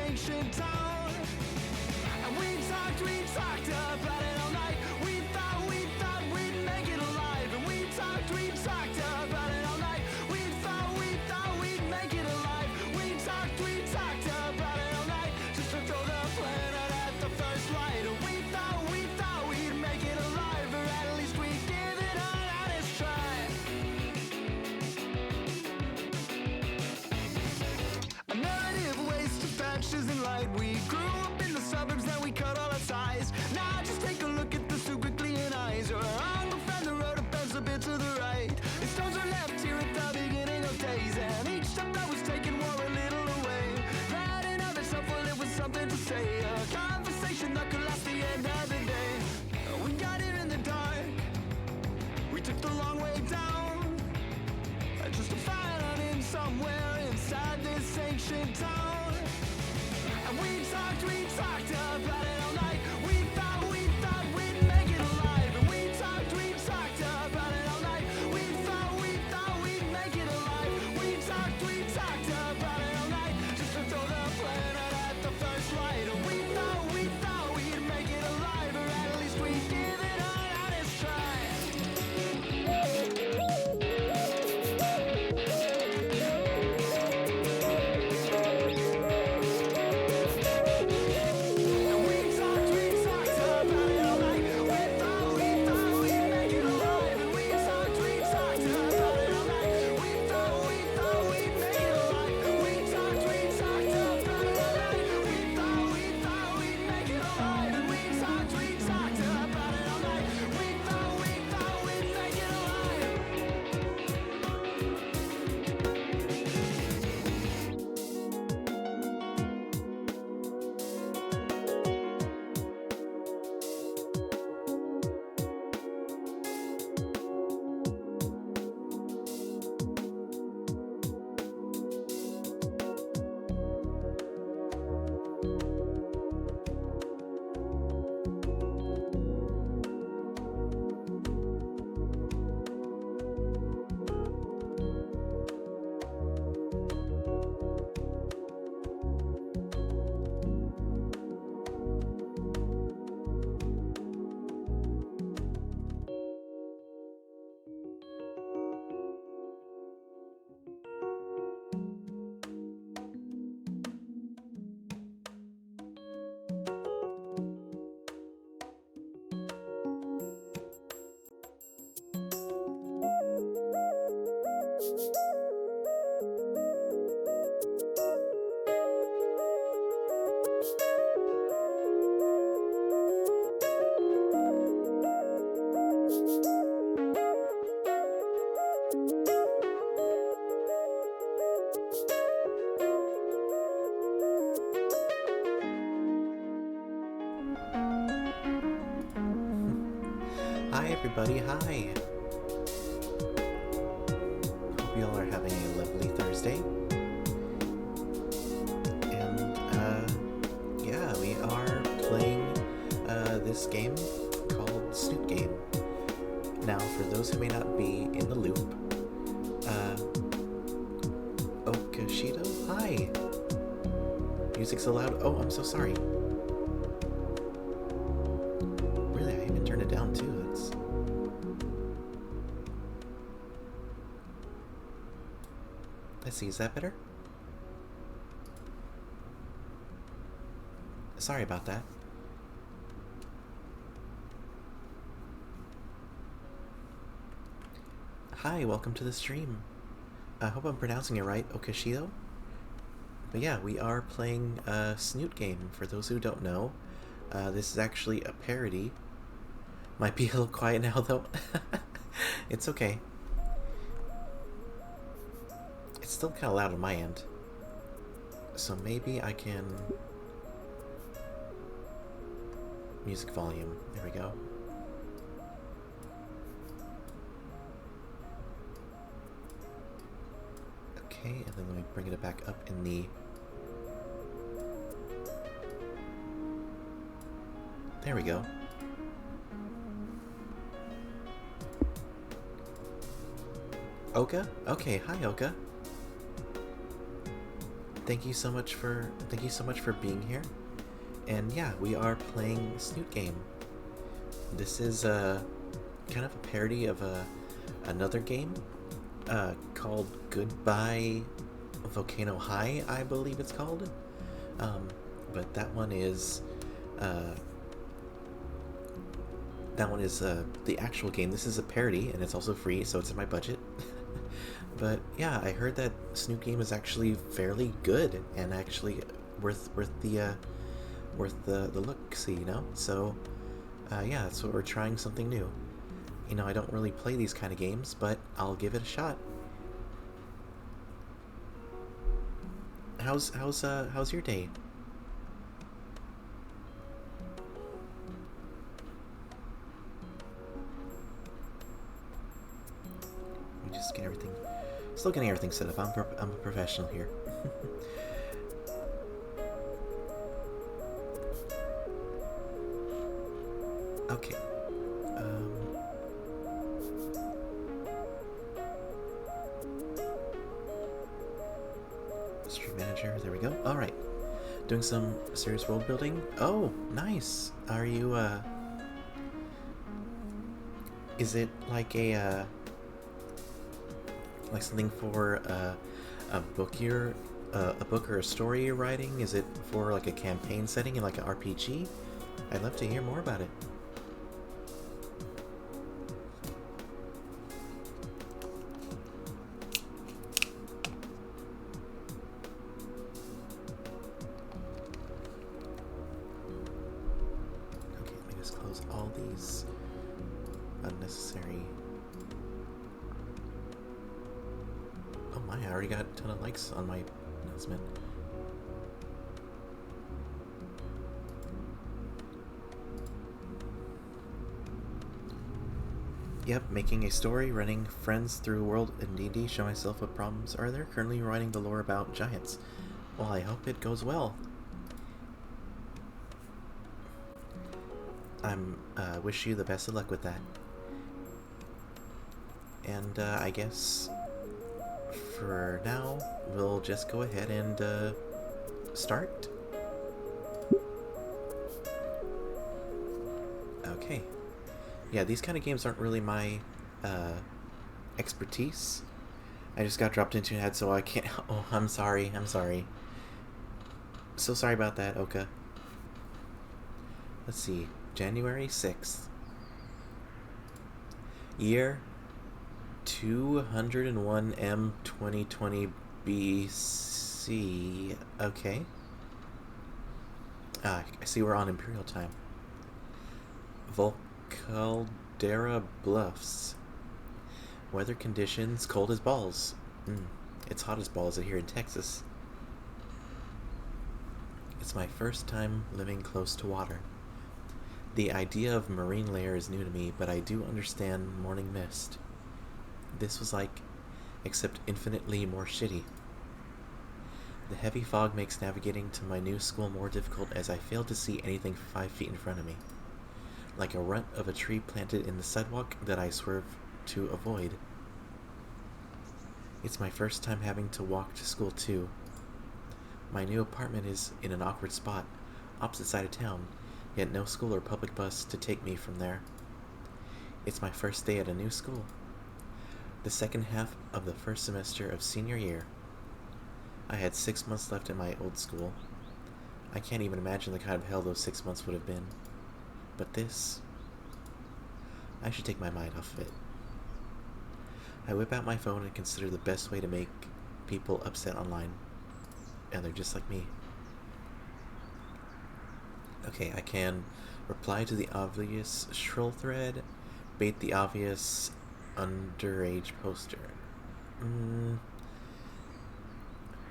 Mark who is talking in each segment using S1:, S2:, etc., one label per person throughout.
S1: ancient town. And we talked about it all night. We thought we'd make it alive. And we talked about it all night. We thought we'd make it alive. We talked about it all night. Just to throw the planet at the first light. And we thought we'd make it alive. Or at least we'd give it an honest try. A narrative waste of patches and light. We grew up in the suburbs, then we cut all our ties. Now just take a look at the super clean eyes. You're on the friend, the road bends a bit to the right. The stones are left here at the beginning of days, and each step that was taken wore a little away. That in of itself, well, it was something to say. A conversation that could last the end of the day. We got here in the dark. We took the long way down. Just to find out in somewhere inside this ancient town. And we talked about it all night. We thought we'd make it alive. And we talked about it all night. We thought we'd make it alive. We talked about it all night. Just to throw the planet at the first light. And we thought we'd make it alive. Or at least we'd give it an honest try.
S2: Hi everybody, hi! Hope you all are having a lovely Thursday. And, yeah, we are playing this game called Snoot Game. Now, for those who may not be in the loop, Okashido, hi! Music's so loud. Oh, I'm so sorry. Really, I even turned it down too. Let's see, is that better? Sorry about that. Hi, welcome to the stream. I hope I'm pronouncing it right, Okashido. But yeah, we are playing Snoot Game. For those who don't know, this is actually a parody. Might be a little quiet now though. It's okay. It's still kind of loud on my end. So maybe I can... Music volume. There we go. Okay, and then let me bring it back up in the... There we go. Oka? Okay, hi Oka. thank you so much for being here. And yeah, we are playing Snoot Game. This is a kind of a parody of another game called Goodbye Volcano High, I believe it's called. But that one is the actual game. This is a parody, and it's also free, so it's in my budget. But yeah, I heard that Snoot Game is actually fairly good and actually worth the look. See, you know. So yeah, so we're trying something new. You know, I don't really play these kind of games, but I'll give it a shot. How's your day? Let me just get everything. Still getting everything set up. I'm a professional here. Okay. Stream manager. There we go. All right. Doing some serious world building. Oh, nice. Are you Is it like like something for a book a book or a story you're writing? Is it for like a campaign setting in like an RPG? I'd love to hear more about it. Okay, let me just close all these unnecessary. Oh my, I already got a ton of likes on my announcement. Yep, making a story, running friends through a world in D&D, show myself what problems are there, currently writing the lore about giants. Well, I hope it goes well. Wish you the best of luck with that. And I guess for now, we'll just go ahead and start. Okay. Yeah, these kind of games aren't really my expertise. I just got dropped into your head, so I can't. Oh, I'm sorry. I'm sorry. So sorry about that, Oka. Let's see. January 6th. Year 201 M 2020 BC. Okay. I see we're on Imperial time. Caldera Bluffs. Weather conditions cold as balls. It's hot as balls here in Texas. It's my first time living close to water. The idea of marine layer is new to me, but I do understand morning mist. This was like, except infinitely more shitty. The heavy fog makes navigating to my new school more difficult as I fail to see anything 5 feet in front of me. Like a runt of a tree planted in the sidewalk that I swerve to avoid. It's my first time having to walk to school too. My new apartment is in an awkward spot, opposite side of town, yet no school or public bus to take me from there. It's my first day at a new school. The second half of the first semester of senior year. I had 6 months left at my old school. I can't even imagine the kind of hell those 6 months would have been. But this, I should take my mind off of it. I whip out my phone and consider the best way to make people upset online. And they're just like me. Okay, I can reply to the obvious shrill thread, bait the obvious underage poster. I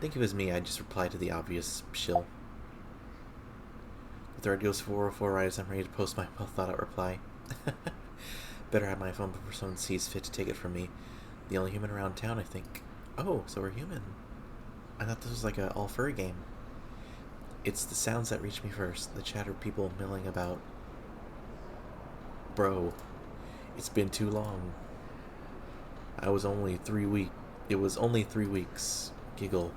S2: think if it was me, I'd just reply to the obvious shill. The thread goes 404 right as I'm ready to post my well-thought-out reply. Better have my phone before someone sees fit to take it from me. The only human around town, I think. Oh, so we're human. I thought this was like a all-furry game. It's the sounds that reach me first. The chatter of people milling about. Bro, it's been too long. It was only 3 weeks. Giggle.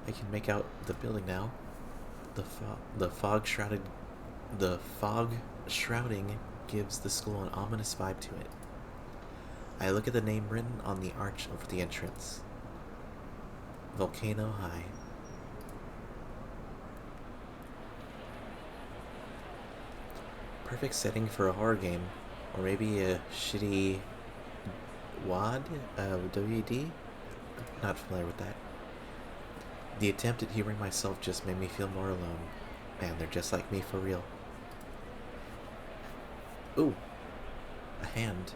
S2: I can make out the building now. The fog shrouding gives the school an ominous vibe to it. I look at the name written on the arch over the entrance. Volcano High. Perfect setting for a horror game, or maybe a shitty WAD? Not familiar with that. The attempt at hearing myself just made me feel more alone. Man, they're just like me for real. Ooh, a hand.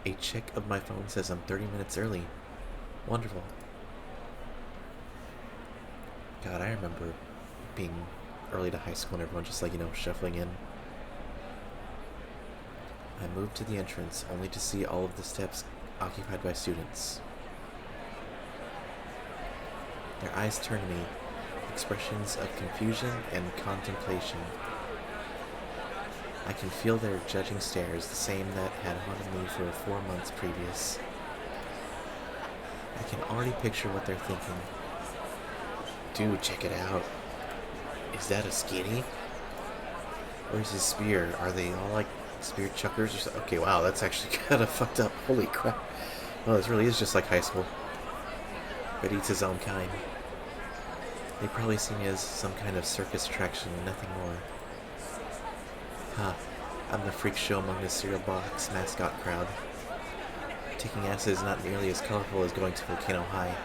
S2: A check of my phone says I'm 30 minutes early. Wonderful. God, I remember being early to high school and everyone just like, shuffling in. I moved to the entrance only to see all of the steps occupied by students. Their eyes turn to me, expressions of confusion and contemplation. I can feel their judging stares, the same that had haunted me for 4 months previous. I can already picture what they're thinking. Dude, check it out. Is that a skinny? Where's his spear? Are they all like spear chuckers or something? Okay, wow, that's actually kind of fucked up. Holy crap. Well, this really is just like high school. But eats his own kind. They probably see me as some kind of circus attraction and nothing more. Huh. I'm the freak show among the cereal box mascot crowd. Taking acid is not nearly as colorful as going to Volcano High.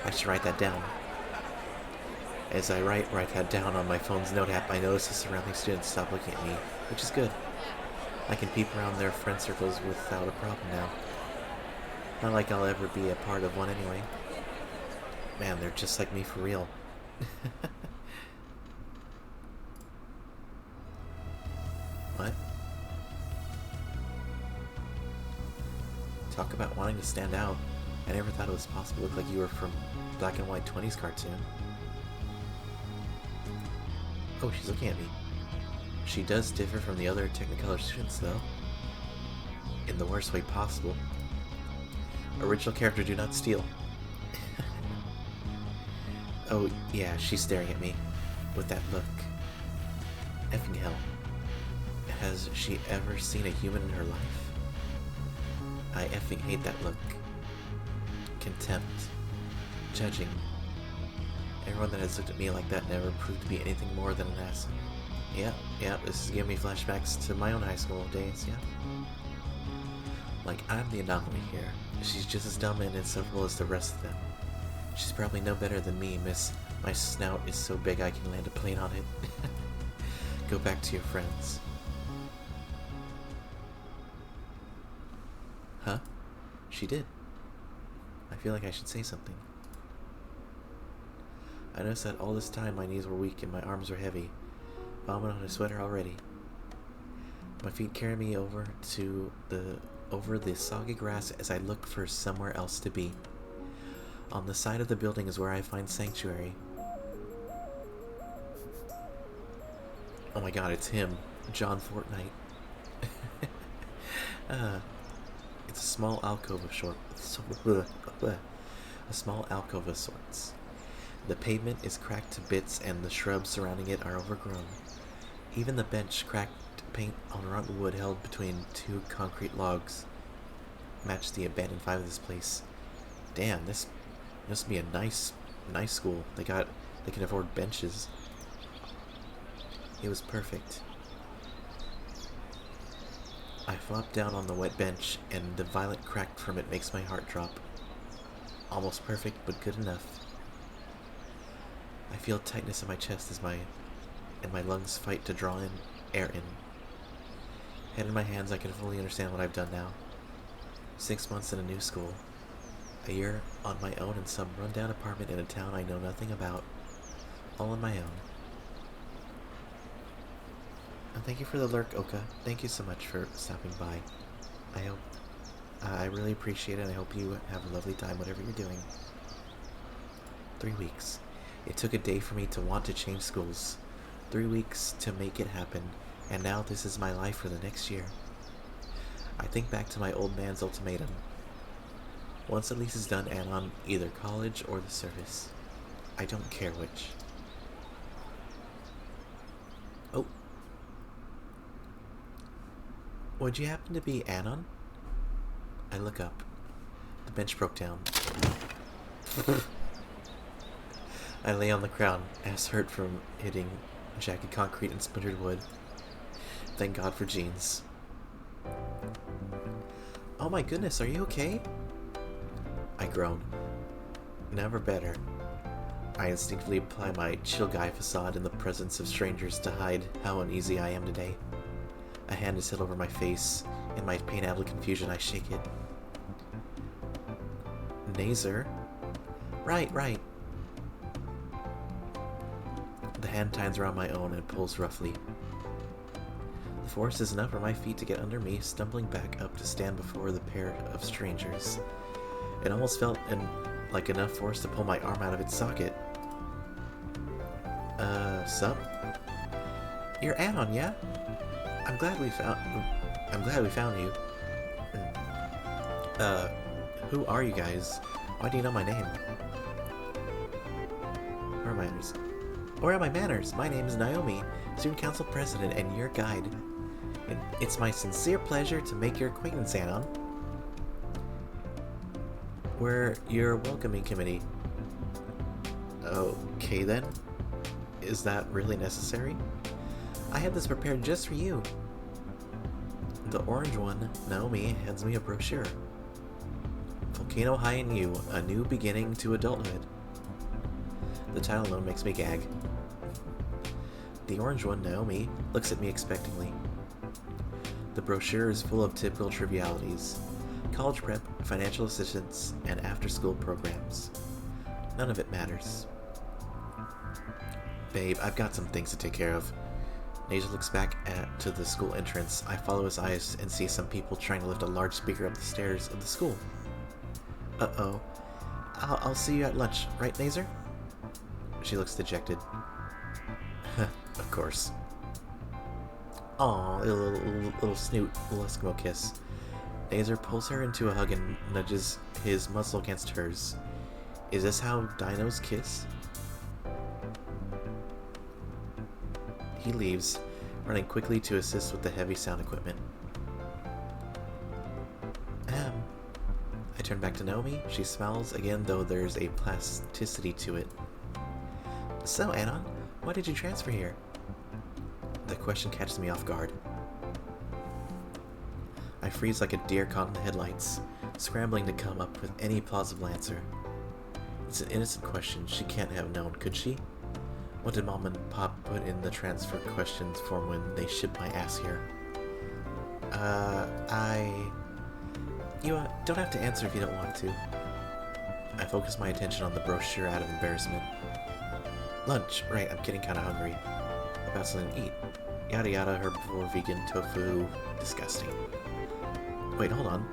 S2: I should write that down. As I write that down on my phone's note app, I notice the surrounding students stop looking at me, which is good. I can peep around their friend circles without a problem now. Not like I'll ever be a part of one anyway. Man, they're just like me for real. What? Talk about wanting to stand out. I never thought it was possible to look like you were from black and white 20s cartoon. Oh, she's looking at me. She does differ from the other Technicolor students, though. In the worst way possible. Original character do not steal. Oh, yeah, she's staring at me. With that look. Effing hell. Has she ever seen a human in her life? I effing hate that look. Contempt. Judging. Everyone that has looked at me like that never proved to be anything more than an asshole. Yeah, this is giving me flashbacks to my own high school days, yeah. Like, I'm the anomaly here. She's just as dumb and insufferable as the rest of them. She's probably no better than me, miss. My snout is so big I can land a plane on it. Go back to your friends. Huh? She did. I feel like I should say something. I noticed that all this time my knees were weak and my arms were heavy. Vomit on a sweater already. My feet carry me over the soggy grass as I look for somewhere else to be. On the side of the building is where I find sanctuary. Oh my god, it's him. John Fortnite. It's a small alcove of sorts. The pavement is cracked to bits and the shrubs surrounding it are overgrown. Even the bench, cracked paint on rotten wood held between two concrete logs, match the abandoned vibe of this place. Damn, this must be a nice school. They can afford benches. It was perfect. I flop down on the wet bench, and the violent crack from it makes my heart drop. Almost perfect, but good enough. I feel tightness in my chest as my lungs fight to draw air in. Head in my hands, I can fully understand what I've done now. 6 months in a new school. A year on my own in some rundown apartment in a town I know nothing about. All on my own. And thank you for the lurk, Oka. Thank you so much for stopping by. I really appreciate it. I hope you have a lovely time, whatever you're doing. 3 weeks. It took a day for me to want to change schools. 3 weeks to make it happen. And now this is my life for the next year. I think back to my old man's ultimatum. Once the lease is done, Anon, either college or the service. I don't care which. Oh. Would you happen to be Anon? I look up. The bench broke down. I lay on the ground, ass hurt from hitting jagged concrete and splintered wood. Thank God for jeans. Oh my goodness, are you okay? I groan. Never better. I instinctively apply my chill guy facade in the presence of strangers to hide how uneasy I am today. A hand is held over my face. In my pain-addled confusion, I shake it. Nazer? Right. The hand tightens around my own and pulls roughly. The force is enough for my feet to get under me, stumbling back up to stand before the pair of strangers. It almost felt like enough force to pull my arm out of its socket. Sup? You're Anon, yeah? I'm glad we found you. Who are you guys? Why do you know my name? Where are my manners? Where are my manners? My name is Naomi, Student Council President and your guide. It's my sincere pleasure to make your acquaintance, Anon. We're your welcoming committee. Okay then. Is that really necessary? I had this prepared just for you. The orange one, Naomi, hands me a brochure. Volcano High in You, A New Beginning to Adulthood. The title alone makes me gag. The orange one, Naomi, looks at me expectantly. The brochure is full of typical trivialities. College prep, financial assistance, and after-school programs. None of it matters. Babe, I've got some things to take care of. Naja looks back to the school entrance. I follow his eyes and see some people trying to lift a large speaker up the stairs of the school. Uh-oh. I'll see you at lunch, right, Nazer? She looks dejected. Of course. Aw, little Snoot, little Eskimo kiss. Nazer pulls her into a hug and nudges his muzzle against hers. Is this how dinos kiss? He leaves, running quickly to assist with the heavy sound equipment. I turn back to Naomi. She smiles again, though there's a plasticity to it. So, Anon, why did you transfer here? The question catches me off guard. I freeze like a deer caught in the headlights, scrambling to come up with any plausible answer. It's an innocent question she can't have known, could she? What did Mom and Pop put in the transfer questions form when they shipped my ass here? You don't have to answer if you don't want to. I focus my attention on the brochure out of embarrassment. Lunch, right, I'm getting kinda hungry. About something to eat. Yada yada, herbivore, vegan, tofu, disgusting. Wait, hold on.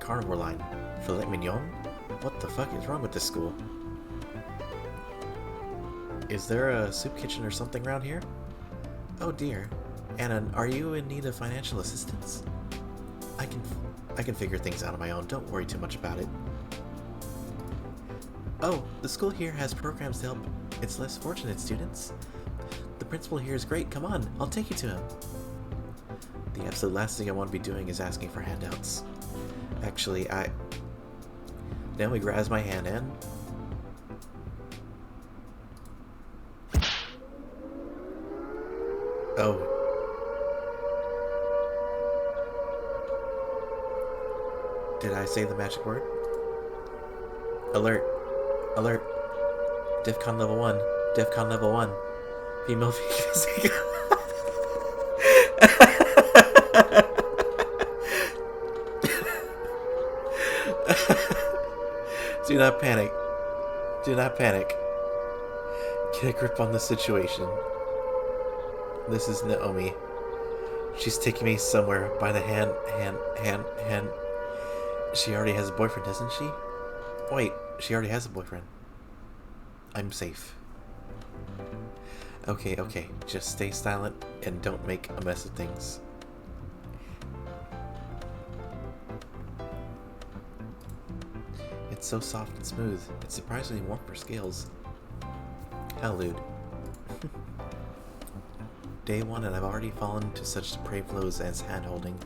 S2: Carnivore line. Filet mignon? What the fuck is wrong with this school? Is there a soup kitchen or something around here? Oh dear. Anna, are you in need of financial assistance? I can figure things out on my own. Don't worry too much about it. Oh, the school here has programs to help its less fortunate students. The principal here is great. Come on, I'll take you to him. The absolute last thing I want to be doing is asking for handouts. Actually, Naomi grabs my hand and... Oh. Did I say the magic word? Alert. Alert. DEFCON level 1. DEFCON level 1. Female physical. Do not panic. Do not panic. Get a grip on the situation. This is Naomi. She's taking me somewhere by the hand. She already has a boyfriend, doesn't she? Wait, she already has a boyfriend. I'm safe. Okay, just stay silent and don't make a mess of things. It's so soft and smooth. It's surprisingly warm for scales. Hell, dude. Day 1 and I've already fallen to such depraved lows as hand-holding.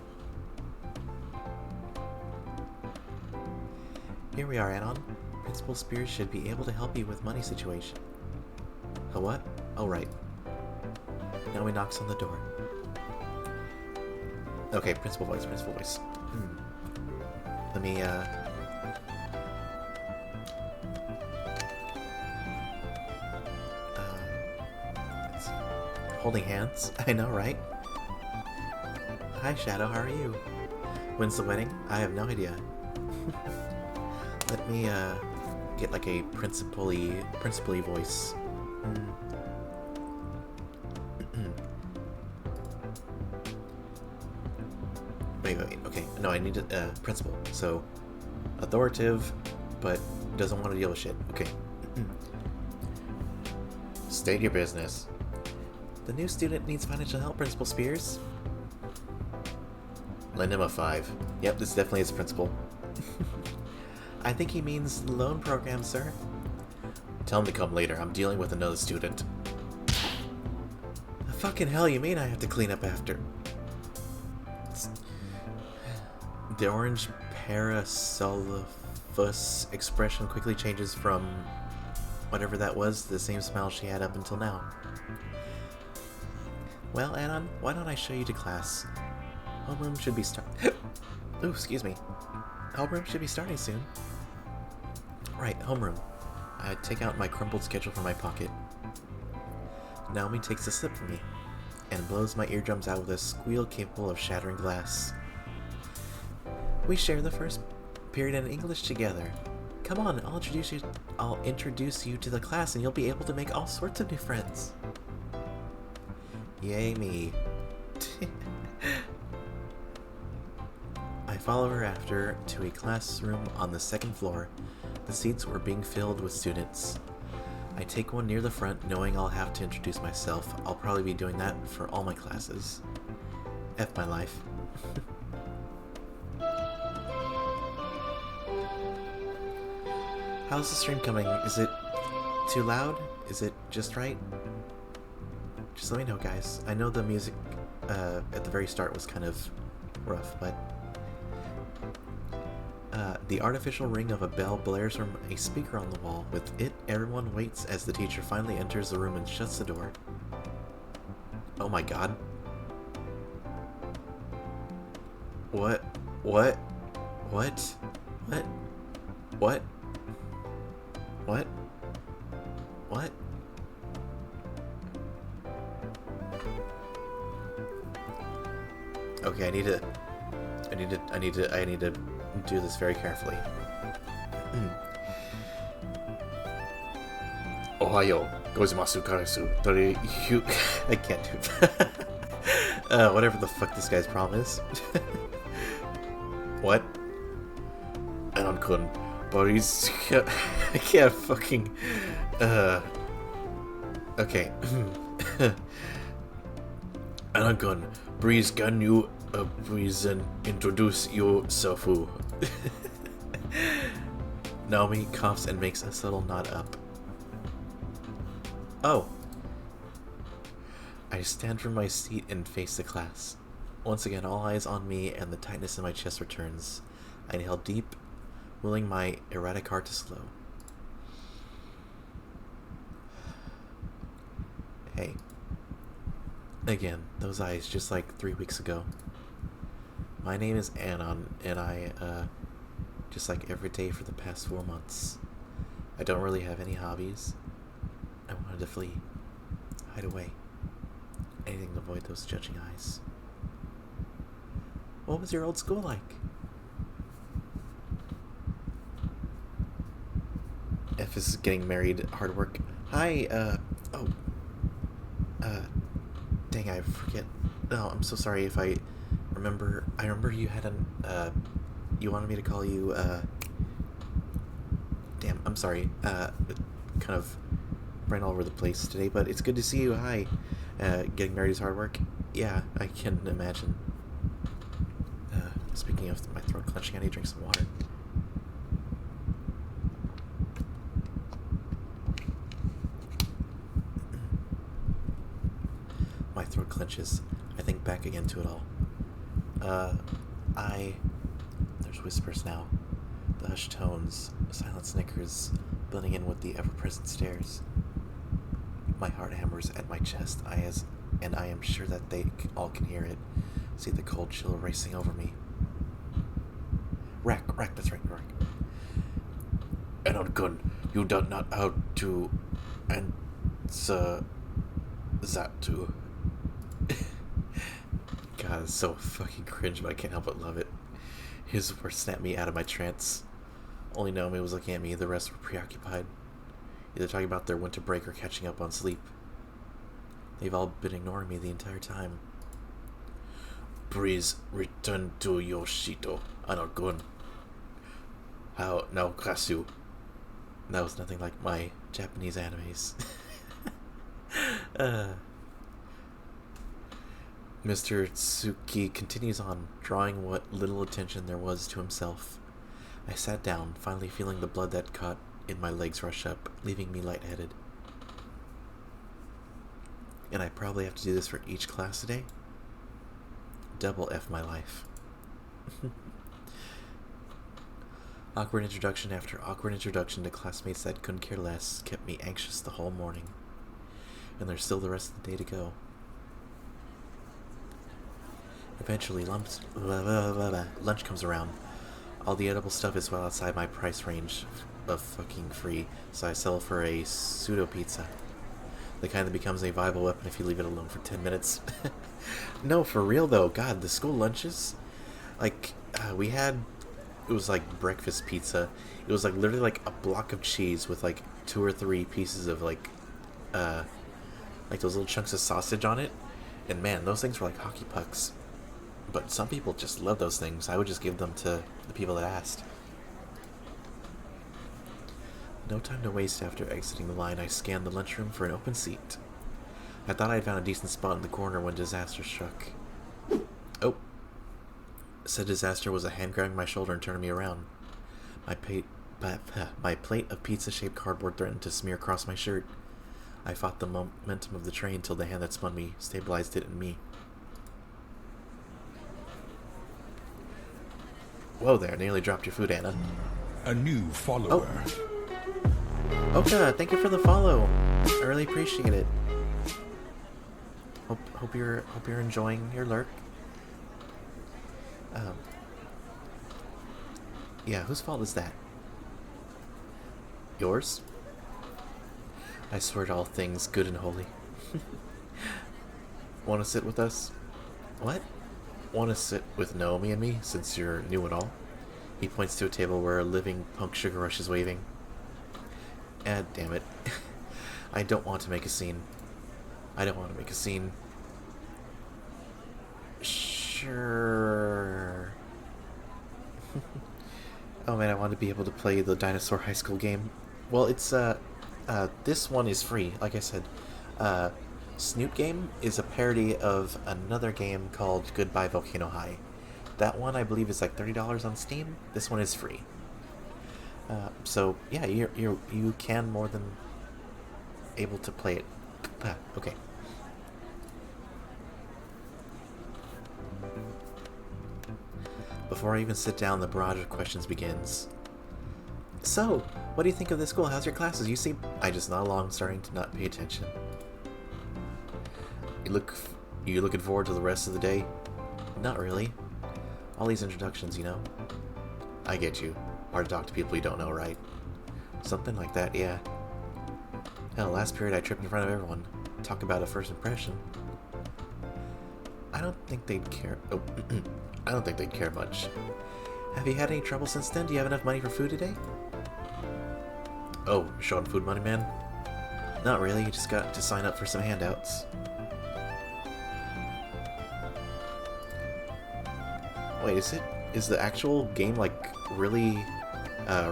S2: Here we are, Anon. Principal Spears should be able to help you with money situation. A what? Oh, right. Now he knocks on the door. Okay, principal voice, principal voice. Let me, let's see. Holding hands? I know, right? Hi, Shadow, how are you? When's the wedding? I have no idea. Let me, get like a principal-y voice. Wait, okay. No, I need a principal. So, authoritative, but doesn't want to deal with shit. Okay. State your business. The new student needs financial help, Principal Spears. Lend him a 5. Yep, this definitely is principal. I think he means loan program, sir. Tell him to come later. I'm dealing with another student. The fucking hell you mean I have to clean up after? The orange parasolifus expression quickly changes from whatever that was to the same smile she had up until now. Well, Anon, why don't I show you to class? Homeroom should be Ooh, excuse me. Homeroom should be starting soon. Right, homeroom. I take out my crumpled schedule from my pocket. Naomi takes a slip from me and blows my eardrums out with a squeal capable of shattering glass. We share the first period in English together. Come on, I'll introduce you to the class and you'll be able to make all sorts of new friends. Yay me. I follow her after to a classroom on the 2nd floor. The seats were being filled with students. I take one near the front, knowing I'll have to introduce myself. I'll probably be doing that for all my classes. F my life. How's the stream coming? Is it too loud? Is it just right? Just let me know, guys. I know the music at the very start was kind of rough, but the artificial ring of a bell blares from a speaker on the wall. With it, everyone waits as the teacher finally enters the room and shuts the door. Oh my god. What? What? What? What? What? What? What? Okay, I need to do this very carefully. Ohayo, gozaimasu karasu, tori yu. I can't do that. Whatever the fuck this guy's problem is. What? Anon-kun, but he's... I can't fucking... Okay. Anon-kun, please can you please introduce yourself? Naomi coughs and makes a subtle nod up. Oh. I stand from my seat and face the class. Once again, all eyes on me and the tightness in my chest returns. I inhale deep, willing my erratic heart to slow. Hey. Again, those eyes just like 3 weeks ago. My name is Anon, and I, just like every day for the past 4 months, I don't really have any hobbies. I wanted to flee, hide away, anything to avoid those judging eyes. What was your old school like? F is getting married, hard work. Hi, dang, I forget. No, I'm so sorry if I remember you had you wanted me to call you, damn, I'm sorry, kind of ran all over the place today, but it's good to see you. Hi. Getting married is hard work? Yeah, I can imagine. Speaking of my throat clenching, I need to drink some water. clenches. I think back again to it all. There's whispers now. The hushed tones, silent snickers, blending in with the ever-present stares. My heart hammers at my chest, and I am sure that they all can hear it. See the cold chill racing over me. Rack, that's right, Rack. And on gun, you don't know how to answer that too. God, it's so fucking cringe, but I can't help but love it. His words snapped me out of my trance. Only Naomi was looking at me, the rest were preoccupied. Either talking about their winter break or catching up on sleep. They've all been ignoring me the entire time. Please return to Yoshito, Anagon. How now, Kasu? That was nothing like my Japanese animes. Mr. Tsuki continues on, drawing what little attention there was to himself. I sat down, finally feeling the blood that caught in my legs rush up, leaving me lightheaded. And I probably have to do this for each class today? Double F my life. Awkward introduction after awkward introduction to classmates that couldn't care less kept me anxious the whole morning. And there's still the rest of the day to go. Eventually, lunch comes around. All the edible stuff is well outside my price range of fucking free, so I settle for a pseudo pizza. The kind that becomes a viable weapon if you leave it alone for 10 minutes. No, for real though, God, the school lunches, like, it was like breakfast pizza. It was like literally like a block of cheese with like 2 or 3 pieces of like those little chunks of sausage on it. And man, those things were like hockey pucks. But some people just love those things. I would just give them to the people that asked. No time to waste after exiting the line. I scanned the lunchroom for an open seat. I thought I had found a decent spot in the corner when disaster struck. Oh. Said disaster was a hand grabbing my shoulder and turning me around. My plate of pizza-shaped cardboard threatened to smear across my shirt. I fought the momentum of the train until the hand that spun me stabilized it in me. Whoa there, nearly dropped your food, Anna.
S3: A new follower.
S2: Oh. Oka, thank you for the follow. I really appreciate it. Hope you're enjoying your lurk. Yeah, whose fault is that? Yours? I swear to all things good and holy. Want to sit with us? What? Want to sit with Naomi and me, since you're new and all? He points to a table where a living punk sugar rush is waving. Ah, damn it. I don't want to make a scene. Sure. Oh man, I want to be able to play the Dinosaur High School game. Well, it's, this one is free, like I said. Snoot game is a parody of another game called Goodbye Volcano High. That one, I believe, is like $30 on Steam. This one is free. So, yeah, you can more than able to play it. Okay. Before I even sit down, the barrage of questions begins. So, what do you think of this school? How's your classes? You seem... I just nod along, starting to not pay attention. You looking forward to the rest of the day? Not really. All these introductions, you know. I get you. Hard to talk to people you don't know, right? Something like that, yeah. Hell, last period I tripped in front of everyone. Talk about a first impression. I don't think they'd care. Oh, I don't think they'd care much. Have you had any trouble since then? Do you have enough money for food today? Oh, showing food money, man? Not really, you just got to sign up for some handouts. Wait, is the actual game, like, really,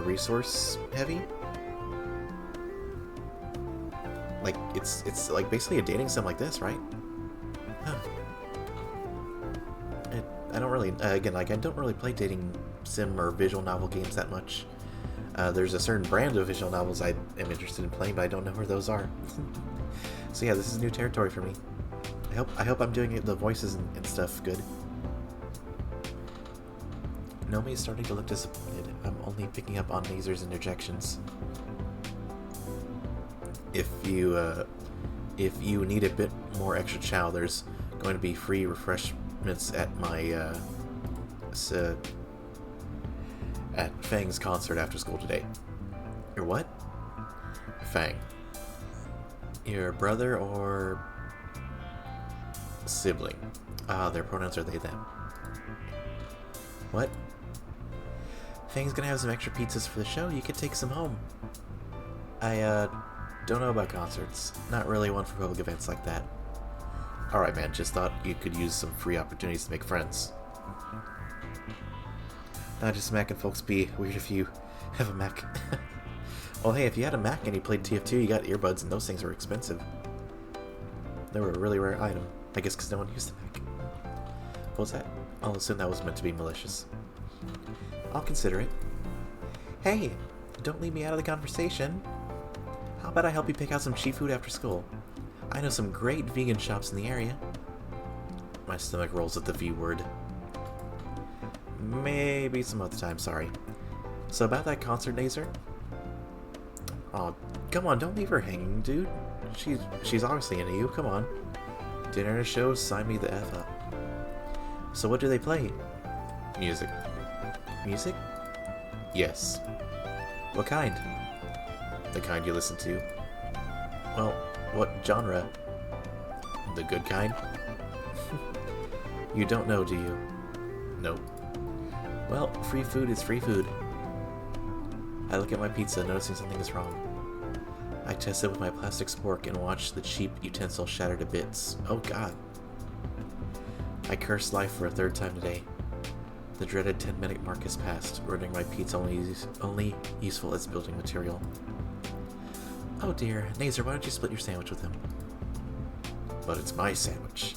S2: resource heavy? Like, it's like basically a dating sim like this, right? Huh. I don't really, again, like, I don't really play dating sim or visual novel games that much. There's a certain brand of visual novels I am interested in playing, but I don't know where those are. So yeah, this is new territory for me. I hope I'm doing the voices and stuff good. Nomi's starting to look disappointed. I'm only picking up on Nazer's interjections. If you need a bit more extra chow, there's going to be free refreshments at my at Fang's concert after school today. Your what? Fang. Your brother or sibling? Ah, their pronouns are they, them. What? Fang's gonna have some extra pizzas for the show. You could take some home. I, don't know about concerts. Not really one for public events like that. Alright, man. Just thought you could use some free opportunities to make friends. Not just Mac and folks be weird if you have a Mac. Well, hey, if you had a Mac and you played TF2, you got earbuds, and those things were expensive. They were a really rare item. I guess because no one used the Mac. What was that? I'll assume that was meant to be malicious. I'll consider it. Hey, don't leave me out of the conversation. How about I help you pick out some cheap food after school? I know some great vegan shops in the area. My stomach rolls at the V word. Maybe some other time, sorry. So about that concert, Nazer? Oh, come on, don't leave her hanging, dude. She's obviously into you, come on. Dinner and a show, sign me the F up. So what do they play? Music. Music? Yes. What kind? The kind you listen to. Well, what genre? The good kind? You don't know, do you? Nope. Well, free food is free food. I look at my pizza, noticing something is wrong. I test it with my plastic spork and watch the cheap utensil shatter to bits. Oh god. I curse life for a third time today. The dreaded 10-minute mark has passed, rendering my pizza only useful as building material. Oh dear, Nazer, why don't you split your sandwich with him? But it's my sandwich.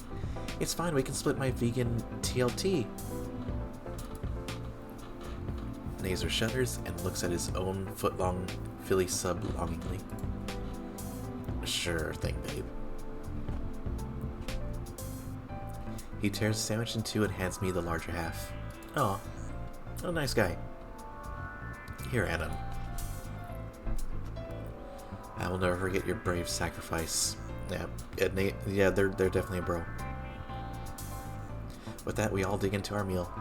S2: It's fine, we can split my vegan TLT. Nazer shudders and looks at his own foot-long Philly sub longingly. Sure thing, babe. He tears the sandwich in two and hands me the larger half. Aw, what a nice guy. Here, Anna. I will never forget your brave sacrifice. Yeah, they're definitely a bro. With that, we all dig into our meal.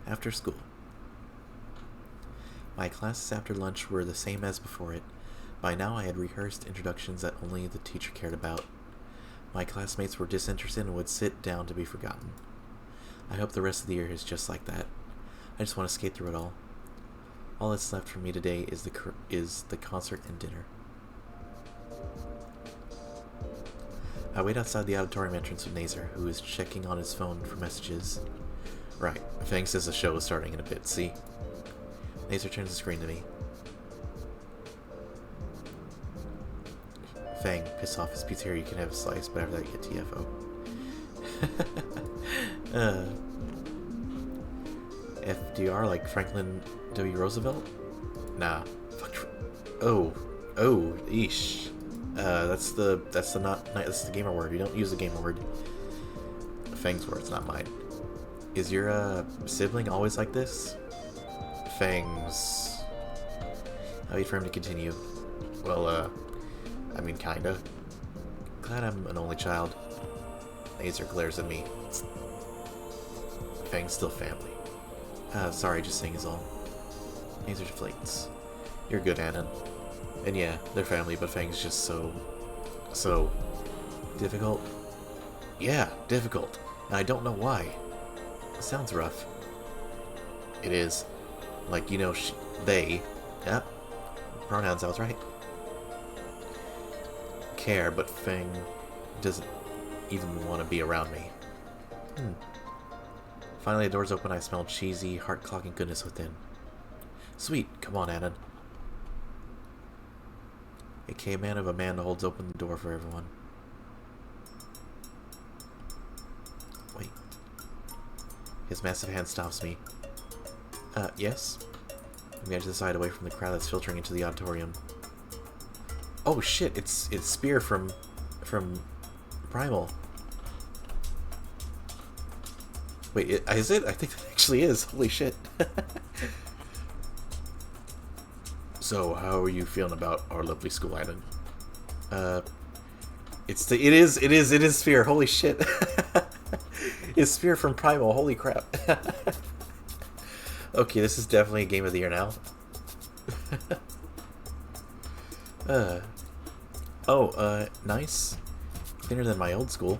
S2: After school. My classes after lunch were the same as before it. By now I had rehearsed introductions that only the teacher cared about. My classmates were disinterested and would sit down to be forgotten. I hope the rest of the year is just like that. I just want to skate through it all. All that's left for me today is the concert and dinner. I wait outside the auditorium entrance with Nazer, who is checking on his phone for messages. Right, Fang says the show is starting in a bit, see? Nazer turns the screen to me. Fang, piss off his pizza here, you can have a slice, but after that you get TFO. FDR, like Franklin W. Roosevelt? Nah. Fuck. Oh, eesh. That's the gamer word. You don't use the gamer word. Fang's words, not mine. Is your sibling always like this? Fangs. I wait for him to continue. Well, I mean, kinda. Glad I'm an only child. Nazer glares at me. Fang's still family. Sorry, just saying is all. Nazer deflates. You're good, Anna. And yeah, they're family, but Fang's just so difficult. Yeah, difficult. And I don't know why. It sounds rough. It is. Like, you know, they. Yeah. Pronouns, I was right. Care, but Fang doesn't even want to be around me. Finally, the doors open. I smell cheesy, heart-clogging goodness within. Sweet. Come on, Anna. A caveman of a man holds open the door for everyone. Wait. His massive hand stops me. Yes? I'm going to the side away from the crowd that's filtering into the auditorium. Oh shit! It's Spear from Primal. Wait, is it? I think it actually is. Holy shit! So, how are you feeling about our lovely school island? It is Sphere. Holy shit! It's Sphere from Primal. Holy crap! Okay, this is definitely a game of the year now. Nice. Cleaner than my old school.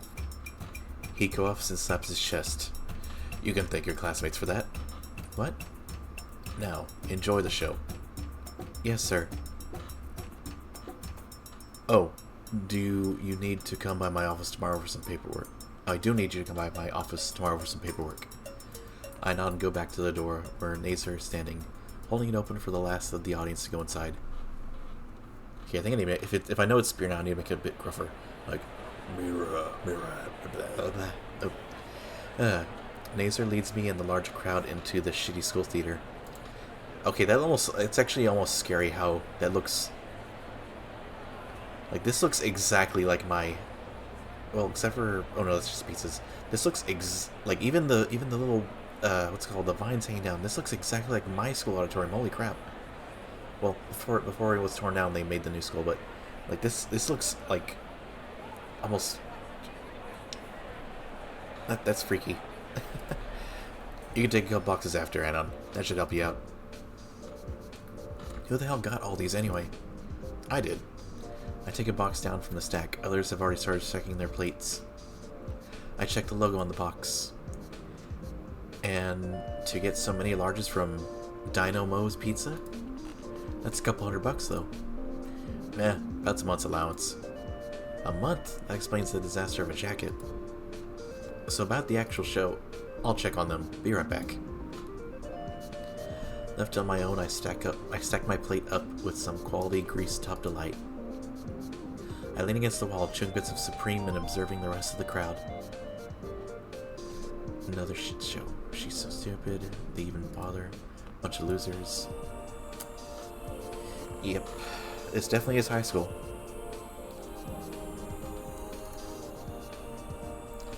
S2: He coughs and slaps his chest. You can thank your classmates for that. What? Now, enjoy the show. Yes, sir. Oh, do you need to come by my office tomorrow for some paperwork? I do need you to come by my office tomorrow for some paperwork. I nod and go back to the door where Nazer is standing, holding it open for the last of the audience to go inside. Okay, I think I need to if I know it's Spear now, I need to make it a bit gruffer. Like, mirror, blah, blah, blah. Oh. Nazer leads me and the large crowd into the shitty school theater. Okay, it's actually almost scary how that looks. Like, this looks exactly like my, well, except for, oh no, that's just pieces. This looks like even the little, what's it called, the vines hanging down. This looks exactly like my school auditorium. Holy crap. Well, before it was torn down, they made the new school, but, like, this looks like, almost, that's freaky. You can take a couple boxes after, Anon. That should help you out. Who the hell got all these anyway? I did. I take a box down from the stack. Others have already started checking their plates. I check the logo on the box. And to get so many larges from Dino Mo's Pizza? That's a couple $100 though. That's a month's allowance. A month? That explains the disaster of a jacket. So about the actual show, I'll check on them. Be right back. Left on my own, I stack my plate up with some quality grease-top delight. I lean against the wall, chewing bits of Supreme and observing the rest of the crowd. Another shit show. She's so stupid. They even bother. Bunch of losers. Yep. This definitely is high school.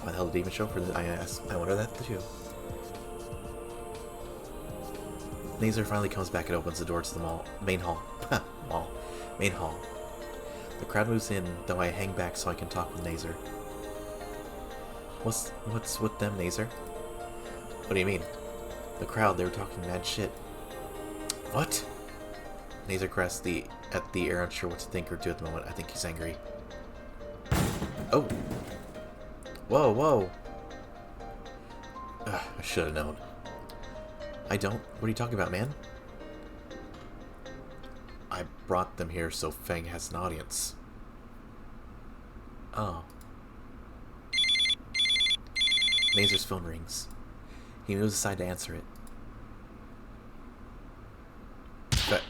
S2: Why the hell did they even show for the IS? I wonder that too. Nazer finally comes back and opens the door to the main hall. Main hall. The crowd moves in, though I hang back so I can talk with Nazer. What's with them, Nazer? What do you mean? The crowd, they were talking mad shit. What? Nazer grasps at the air, unsure what to think or do at the moment. I think he's angry. Oh! Whoa, whoa! Ugh, I should have known. I don't. What are you talking about, man? I brought them here so Feng has an audience. Oh. Nazer's phone rings. He moves aside to answer it. But,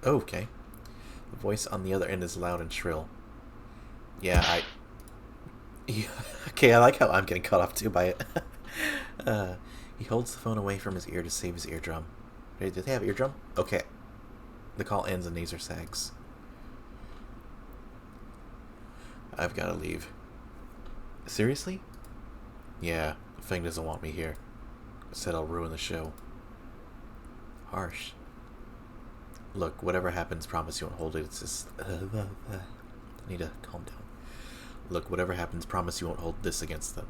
S2: oh, okay. The voice on the other end is loud and shrill. Yeah, okay, I like how I'm getting caught off too by it. He holds the phone away from his ear to save his eardrum. Did they have eardrum? Okay. The call ends and Nazer sags. I've got to leave. Seriously? Yeah, Feng doesn't want me here. Said I'll ruin the show. Harsh. Look, whatever happens, promise you won't hold it. It's just... I need to calm down. Look, whatever happens, promise you won't hold this against them.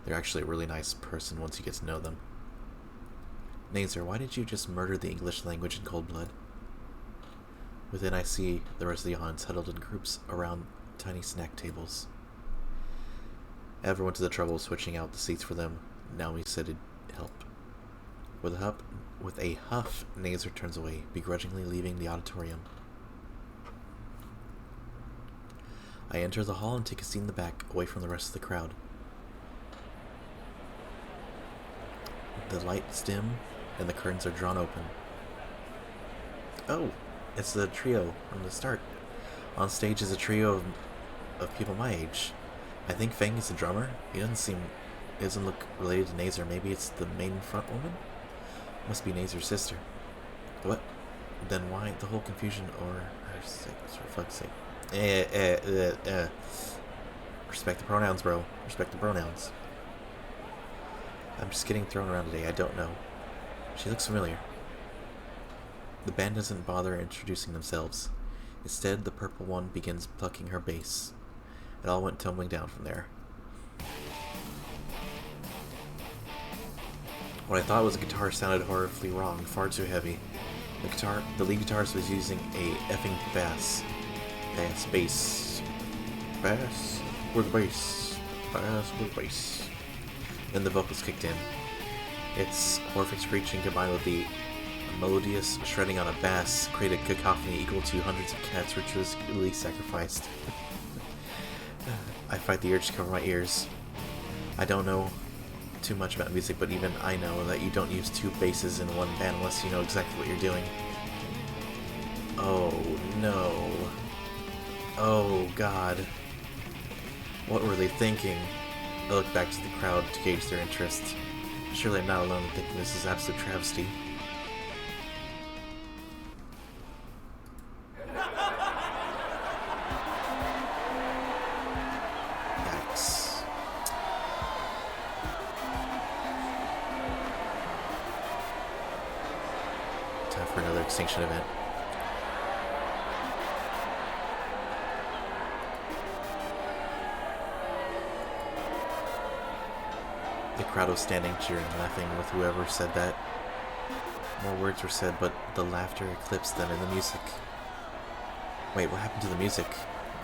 S2: They're actually a really nice person once you get to know them. Nazer, why did you just murder the English language in cold blood? Within I see the rest of the audience huddled in groups around tiny snack tables. Ever went to the trouble of switching out the seats for them. Now he said it'd help. With a huff, Nazer turns away, begrudgingly leaving the auditorium. I enter the hall and take a seat in the back, away from the rest of the crowd. The lights dim, and the curtains are drawn open. Oh, it's the trio from the start. On stage is a trio of people my age. I think Feng is the drummer. He doesn't look related to Nazer. Maybe it's the main front woman? Must be Nazer's sister. What? Then why the whole confusion or her sake, for fuck's sake? Respect the pronouns, bro. Respect the pronouns. I'm just getting thrown around today. I don't know. She looks familiar. The band doesn't bother introducing themselves. Instead, the purple one begins plucking her bass. It all went tumbling down from there. What I thought was a guitar sounded horribly wrong, far too heavy. The lead guitarist was using a effing bass. Bass. With bass. Bass with bass. Then the vocals kicked in. Its horrific screeching combined with the melodious shredding on a bass created cacophony equal to hundreds of cats ritually sacrificed. I fight the urge to cover my ears. I don't know too much about music, but even I know that you don't use two basses in one band unless you know exactly what you're doing. Oh no. Oh god. What were they thinking? I look back to the crowd to gauge their interest. Surely I'm not alone in thinking this is absolute travesty. Yikes. Time for another extinction event. The crowd was standing, cheering, laughing with whoever said that. More words were said, but the laughter eclipsed them in the music. Wait, what happened to the music?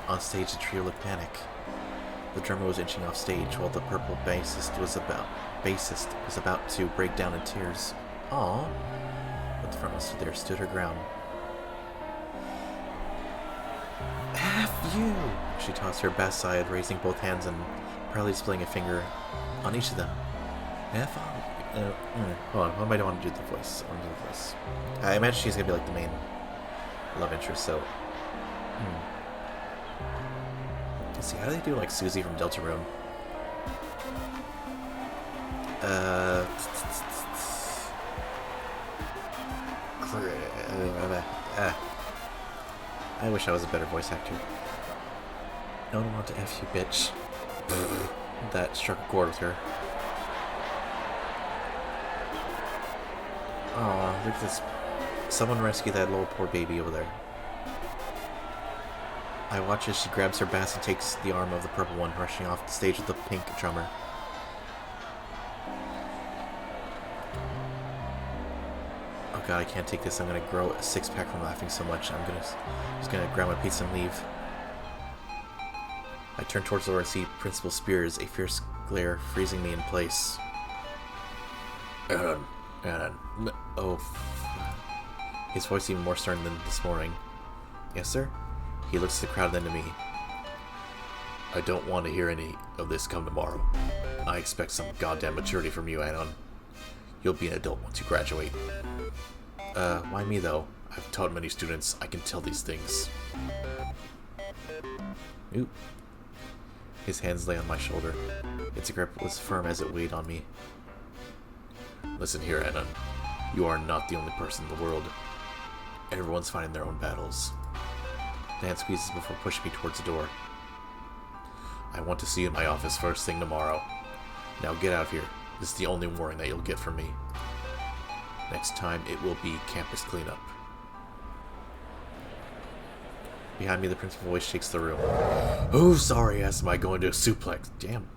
S2: On stage, the trio looked panic. The drummer was inching off stage, while the purple bassist was about to break down in tears. Aww. But the front one stood there, stood her ground. F you! She tossed her bass side, raising both hands and proudly displaying a finger on each of them. F on. Hold on, what am I want to do the voice? I want to do the voice. I imagine she's gonna be like the main love interest, so. Let's see, how do they do like Susie from Deltarune? I wish I was a better voice actor. No one want to F you, bitch. That struck a chord with her. Aw, look at this. Someone rescue that little poor baby over there. I watch as she grabs her bass and takes the arm of the purple one, rushing off the stage with the pink drummer. Oh god, I can't take this. I'm gonna grow a six-pack from laughing so much. Just gonna grab my pizza and leave. I turn towards the door and see Principal Spears, a fierce glare freezing me in place. His voice even more stern than this morning. Yes, sir? He looks at the crowd, then to me. I don't want to hear any of this come tomorrow. I expect some goddamn maturity from you, Anon. You'll be an adult once you graduate. Why me, though? I've taught many students. I can tell these things. Oop. His hands lay on my shoulder. Its grip was firm as it weighed on me. Listen here, Anon. You are not the only person in the world. Everyone's fighting their own battles. The hand squeezes before pushing me towards the door. I want to see you in my office first thing tomorrow. Now get out of here. This is the only warning that you'll get from me. Next time, it will be campus cleanup. Behind me, the principal voice shakes the room. Whose sorry ass am I going to suplex? Damn.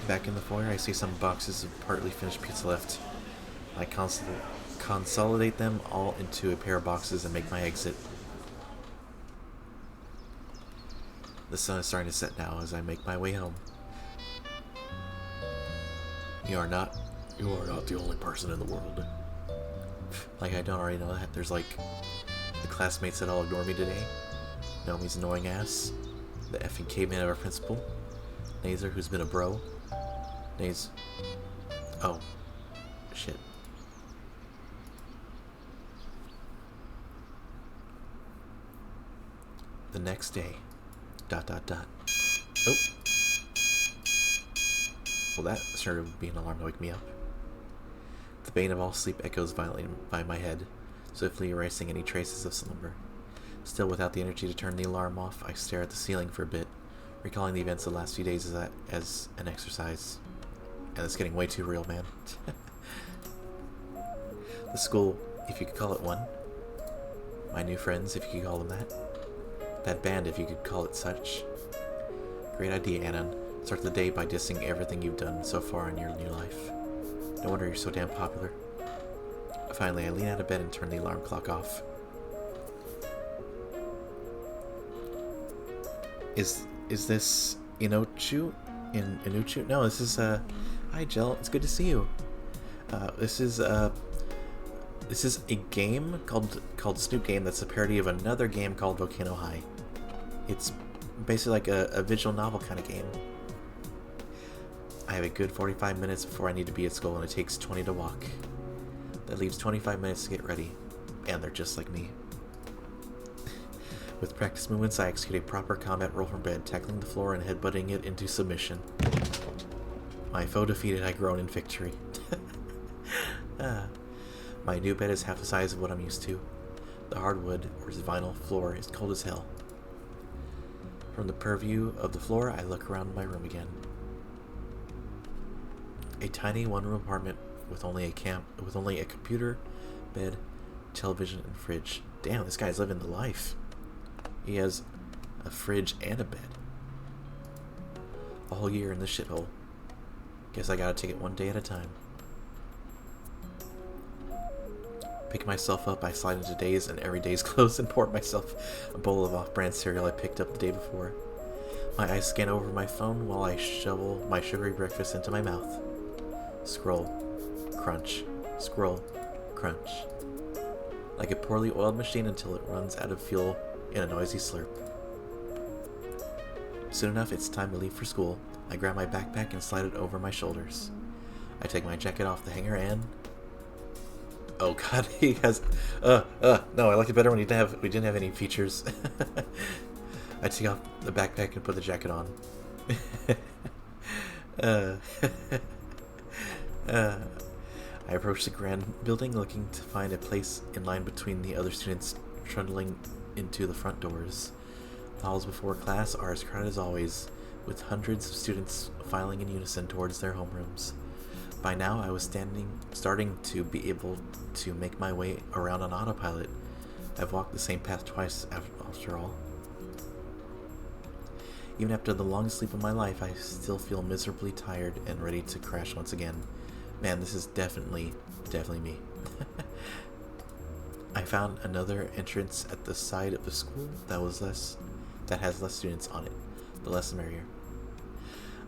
S2: Back in the foyer, I see some boxes of partly finished pizza left. I consolidate them all into a pair of boxes and make my exit. The sun is starting to set now as I make my way home. You are not the only person in the world. Like I don't already know that. There's like the classmates that all ignore me today. Naomi's annoying ass. The effing caveman of our principal. Nazer, who's been a bro. Oh. Shit. The next day. ... Oh. Well, that started to be an alarm to wake me up. The bane of all sleep echoes violently by my head, swiftly erasing any traces of slumber. Still without the energy to turn the alarm off, I stare at the ceiling for a bit, recalling the events of the last few days as an exercise. And it's getting way too real, man. The school, if you could call it one. My new friends, if you could call them that. That band, if you could call it such. Great idea, Anon. Start the day by dissing everything you've done so far in your new life. No wonder you're so damn popular. Finally, I lean out of bed and turn the alarm clock off. Is this Inochu? Inuchu? No, this is hi Jill, it's good to see you. This is a game called Snoot Game that's a parody of another game called Volcano High. It's basically like a visual novel kind of game. I have a good 45 minutes before I need to be at school, and it takes 20 to walk. That leaves 25 minutes to get ready, and they're just like me. With practice movements, I execute a proper combat roll from bed, tackling the floor and headbutting it into submission. My foe defeated, I groan in victory. My new bed is half the size of what I'm used to. The hardwood, or vinyl, floor is cold as hell. From the purview of the floor, I look around my room again. A tiny one-room apartment with only a computer, bed, television, and fridge. Damn, this guy's living the life. He has a fridge and a bed. A whole year in this shithole. Guess I gotta take it one day at a time. Pick myself up, I slide into Days and Everyday's clothes and pour myself a bowl of off-brand cereal I picked up the day before. My eyes scan over my phone while I shovel my sugary breakfast into my mouth. Scroll. Crunch. Scroll. Crunch. Like a poorly oiled machine until it runs out of fuel in a noisy slurp. Soon enough, it's time to leave for school. I grab my backpack and slide it over my shoulders. I take my jacket off the hanger and... Oh god, he has... no, I liked it better when we didn't have any features. I take off the backpack and put the jacket on. I approach the grand building, looking to find a place in line between the other students trundling into the front doors. The halls before class are as crowded as always, with hundreds of students filing in unison towards their homerooms. By now, I was starting to be able to make my way around on autopilot. I've walked the same path twice after all. Even after the longest sleep of my life, I still feel miserably tired and ready to crash once again. Man, this is definitely me. I found another entrance at the side of the school that has less students on it. The less the merrier.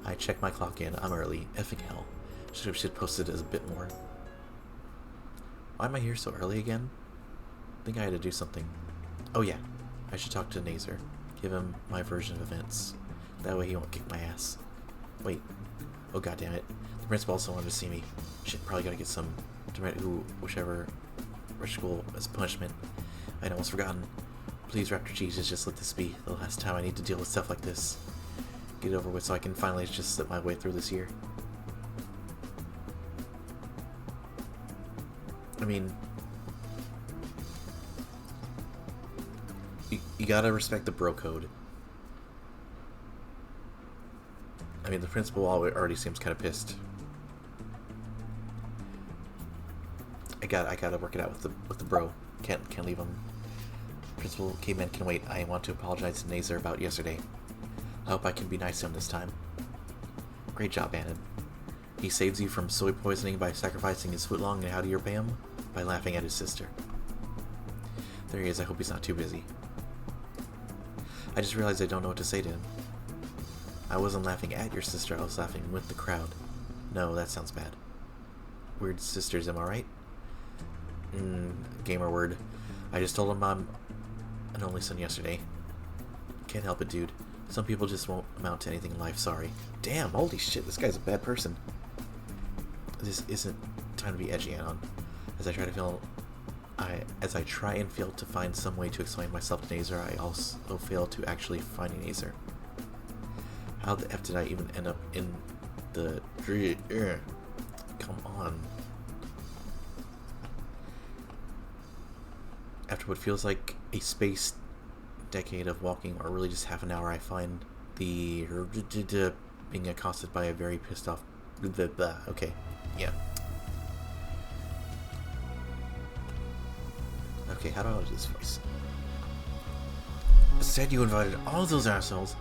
S2: I check my clock in. I'm early. Effing hell. Should have posted it a bit more. Why am I here so early again? I think I had to do something. Oh yeah, I should talk to Nazer. Give him my version of events. That way he won't kick my ass. Wait. Oh god damn it. The principal also wanted to see me. Shit, probably gotta get some whichever school as punishment. I'd almost forgotten. Please, Raptor Jesus, just let this be the last time I need to deal with stuff like this. Get it over with so I can finally just slip my way through this year. I mean, you gotta respect the bro code. I mean, the principal already seems kind of pissed. I gotta work it out with the bro. Can't leave him. Principal Caveman can wait. I want to apologize to Nazer about yesterday. I hope I can be nice to him this time. Great job, Annan. He saves you from soy poisoning by sacrificing his footlong, and how do you repay him? By laughing at his sister. There he is. I hope he's not too busy. I just realized I don't know what to say to him. I wasn't laughing at your sister, I was laughing with the crowd. No, that sounds bad. Weird sisters, am I right? Gamer word. I just told him I'm an only son yesterday. Can't help it, dude. Some people just won't amount to anything in life, sorry. Damn, holy shit, this guy's a bad person. This isn't time to be edgy, Anon. As I try and fail to find some way to explain myself to Nazer, I also fail to actually find Nazer. How the F did I even end up in the... Come on. After what feels like a space decade of walking, or really just half an hour, I find the being accosted by a very pissed off. Okay, yeah. Okay, how do I do this voice? Said you invited all those assholes.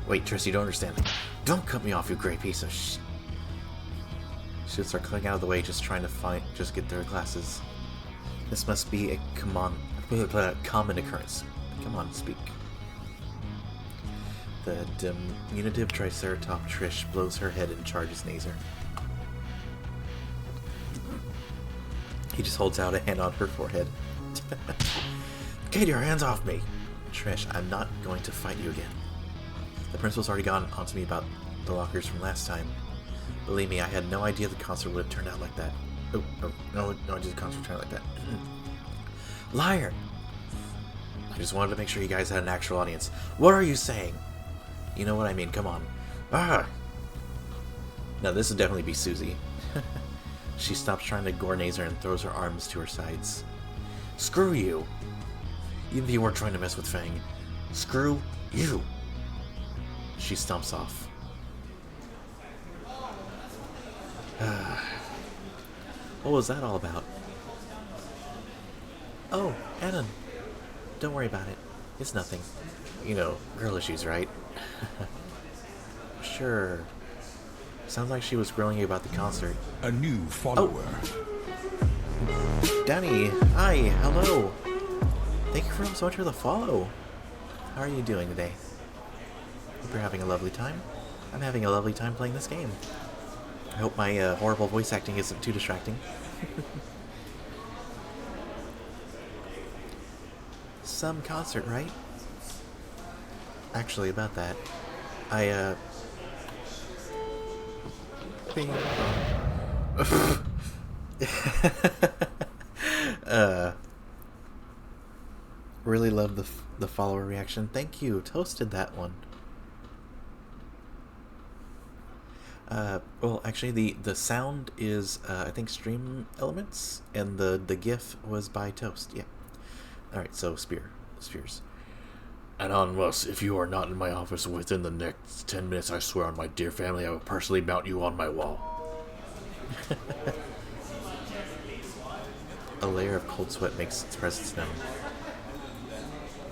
S2: Wait, Trish, you don't understand. Don't cut me off, you gray piece of sh. She'll start cutting out of the way, just trying to just get their glasses. This must be a common occurrence. Come on, speak. The diminutive Triceratops Trish blows her head and charges Nazer. He just holds out a hand on her forehead. Get your hands off me! Trish, I'm not going to fight you again. The principal's already gone on to me about the lockers from last time. Believe me, I had no idea the concert would have turned out like that. No idea the concert would turn out like that. Liar! I just wanted to make sure you guys had an actual audience. What are you saying? You know what I mean, come on. Ah! Now this would definitely be Susie. She stops trying to gore Nazer and throws her arms to her sides. Screw you! Even if you weren't trying to mess with Fang. Screw you! She stomps off. What was that all about? Oh, Annan. Don't worry about it. It's nothing. You know, girl issues, right? Sure. Sounds like she was grilling you about the concert.
S3: A new follower.
S2: Oh. Danny, hi, hello. Thank you so much for the follow. How are you doing today? Hope you're having a lovely time. I'm having a lovely time playing this game. I hope my horrible voice acting isn't too distracting. Some concert, right? Actually, about that, really love the follower reaction. Thank you. Toasted that one. Well, actually, the sound is I think Stream Elements, and the GIF was by Toast. Yeah. All right. So Spears. And unless if you are not in my office within the next 10 minutes, I swear on my dear family, I will personally mount you on my wall. A layer of cold sweat makes its presence known.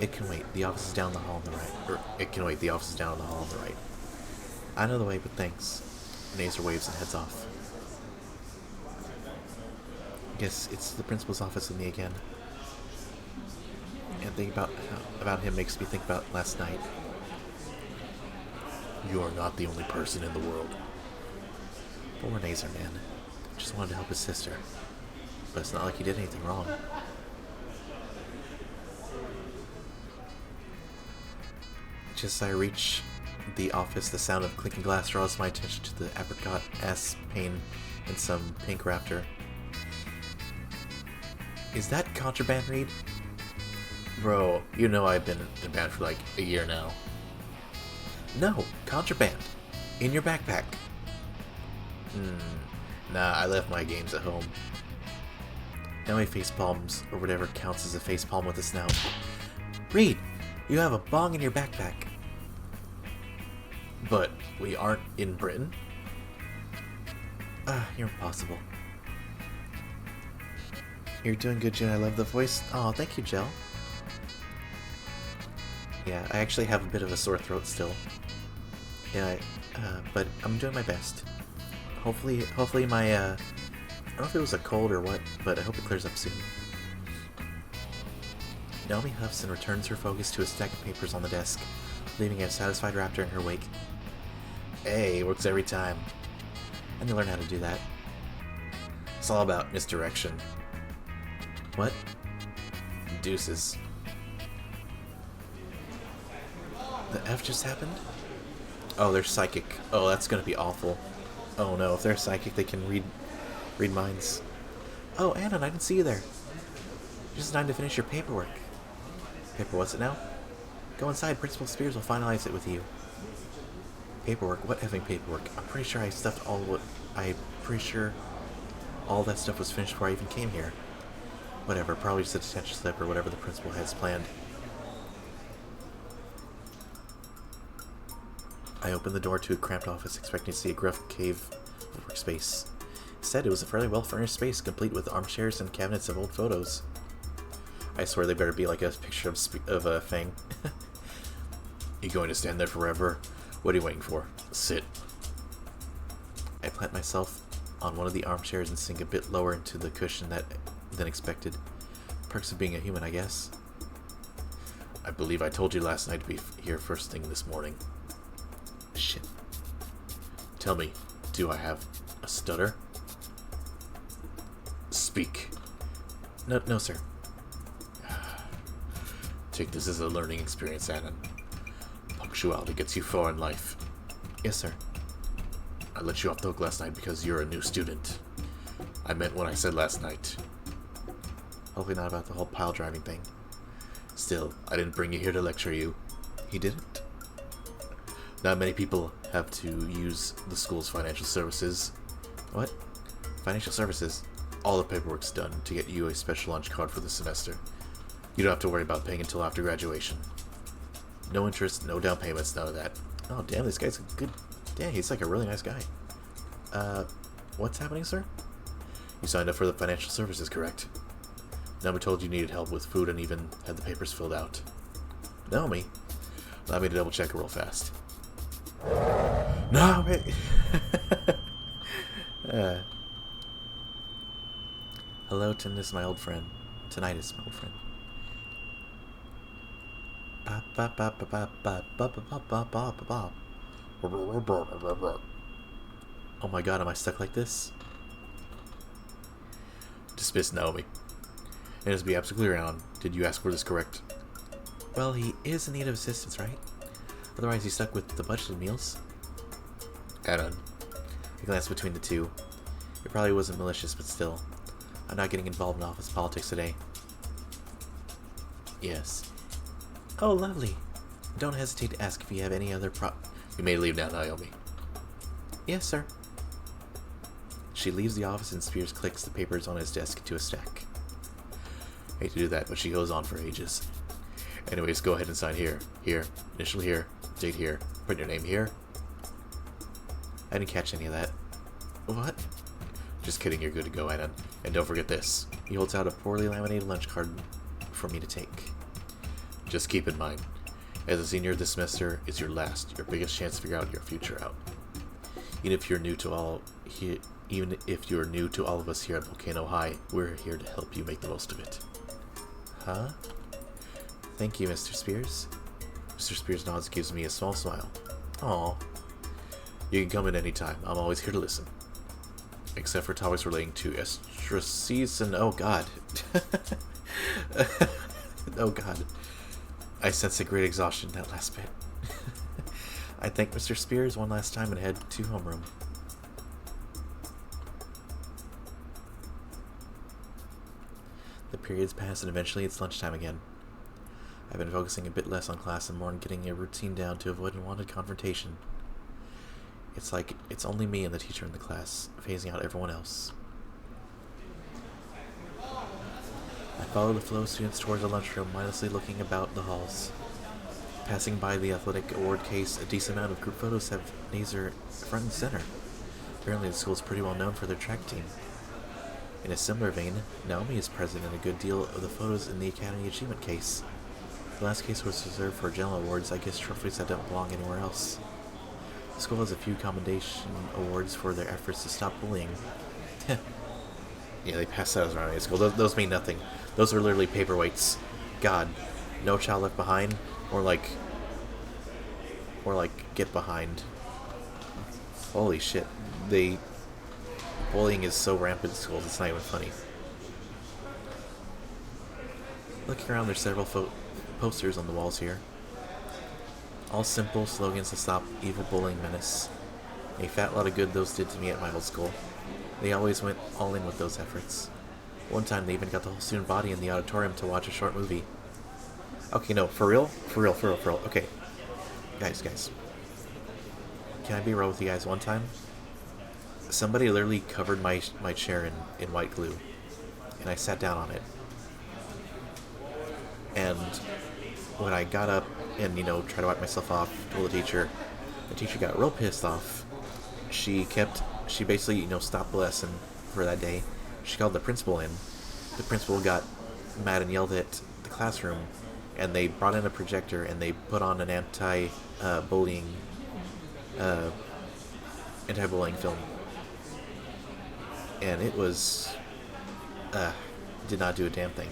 S2: It can wait. The office is down the hall on the right. Or, it can wait. The office is down the hall on the right. I know the way, but thanks. Nazer waves and heads off. Guess it's the principal's office with me again. And thinking about him makes me think about last night. You are not the only person in the world. Poor Nazer, man. Just wanted to help his sister. But it's not like he did anything wrong. Just as I reach the office, the sound of clinking glass draws my attention to the apricot ass pane and some pink raptor. Is that contraband, Reed? Bro, you know I've been in band for like a year now. No, contraband. In your backpack. Nah, I left my games at home. Now my face palms, or whatever counts as a face palm with a snout. Reed, you have a bong in your backpack. But we aren't in Britain? You're impossible. You're doing good, June. I love the voice. Oh, thank you, Jel. Yeah, I actually have a bit of a sore throat still. Yeah, but I'm doing my best. Hopefully my, I don't know if it was a cold or what, but I hope it clears up soon. Naomi huffs and returns her focus to a stack of papers on the desk, leaving a satisfied raptor in her wake. Hey, works every time. And you learn how to do that. It's all about misdirection. What? Deuces. The F just happened? Oh, they're psychic. Oh, that's gonna be awful. Oh no, if they're psychic, they can read minds. Oh, Anna, I didn't see you there. Just time to finish your paperwork. Paper, what's it now? Go inside, Principal Spears will finalize it with you. Paperwork? What effing paperwork? I'm pretty sure I'm pretty sure all that stuff was finished before I even came here. Whatever, probably just a detention slip or whatever the principal has planned. I opened the door to a cramped office, expecting to see a gruff cave workspace. Instead, it was a fairly well-furnished space, complete with armchairs and cabinets of old photos. I swear they better be like a picture of a Fang. You going to stand there forever? What are you waiting for? Sit. I plant myself on one of the armchairs and sink a bit lower into the cushion than expected. Perks of being a human, I guess. I believe I told you last night to be here first thing this morning. Shit. Tell me, do I have a stutter? Speak. No, sir. Take this as a learning experience, Annan. Punctuality gets you far in life. Yes, sir. I let you off the hook last night because you're a new student. I meant what I said last night. Hopefully not about the whole pile driving thing. Still, I didn't bring you here to lecture you. He didn't? Not many people have to use the school's financial services. What? Financial services? All the paperwork's done to get you a special lunch card for the semester. You don't have to worry about paying until after graduation. No interest, no down payments, none of that. Oh, damn, this guy's a good... Damn, he's like a really nice guy. What's happening, sir? You signed up for the financial services, correct? Naomi told you needed help with food and even had the papers filled out. Naomi? Allow me to double check it real fast. Naomi! Hello, Tinnitus, my old friend. Tinnitus, my old friend. Oh my god, am I stuck like this? Dismiss Naomi. And as we absolutely clear on, did you ask for this correct? Well, he is in need of assistance, right? Otherwise he's stuck with the budgeted meals. Add-on. I glanced between the two. It probably wasn't malicious, but still. I'm not getting involved in office politics today. Yes. Oh, lovely. Don't hesitate to ask if you have any other You may leave now, Naomi. Yes, sir. She leaves the office and Spears clicks the papers on his desk to a stack. Hate to do that, but she goes on for ages. Anyways, go ahead and sign here. Here. Initial here. Date here. Put your name here. I didn't catch any of that. What? Just kidding, you're good to go, Anna. And don't forget this. He holds out a poorly laminated lunch card for me to take. Just keep in mind, as a senior this semester is your biggest chance to figure out your future out. Even if you're new to all of us here at Volcano High, we're here to help you make the most of it. Huh? Thank you, Mr. Spears. Mr. Spears nods and gives me a small smile. Aw. You can come in any time. I'm always here to listen. Except for topics relating to estraces and... Oh, God. Oh, God. I sense a great exhaustion in that last bit. I thank Mr. Spears one last time and head to homeroom. The periods pass and eventually it's lunchtime again. I've been focusing a bit less on class and more on getting a routine down to avoid unwanted confrontation. It's like it's only me and the teacher in the class, phasing out everyone else. I follow the flow of students towards the lunchroom, mindlessly looking about the halls. Passing by the athletic award case, a decent amount of group photos have Nazer front and center. Apparently the school is pretty well known for their track team. In a similar vein, Naomi is present in a good deal of the photos in the Academy Achievement case. The last case was reserved for general awards, I guess trophies that don't belong anywhere else. The school has a few commendation awards for their efforts to stop bullying. Yeah, they pass those around at school. Those mean nothing. Those are literally paperweights. God, No Child Left Behind, or like Get Behind. Holy shit, bullying is so rampant in schools, it's not even funny. Looking around, there's several posters on the walls here. All simple slogans to stop evil bullying menace. A fat lot of good those did to me at my old school. They always went all in with those efforts. One time they even got the whole student body in the auditorium to watch a short movie. Okay, no, for real. Okay. Guys. Can I be real with you guys one time? Somebody literally covered my chair in white glue. And I sat down on it. And when I got up and, tried to wipe myself off, told the teacher got real pissed off. She basically, stopped the lesson for that day. She called the principal in. The principal got mad and yelled at the classroom, and they brought in a projector and they put on an anti-bullying film. And it was, did not do a damn thing.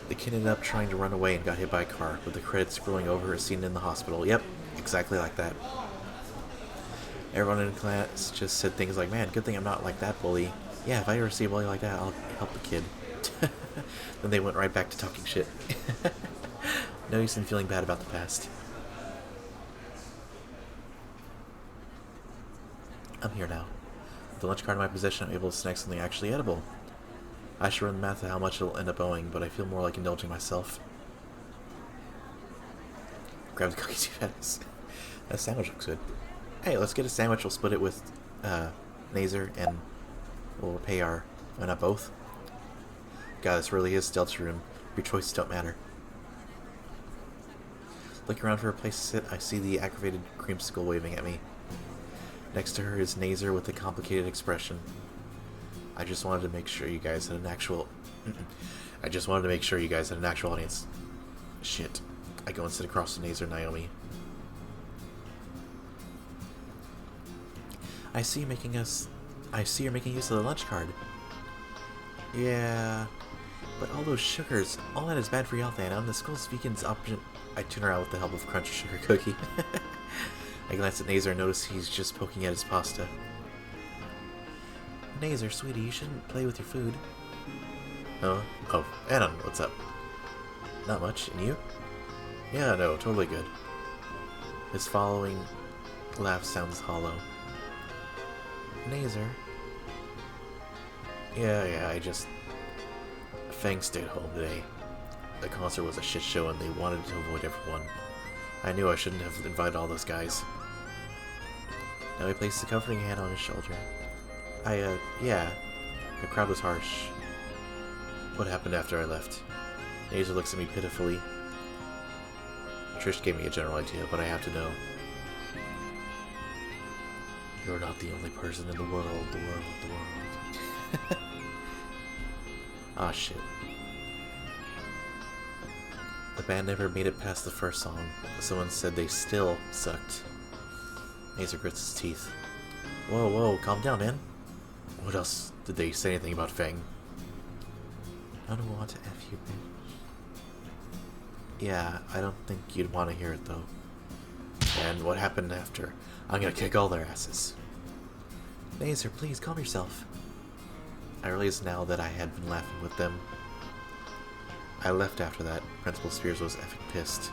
S2: The kid ended up trying to run away and got hit by a car, with the credits scrolling over a scene in the hospital. Yep, exactly like that. Everyone in class just said things like, man, good thing I'm not like that bully. Yeah, if I ever see a bully like that, I'll help the kid. Then they went right back to talking shit. No use in feeling bad about the past. I'm here now. With the lunch card in my possession, I'm able to snack something actually edible. I should run the math of how much it'll end up owing, but I feel more like indulging myself. Grab the cookies, you fast. That sandwich looks good. Hey, let's get a sandwich. We'll split it with Nazer, and we'll repay our... Why not both? God, this really is Stealth's room. Your choices don't matter. Looking around for a place to sit, I see the aggravated creamsicle waving at me. Next to her is Nazer with a complicated expression. I just wanted to make sure you guys had an actual... audience. Shit. I go and sit across from Nazer and Naomi. I see you're making use of the lunch card. Yeah, but all those sugars, all that is bad for your health, Anna. The school's vegan's option. I tune her out with the help of Crunch Sugar Cookie. I glance at Nazer and notice he's just poking at his pasta. Nazer, sweetie, you shouldn't play with your food. Oh, Anna, what's up? Not much, and you? Yeah, no, totally good. His following laugh sounds hollow. Nazer. Yeah, Fang stayed home today. The concert was a shit show and they wanted to avoid everyone. I knew I shouldn't have invited all those guys. Now he placed a comforting hand on his shoulder. Yeah. The crowd was harsh. What happened after I left? Nazer looks at me pitifully. Trish gave me a general idea, but I have to know. You're not the only person in the world. Ah, shit. The band never made it past the first song. Someone said they still sucked. Nazer grits his teeth. Whoa, calm down, man. What else? Did they say anything about Fang? I don't want to F you, bitch. Yeah, I don't think you'd want to hear it, though. And what happened after? I'm gonna kick all their asses. Nazer, please, calm yourself. I realized now that I had been laughing with them. I left after that. Principal Spears was effing pissed.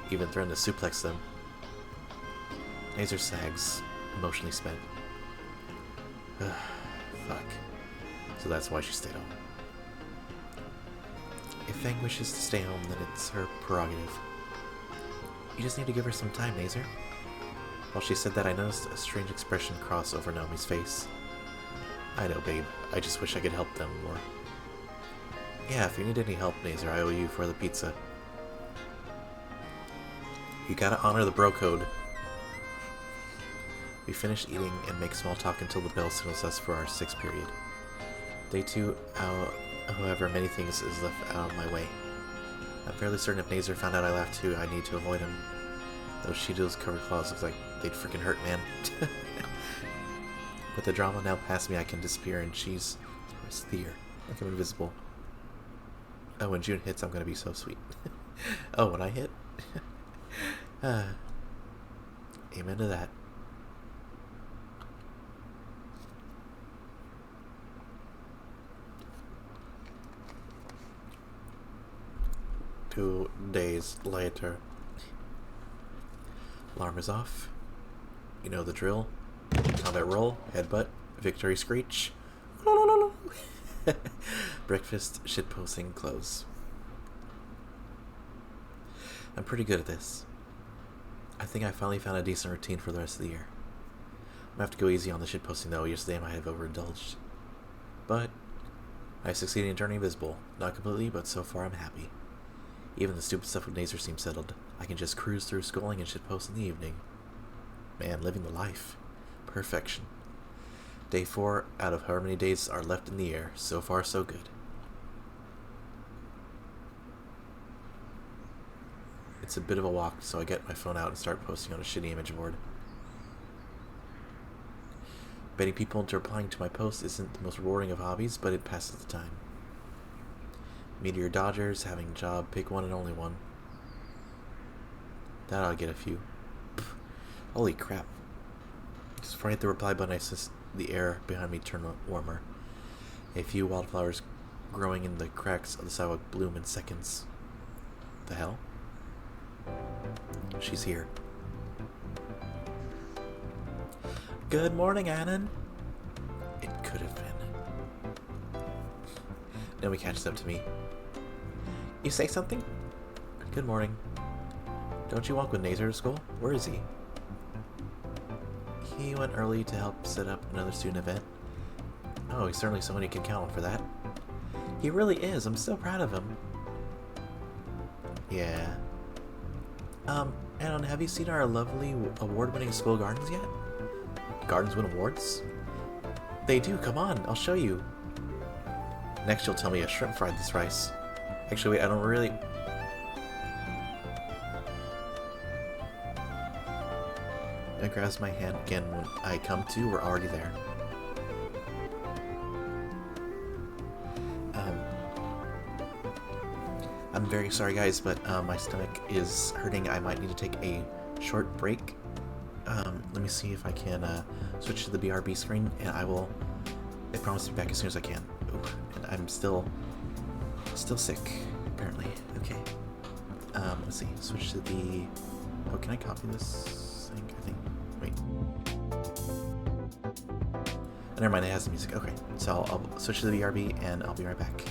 S2: Even threatened to suplex them. Nazer sags, emotionally spent. Fuck. So that's why she stayed home. If Fang wishes to stay home, then it's her prerogative. You just need to give her some time, Nazer. While she said that, I noticed a strange expression cross over Naomi's face. I know, babe. I just wish I could help them more. Yeah, if you need any help, Nazer, I owe you for the pizza. You gotta honor the bro code. We finish eating and make small talk until the bell signals us for our 6th period. Day 2, however, many things is left out of my way. I'm fairly certain if Nazer found out I laughed too, I need to avoid him. Those Cheetos covered claws look like they'd freaking hurt, man. With the drama now past me, I can disappear and cheese the rest of the year. Like I'm invisible. Oh, when June hits, I'm gonna be so sweet. Oh, when I hit? Amen to that. Two days later. Alarm is off. You know the drill. Combat roll, headbutt, victory screech. Breakfast, shitposting, close. I'm pretty good at this. I think I finally found a decent routine for the rest of the year. I'm gonna have to go easy on the shitposting though. Yesterday I might have overindulged. But I succeeded in turning invisible. Not completely, but so far I'm happy. Even the stupid stuff with Nazer seems settled. I can just cruise through schooling and shitpost in the evening. Man, living the life. Perfection. Day 4 out of however many days are left in the air. So far, so good. It's a bit of a walk, so I get my phone out and start posting on a shitty image board. Betting people into replying to my posts isn't the most rewarding of hobbies, but it passes the time. Meteor Dodgers, having a job, pick one and only one. That ought to get a few. Pff, holy crap. Just before I hit the reply button, I sense the air behind me turn warmer. A few wildflowers growing in the cracks of the sidewalk bloom in seconds. The hell? She's here. Good morning, Annan. It could have been. Then he catches up to me. You say something? Good morning. Don't you walk with Nazer to school? Where is he? He went early to help set up another student event. Oh, he's certainly someone you can count on for that. He really is. I'm so proud of him. Yeah. Annan, have you seen our lovely award-winning school gardens yet? Gardens win awards? They do, come on, I'll show you. Next you'll tell me a shrimp fried this rice. Actually, wait, I don't really... It grabs my hand again when I come to, we're already there. I'm very sorry guys, but my stomach is hurting. I might need to take a short break. Let me see if I can switch to the BRB screen, and I promise to be back as soon as I can. Ooh, and I'm still sick, apparently. Okay. Let's see. Switch to the... Oh, can I copy this thing? I think... Wait. Oh, never mind, it has the music. Okay. So I'll switch to the BRB, and I'll be right back.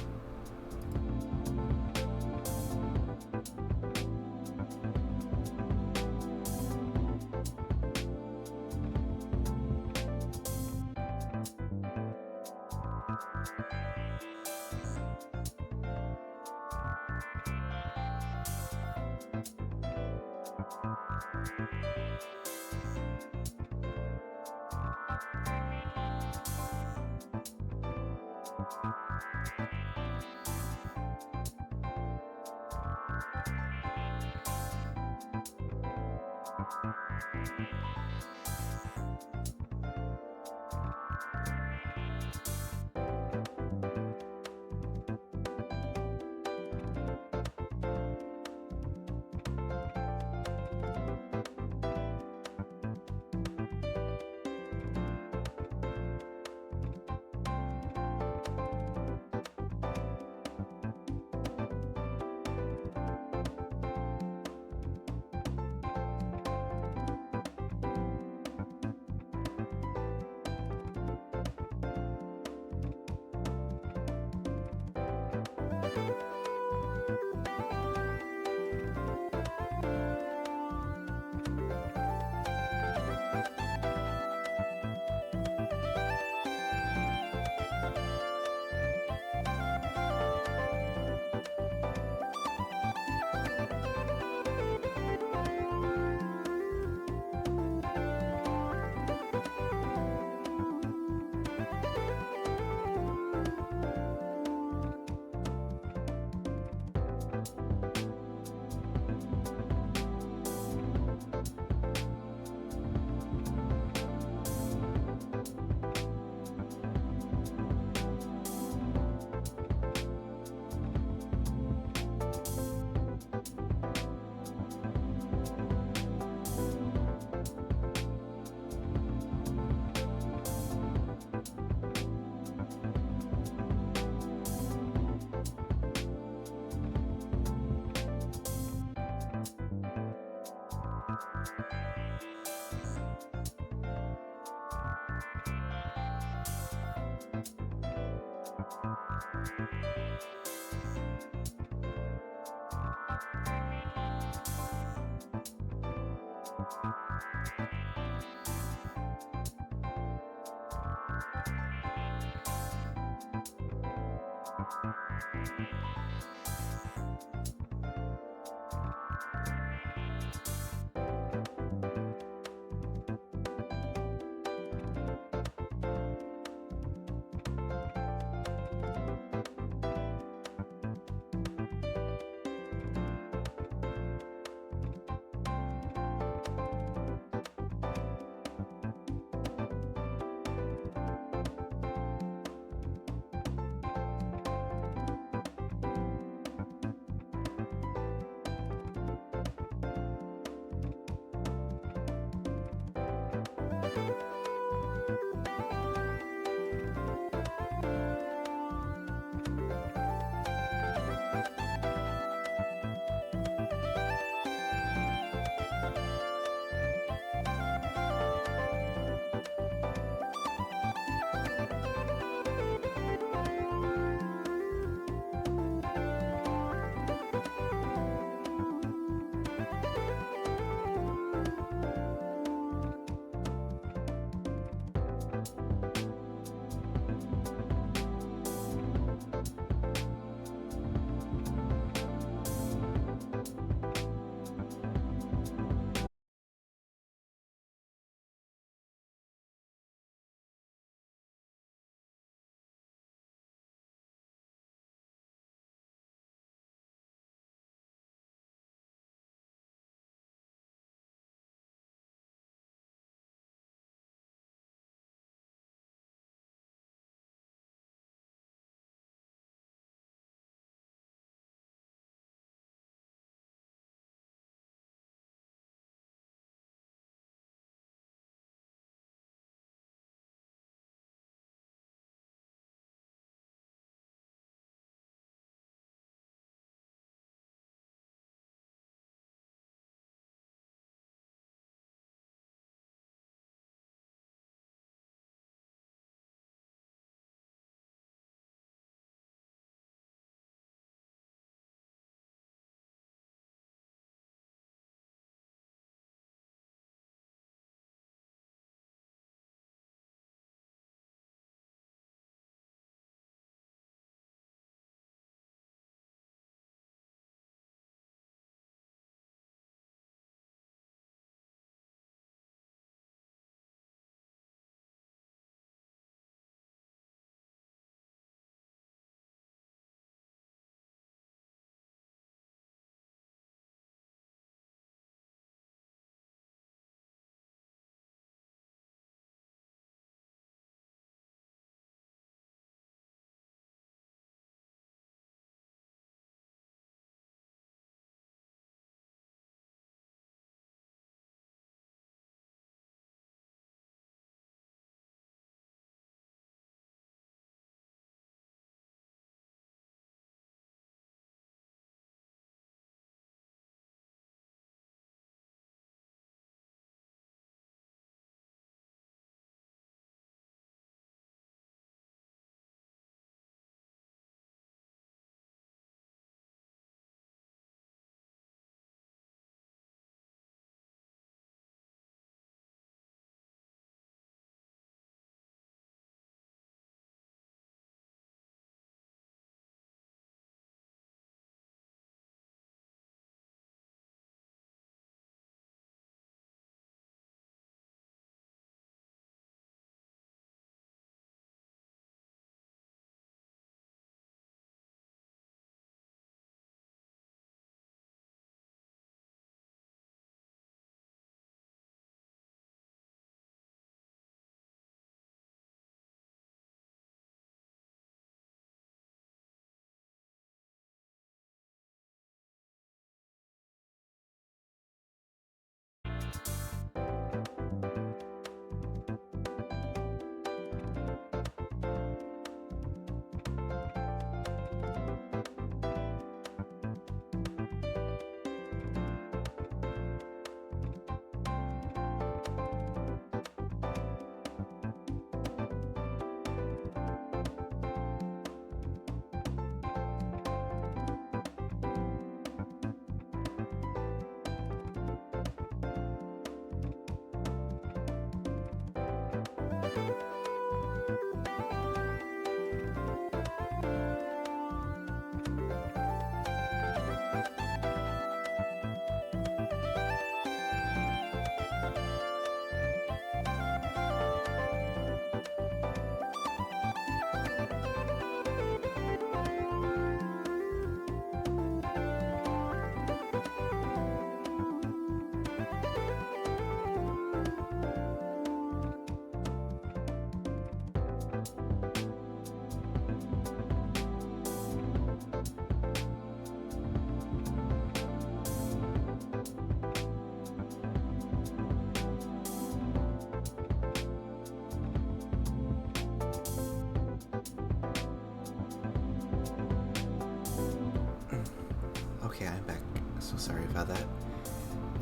S2: Okay, I'm back. So sorry about that.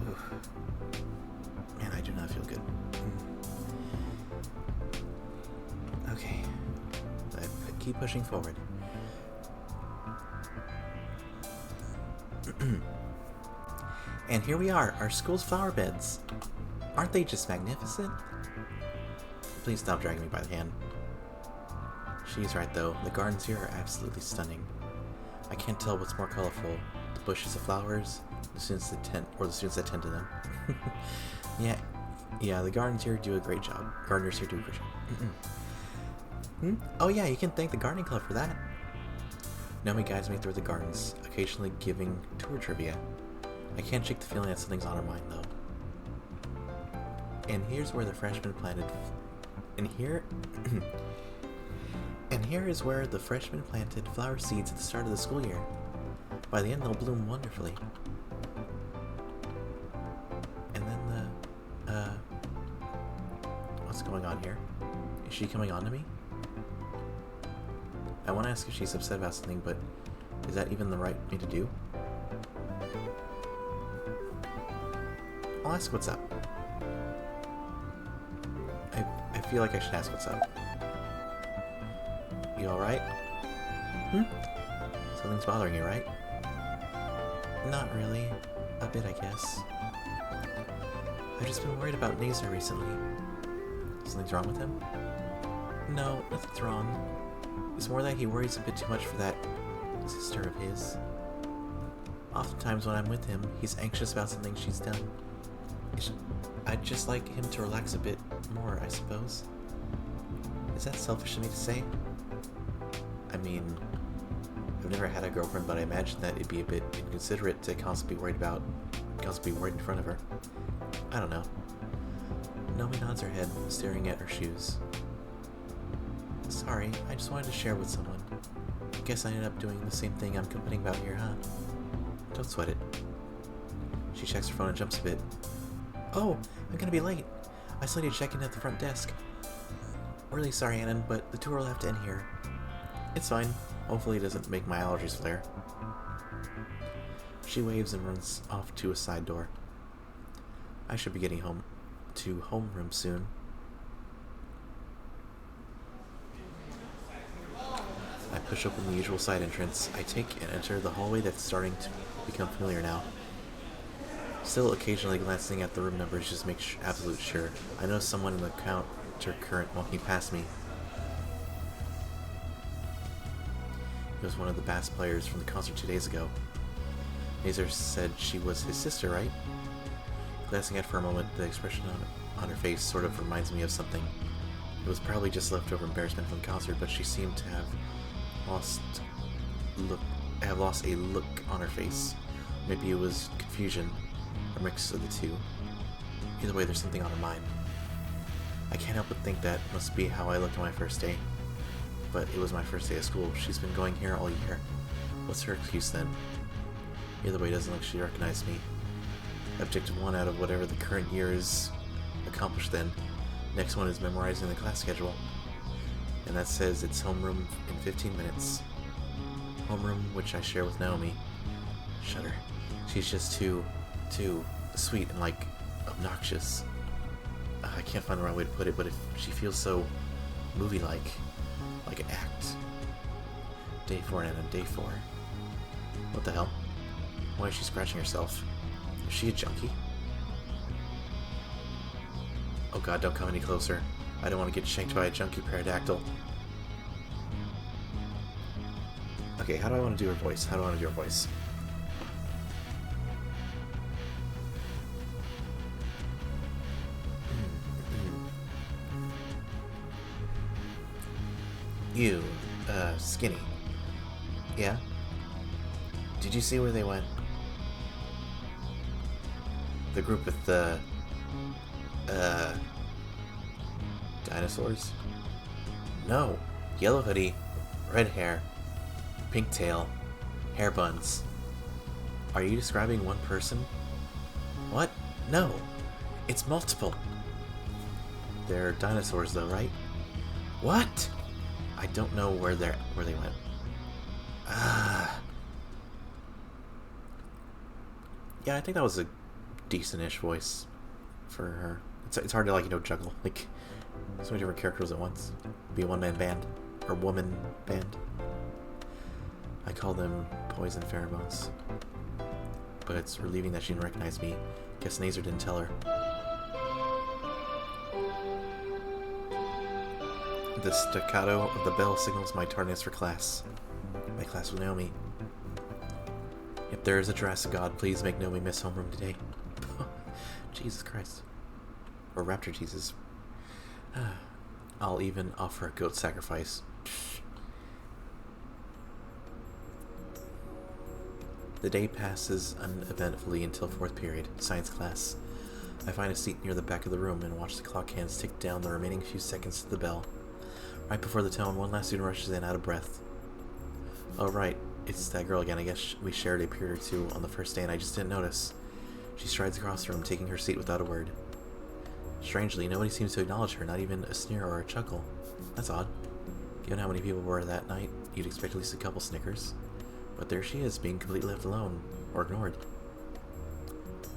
S2: Oof. Man, I do not feel good. Okay. I keep pushing forward. And here we are, our school's flower beds. Aren't they just magnificent? Please stop dragging me by the hand. She's right though, the gardens here are absolutely stunning. I can't tell what's more colorful, the bushes of flowers, the students that tend that tend to them. Yeah, the gardens here do a great job. Gardeners here do a great job. Oh yeah, you can thank the gardening club for that. Nomi guides me through the gardens, occasionally giving tour trivia. I can't shake the feeling that something's on her mind though. And here's where the freshmen planted. And here is where the freshmen planted flower seeds at the start of the school year. By the end, they'll bloom wonderfully. And then what's going on here? Is she coming on to me? I want to ask if she's upset about something, but is that even the right thing to do? I'll ask what's up. I feel like I should ask what's up. You alright? Something's bothering you, right? Not really. A bit, I guess. I've just been worried about Nazar recently. Something's wrong with him? No, nothing's wrong. It's more that he worries a bit too much for that sister of his. Oftentimes when I'm with him, he's anxious about something she's done. I'd just like him to relax a bit more, I suppose. Is that selfish of me to say? I mean, I've never had a girlfriend, but I imagine that it'd be a bit inconsiderate to constantly be worried in front of her. I don't know. Nomi nods her head, staring at her shoes. Sorry, I just wanted to share with someone. Guess I ended up doing the same thing I'm complaining about here, huh? Don't sweat it. She checks her phone and jumps a bit. Oh, I'm gonna be late. I still need to check in at the front desk. Really sorry, Annan, but the tour will have to end here. It's fine. Hopefully it doesn't make my allergies flare. She waves and runs off to a side door. I should be getting home to homeroom soon. I push open the usual side entrance. I take and enter the hallway that's starting to become familiar now. Still occasionally glancing at the room numbers just to make absolute sure. I know someone in the counter current walking past me. He was one of the bass players from the concert 2 days ago. Nazar said she was his sister, right? Glancing at her for a moment, the expression on her face sort of reminds me of something. It was probably just leftover embarrassment from the concert, but she seemed to have lost a look on her face. Maybe it was confusion, or mix of the two. Either way, there's something on her mind. I can't help but think that must be how I looked on my first day. But it was my first day of school. She's been going here all year. What's her excuse then? Either way, it doesn't look she recognized me. Objective 1 out of whatever the current year is accomplished then. Next one is memorizing the class schedule. And that says it's homeroom in 15 minutes. Homeroom, which I share with Naomi. Shudder. She's just too sweet and, like, obnoxious. I can't find the right way to put it, but if she feels so movie-like an act. Day 4, Anna, day 4. What the hell? Why is she scratching herself? Is she a junkie? Oh god, don't come any closer. I don't want to get shanked by a junkie pterodactyl. Okay, how do I want to do her voice? How do I want to do her voice? You, skinny. Yeah? Did you see where they went? The group with the, dinosaurs? No. Yellow hoodie, red hair, pink tail, hair buns. Are you describing one person? What? No. It's multiple. They're dinosaurs though, right? What? I don't know where they went. Yeah, I think that was a decent-ish voice for her. It's hard to, like, juggle. Like, so many different characters at once. Be a one-man band. Or woman band. I call them poison pheromones. But it's relieving that she didn't recognize me. Guess Nazer didn't tell her. The staccato of the bell signals my tardiness for class. My class with Naomi. If there is a Jurassic God, please make Naomi miss homeroom today. Jesus Christ. Or Raptor Jesus. I'll even offer a goat sacrifice. The day passes uneventfully until 4th period, science class. I find a seat near the back of the room and watch the clock hands tick down the remaining few seconds to the bell. Right before the tone, one last student rushes in out of breath. Oh right, it's that girl again. I guess we shared a period or two on the first day and I just didn't notice. She strides across the room, taking her seat without a word. Strangely, nobody seems to acknowledge her, not even a sneer or a chuckle. That's odd. Given how many people were that night, you'd expect at least a couple snickers. But there she is, being completely left alone, or ignored.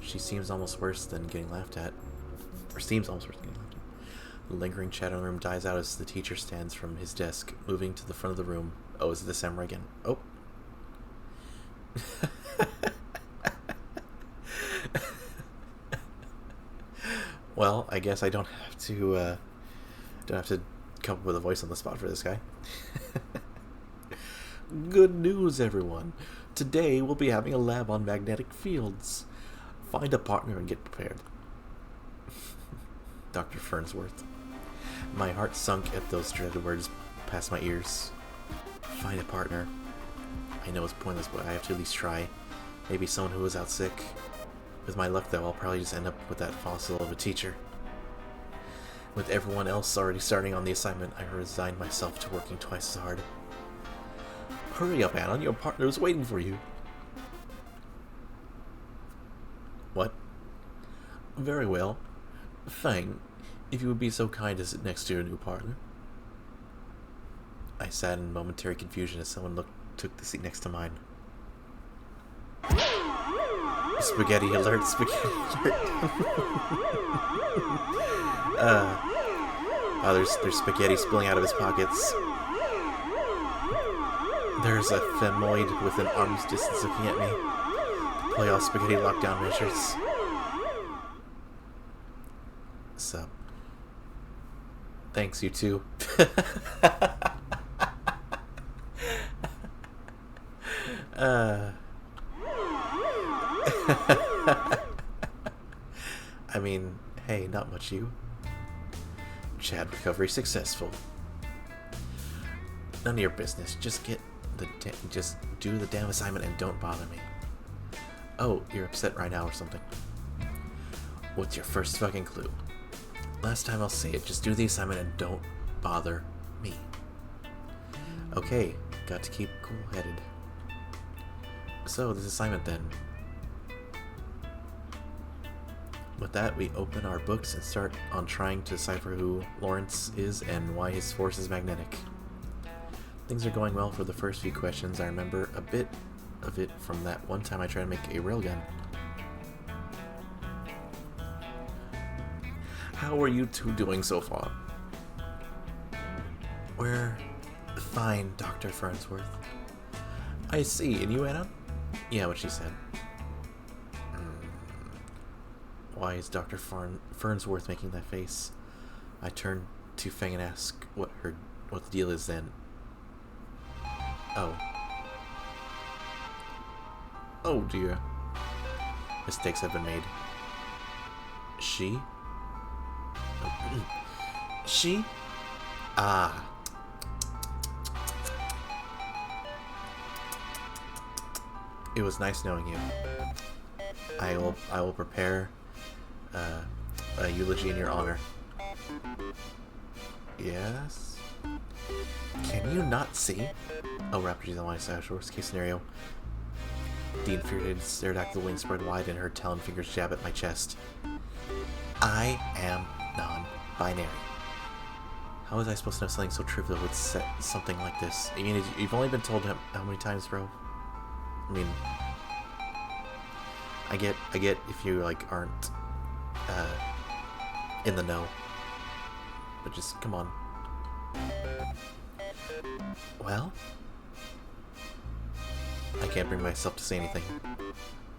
S2: She seems almost worse than getting laughed at. Or seems almost worse than getting laughed at. The lingering chatter in the room dies out as the teacher stands from his desk, moving to the front of the room. Oh, is it the samurai again? Oh. Well, I guess I don't have to come up with a voice on the spot for this guy. Good news, everyone. Today we'll be having a lab on magnetic fields. Find a partner and get prepared. Dr. Fernsworth. My heart sunk at those dreaded words past my ears. Find a partner. I know it's pointless, but I have to at least try. Maybe someone who was out sick. With my luck, though, I'll probably just end up with that fossil of a teacher. With everyone else already starting on the assignment, I resigned myself to working twice as hard. Hurry up, Anon, your partner is waiting for you. What? Very well. Fang, if you would be so kind as sit next to your new partner. I sat in momentary confusion as someone took the seat next to mine. Spaghetti alert, spaghetti alert. There's spaghetti spilling out of his pockets. There's a femoid with an arm's distance looking at me. Play all spaghetti lockdown measures. Sup. Thanks, you too. I mean, hey, not much you. Chad recovery successful. None of your business. Just do the damn assignment and don't bother me. Oh, you're upset right now or something. What's your first fucking clue? Last time I'll say it, just do the assignment and don't bother me. Okay, got to keep cool-headed. So, this assignment then. With that, we open our books and start on trying to decipher who Lawrence is and why his force is magnetic. Things are going well for the first few questions. I remember a bit of it from that one time I tried to make a railgun. How are you two doing so far? We're fine, Dr. Fernsworth. I see, and you, Anna? Yeah, what she said. Why is Dr. Fernsworth making that face? I turn to Fang and ask what the deal is then. Oh. Oh dear. Mistakes have been made. She? She? Ah. It was nice knowing you. I will prepare a eulogy in your honor. Yes? Can you not see? Oh, Raptor's on my side. Worst case scenario. The infuriated stared at the wings spread wide and her talon fingers jab at my chest. I am non-binary. How was I supposed to know something so trivial would set something like this? I mean, you've only been told how many times, bro? I mean, I get if you, like, aren't, in the know. But just, come on. Well? I can't bring myself to say anything.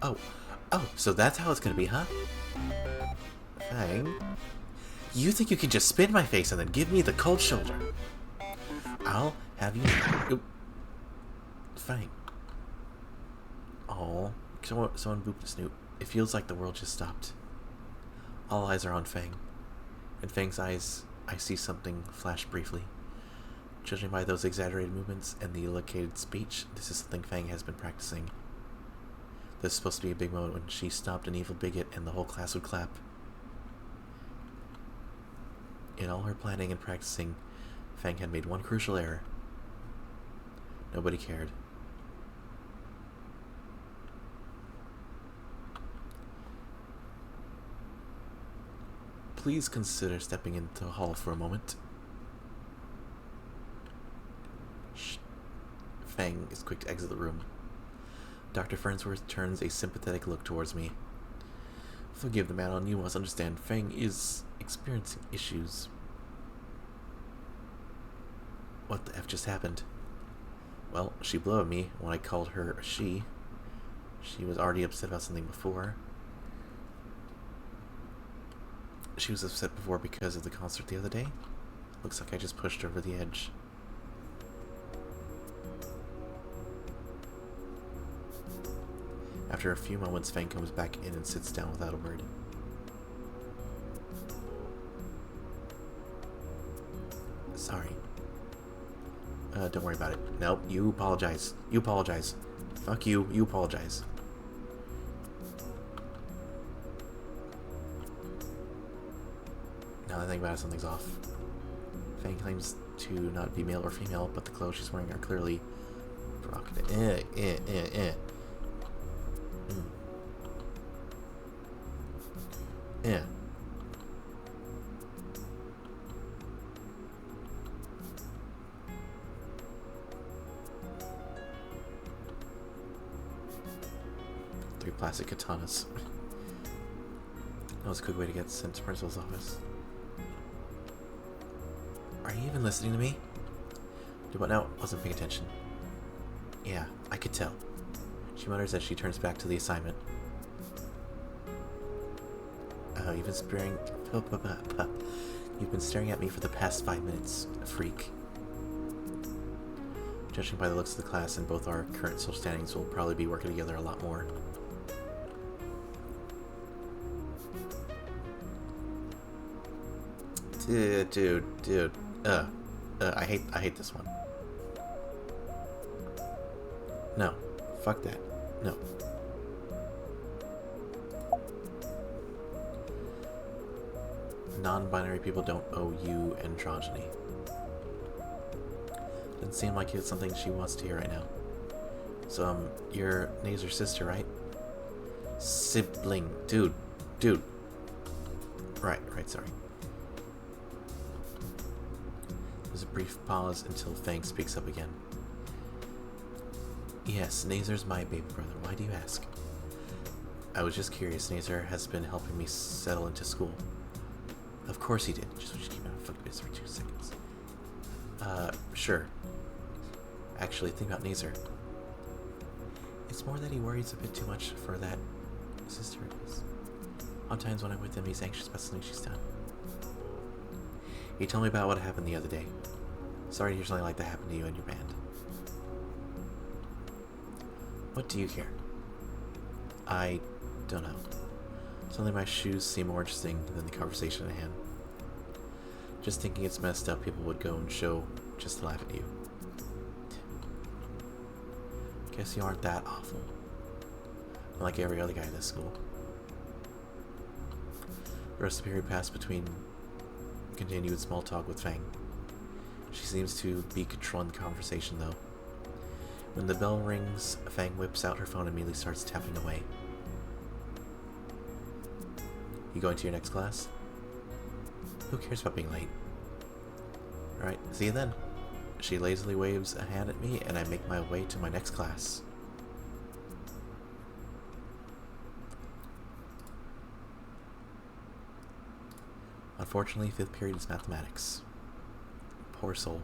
S2: Oh, so that's how it's gonna be, huh? Fang? You think you can just spit in my face and then give me the cold shoulder? I'll have you... Oop. Fang. Aw. Someone booped a Snoot. It feels like the world just stopped. All eyes are on Fang. In Fang's eyes, I see something flash briefly. Judging by those exaggerated movements and the located speech, this is something Fang has been practicing. This is supposed to be a big moment when she stopped an evil bigot and the whole class would clap. In all her planning and practicing, Fang had made one crucial error. Nobody cared. Please consider stepping into the hall for a moment. Shh. Fang is quick to exit the room. Dr. Fernsworth turns a sympathetic look towards me. Forgive the man on you must understand Fang is experiencing issues. What the F just happened? Well, she blew at me when I called her a she. She was already upset about something before. She was upset before because of the concert the other day. Looks like I just pushed her over the edge. After a few moments, Fang comes back in and sits down without a word. Sorry. Don't worry about it. Nope, you apologize. You apologize. Fuck you, you apologize. Now that I think about it, something's off. Fang claims to not be male or female, but the clothes she's wearing are clearly provocative. Yeah. Three plastic katanas. That was a quick way to get sent to principal's office. Are you even listening to me? Do what now? Wasn't paying attention. Yeah, I could tell. She mutters as she turns back to the assignment. You've been staring at me for the past 5 minutes, freak. Judging by the looks of the class and both our current social standings, we'll probably be working together a lot more. Dude. I hate this one. No. Fuck that. No. Non-binary people don't owe you androgyny. Doesn't seem like it's something she wants to hear right now. So, you're Nazer's sister, right? Sibling. Dude. Right, sorry. There's a brief pause until Fang speaks up again. Yes, Nazer's my baby brother. Why do you ask? I was just curious. Nazer has been helping me settle into school. Of course he did. Just keep out of fucking business for 2 seconds. Sure. Actually, think about Nazer. It's more that he worries a bit too much for that sister of his. On times when I'm with him, he's anxious about something she's done. He told me about what happened the other day. Sorry to hear something like that happen to you and your band. What do you care? I don't know. Suddenly my shoes seem more interesting than the conversation at hand. Just thinking it's messed up, people would go and show just to laugh at you. Guess you aren't that awful. Like every other guy in this school. The rest of the period passed between continued small talk with Fang. She seems to be controlling the conversation though. When the bell rings, Fang whips out her phone and immediately starts tapping away. You going to your next class? Who cares about being late? Alright, see you then. She lazily waves a hand at me and I make my way to my next class. Unfortunately, 5th period is mathematics. Poor soul.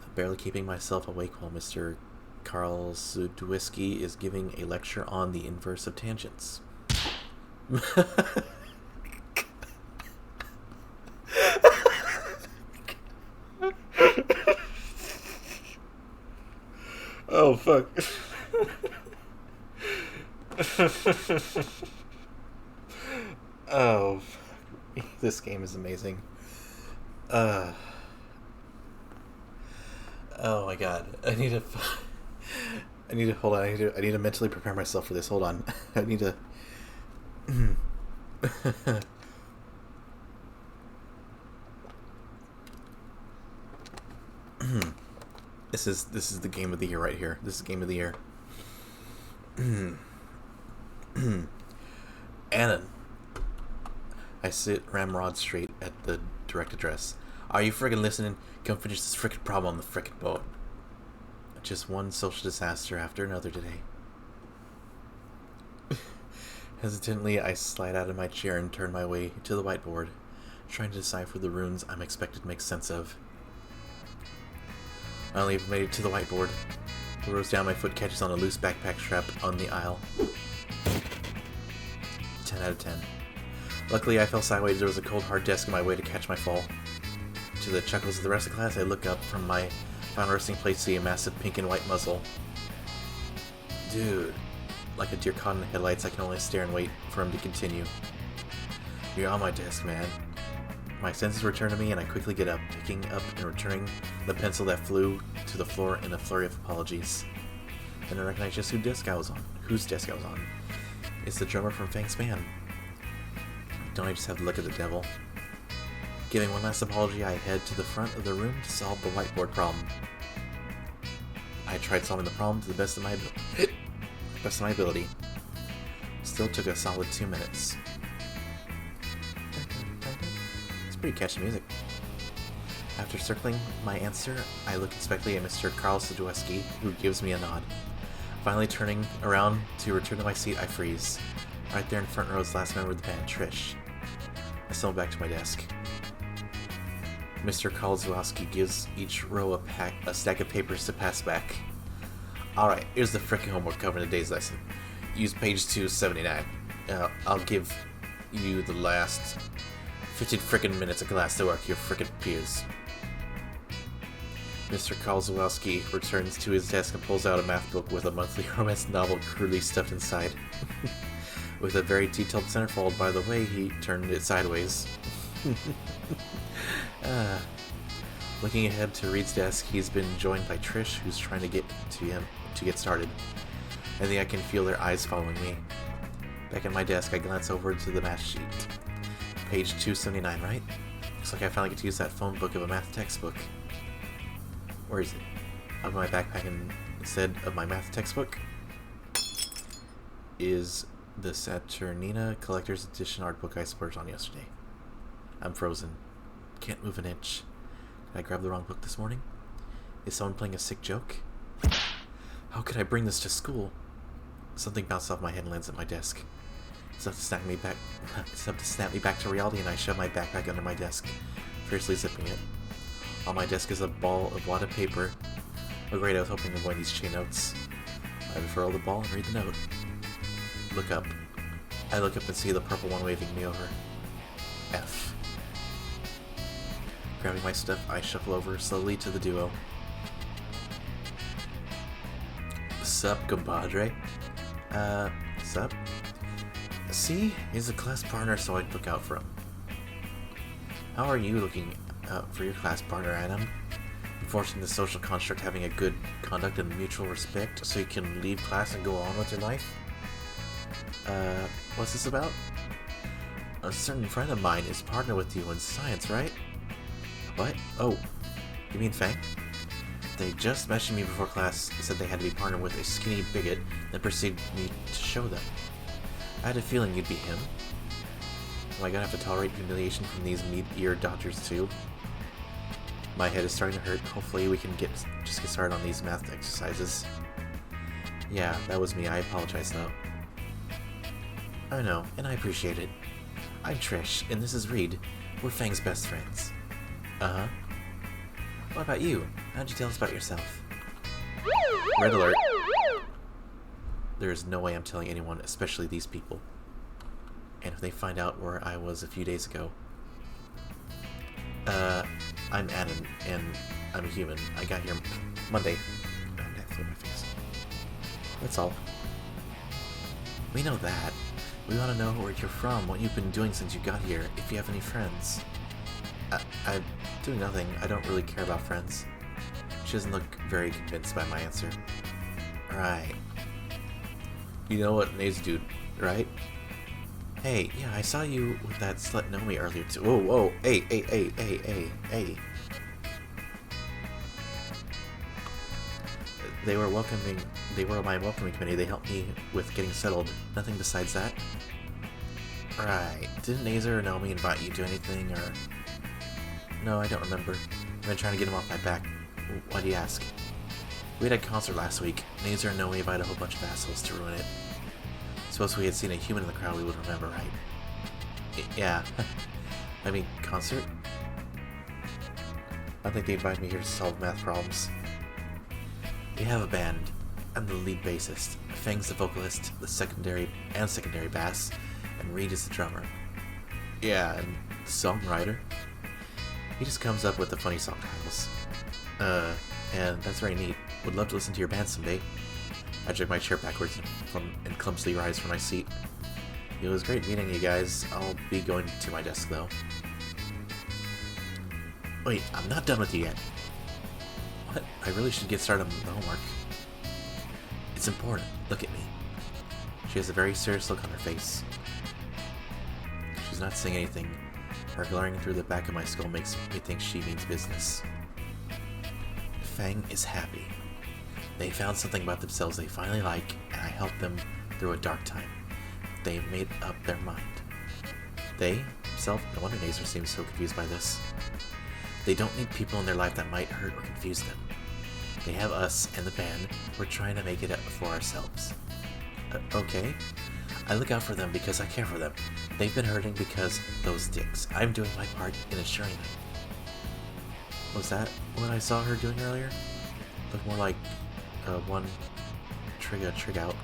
S2: I'm barely keeping myself awake while Mr. Karl Sudwiski is giving a lecture on the inverse of tangents. Oh, fuck. Oh, this game is amazing. Oh my god. I need to hold on. I need to mentally prepare myself for this. Hold on. I need to This is the game of the year right here. This is game of the year. Annan. I sit ramrod straight at the direct address. Are you friggin' listening? Come finish this frickin' problem on the frickin' boat. Just one social disaster after another today. Hesitantly, I slide out of my chair and turn my way to the whiteboard, trying to decipher the runes I'm expected to make sense of. I only made it to the whiteboard. The rows down, my foot catches on a loose backpack strap on the aisle. 10 out of 10. Luckily, I fell sideways. There was a cold, hard desk in my way to catch my fall. To the chuckles of the rest of class, I look up from my final resting place to see a massive pink and white muzzle. Dude. Like a deer caught in the headlights, I can only stare and wait for him to continue. You're on my desk, man. My senses return to me, and I quickly get up, picking up and returning the pencil that flew to the floor in a flurry of apologies. Then I recognize just whose desk I was on. It's the drummer from Fang's band. Don't I just have to look at the devil? Giving one last apology, I head to the front of the room to solve the whiteboard problem. I tried solving the problem to the best of my ability. Still took a solid 2 minutes. It's pretty catchy music. After circling my answer, I look expectantly at Mr. Karl Sudwiski, who gives me a nod. Finally turning around to return to my seat, I freeze. Right there in front row is the last member of the band, Trish. I stumble back to my desk. Mr. Karl Sudwiski gives each row a stack of papers to pass back. Alright, here's the frickin' homework covering today's lesson. Use page 279. I'll give you the last 15 frickin' minutes of class to work your frickin' peers. Mr. Karl Sudwiski returns to his desk and pulls out a math book with a monthly romance novel crudely stuffed inside. With a very detailed centerfold by the way he turned it sideways. Looking ahead to Reed's desk, he's been joined by Trish, who's trying to get to him to get started. I think I can feel their eyes following me. Back at my desk, I glance over to the math sheet. Page 279, right? Looks like I finally get to use that phone book of a math textbook. Where is it? Out of my backpack, and instead of my math textbook is the Saturnina Collector's Edition art book I splurged on yesterday. I'm frozen. Can't move an inch. Did I grab the wrong book this morning? Is someone playing a sick joke? How could I bring this to school? Something bounced off my head and lands at my desk. It's enough to snap me back to reality, and I shove my backpack under my desk, fiercely zipping it. On my desk is a ball of wadded paper. Oh great, I was hoping to avoid these chain notes. I unfurl the ball and read the note. Look up. I look up and see the purple one waving me over. F. Grabbing my stuff, I shuffle over slowly to the duo. Sup, compadre? Sup? See? He's a class partner, so I'd look out for him. How are you looking out for your class partner, Adam? Enforcing the social construct, having a good conduct and mutual respect, so you can leave class and go on with your life? What's this about? A certain friend of mine is partnered with you in science, right? What? Oh, you mean Fang? They just mentioned me before class, said they had to be partnered with a skinny bigot, then proceeded me to show them. I had a feeling you'd be him. Am I gonna have to tolerate humiliation from these meat-eared doctors too? My head is starting to hurt. Hopefully we can just get started on these math exercises. Yeah, that was me. I apologize though. I know, and I appreciate it. I'm Trish, and this is Reed. We're Fang's best friends. Uh-huh. What about you? How'd you tell us about yourself? Red alert. There's no way I'm telling anyone, especially these people. And if they find out where I was a few days ago... I'm Adam, and I'm a human. I got here Monday. Oh, that flew in my face. That's all. We know that. We want to know where you're from, what you've been doing since you got here, if you have any friends. I'm doing nothing. I don't really care about friends. She doesn't look very convinced by my answer. Right. You know what Nays do, right? Hey, yeah, I saw you with that slut Nomi earlier too. Whoa, whoa, hey. They were my welcoming committee. They helped me with getting settled. Nothing besides that. Right. Didn't Nazer or Naomi invite you to anything, or... No, I don't remember. I've been trying to get him off my back. Why do you ask? We had a concert last week. Nazer and Naomi invited a whole bunch of assholes to ruin it. Suppose if we had seen a human in the crowd, we would remember, right? Yeah. I mean, concert? I think they invited me here to solve math problems. We have a band. I'm the lead bassist. Fang's the vocalist, the secondary bass, and Reed is the drummer. Yeah, and songwriter. He just comes up with the funny song titles. And that's very neat. Would love to listen to your band someday. I jerk my chair backwards and clumsily rise from my seat. It was great meeting you guys. I'll be going to my desk though. Wait, I'm not done with you yet. What? I really should get started on the homework. It's important. Look at me. She has a very serious look on her face. She's not saying anything. Her glaring through the back of my skull makes me think she means business. Fang is happy. They found something about themselves they finally like, and I helped them through a dark time. They made up their mind. They? Himself? No wonder Nazer seems so confused by this. They don't need people in their life that might hurt or confuse them. They have us and the band. We're trying to make it up for ourselves. Okay. I look out for them because I care for them. They've been hurting because those dicks. I'm doing my part in assuring them. Was that what I saw her doing earlier? Looked more like one trig out.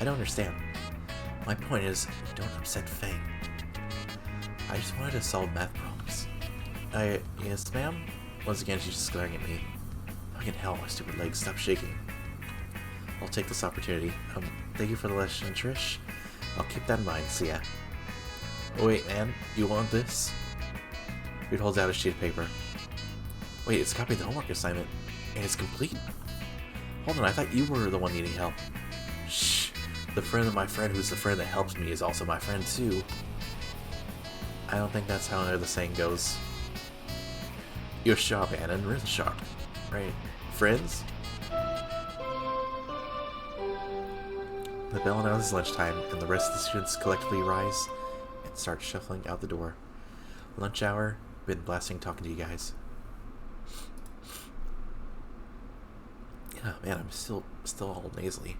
S2: I don't understand. My point is, don't upset Fang. I just wanted to solve math problems. Yes, ma'am? Once again, she's just glaring at me. Fucking hell, my stupid legs, stop shaking. I'll take this opportunity. Thank you for the lesson, Trish. I'll keep that in mind, see ya. Oh wait, man, you want this? Reed holds out a sheet of paper. Wait, it's copied the homework assignment, and it's complete? Hold on, I thought you were the one needing help. Shh. The friend of my friend who's the friend that helps me is also my friend too. I don't think that's how the saying goes. You're sharp, Anna, real sharp. Right. Friends? The bell announces lunchtime, and the rest of the students collectively rise and start shuffling out the door. Lunch hour, been blasting talking to you guys. Yeah, man, I'm still all nasally.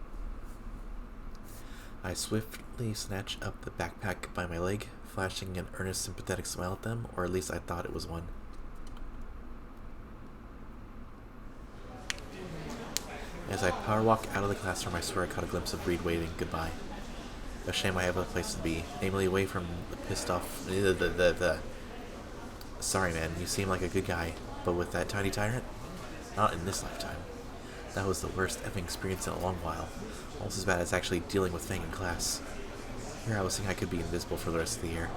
S2: I swiftly snatch up the backpack by my leg, flashing an earnest, sympathetic smile at them, or at least I thought it was one. As I power walk out of the classroom, I swear I caught a glimpse of Reed waving goodbye. A shame I have other place to be, namely away from the pissed off... Sorry, man, you seem like a good guy, but with that tiny tyrant? Not in this lifetime. That was the worst effing experience in a long while. Almost as bad as actually dealing with Fang in class. Here I was thinking I could be invisible for the rest of the year.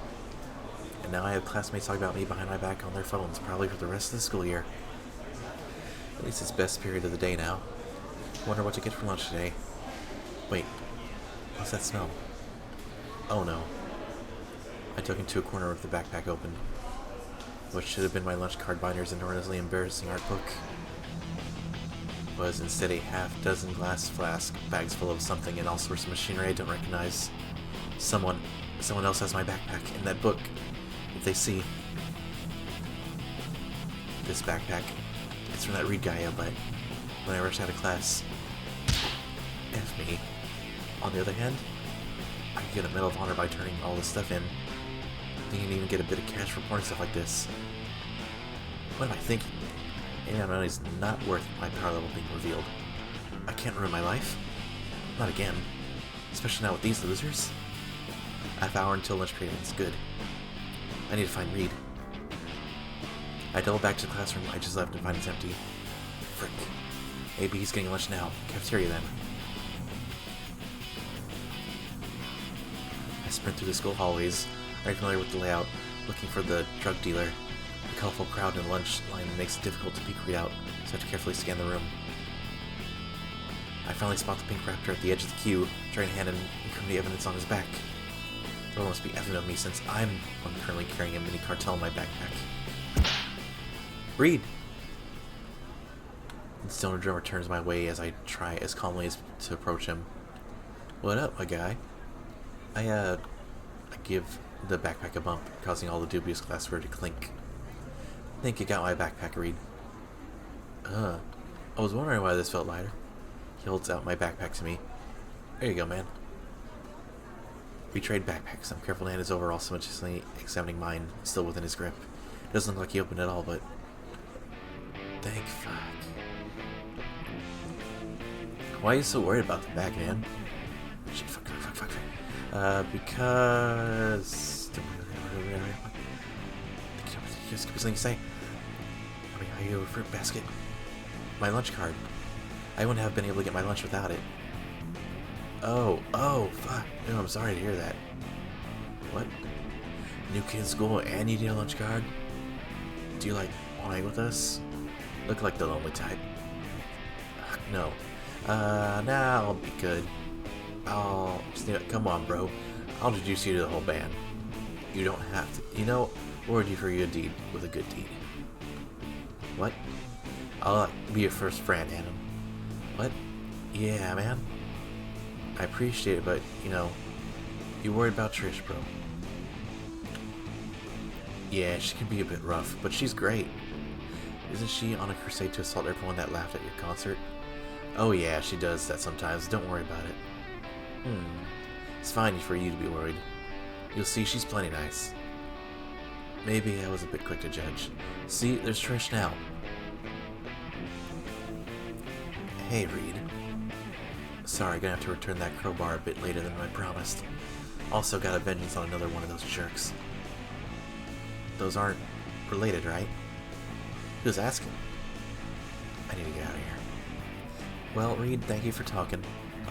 S2: And now I have classmates talking about me behind my back on their phones, probably for the rest of the school year. At least it's best period of the day now. Wonder what to get for lunch today. Wait, what's that smell? Oh no. I took into a corner with the backpack open. What should have been my lunch card binder's enormously embarrassing art book was instead a half-dozen glass flask, bags full of something, and all sorts of machinery I don't recognize. Someone else has my backpack and that book. If they see this backpack, it's from that Reed guy, I bet. When I rushed out of class. F me. On the other hand, I could get a Medal of Honor by turning all this stuff in. Then you can even get a bit of cash for pouring stuff like this. What am I thinking? And money's not worth my power level being revealed. I can't ruin my life. Not again. Especially not with these losers. A half hour until lunch period is good. I need to find Reed. I double back to the classroom I just left and find it's empty. Frick. Maybe he's getting lunch now. Cafeteria then. I sprint through the school hallways, very familiar with the layout, looking for the drug dealer. The colorful crowd in the lunch line makes it difficult to peek Reed out, so I have to carefully scan the room. I finally spot the pink raptor at the edge of the queue, trying to hand in incriminating evidence on his back. It must be evident of me since I'm currently carrying a mini cartel in my backpack. Reed! The stoner drummer turns my way as I try as calmly as to approach him. What up, my guy? I give the backpack a bump, causing all the dubious glassware to clink. Think you got my backpack, Reed. I was wondering why this felt lighter. He holds out my backpack to me. There you go, man. We trade backpacks. I'm careful to hand his overall, simultaneously examining mine, still within his grip. Doesn't look like he opened it all, but... Thank fuck. Why are you so worried about the bag, man? Shit, fuck. Because... Just give me something to say. I mean, your fruit basket. My lunch card. I wouldn't have been able to get my lunch without it. Oh, fuck. No, I'm sorry to hear that. What? New kid in school and you need a lunch card? Do you, like, want to hang with us? Look like the lonely type. No. Nah, I'll be good. Come on, bro. I'll introduce you to the whole band. You don't have to. You know, we'll reward you for your deed with a good deed. What? I'll be your first friend, Adam. What? Yeah, man. I appreciate it, but, you know, you worried about Trish, bro. Yeah, she can be a bit rough, but she's great. Isn't she on a crusade to assault everyone that laughed at your concert? Oh yeah, she does that sometimes. Don't worry about it. It's fine for you to be worried. You'll see she's plenty nice. Maybe I was a bit quick to judge. See, there's Trish now. Hey, Reed. Sorry, gonna have to return that crowbar a bit later than I promised. Also got a vengeance on another one of those jerks. Those aren't related, right? Who's asking? I need to get out of here. Well, Reed, thank you for talking.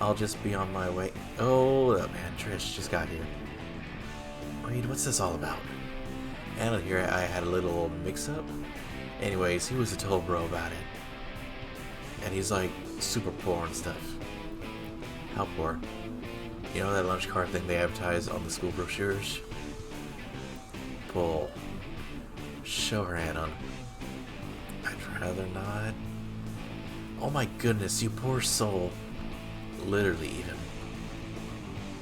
S2: I'll just be on my way. Oh, man, Trish just got here. Reed, what's this all about? And out here I had a little mix-up. Anyways, he was a total bro about it. And he's like super poor and stuff. How poor? You know that lunch card thing they advertise on the school brochures? Pull. Show her, Anna. I'd rather not. Oh my goodness, you poor soul. Literally even.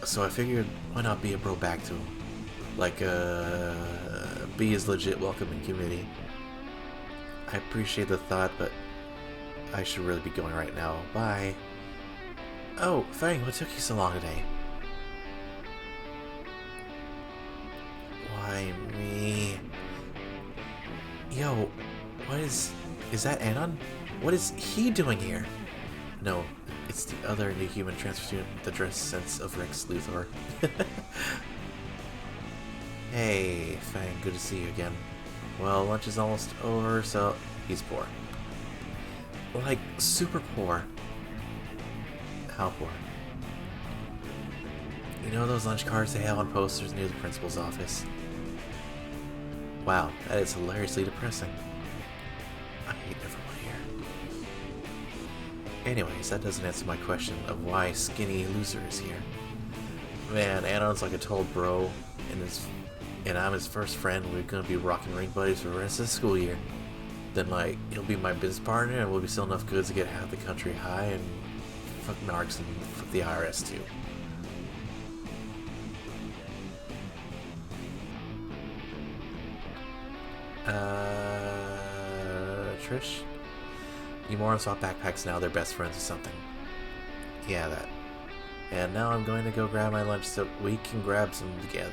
S2: So I figured, why not be a bro back to him? Like, be his legit welcoming committee. I appreciate the thought, but I should really be going right now. Bye. Oh, Fang, what took you so long today? Why me? Yo, what is that Anon? What is he doing here? No, it's the other new human transfer student with the dress sense of Rex Luthor. Hey, Fang, good to see you again. Well, lunch is almost over, so he's poor. Like, super poor. How poor? You know those lunch cards they have on posters near the principal's office? Wow, that is hilariously depressing. I hate everyone here. Anyways, that doesn't answer my question of why Skinny Loser is here. Man, Anon's like a total bro, and I'm his first friend. We're gonna be rocking ring buddies for the rest of the school year. Then, like, he'll be my business partner, and we'll be selling enough goods to get half the country high, and fuck narcs and fuck the IRS too. Trish? You morons swap backpacks now, they're best friends or something. Yeah, that. And now I'm going to go grab my lunch so we can grab some together.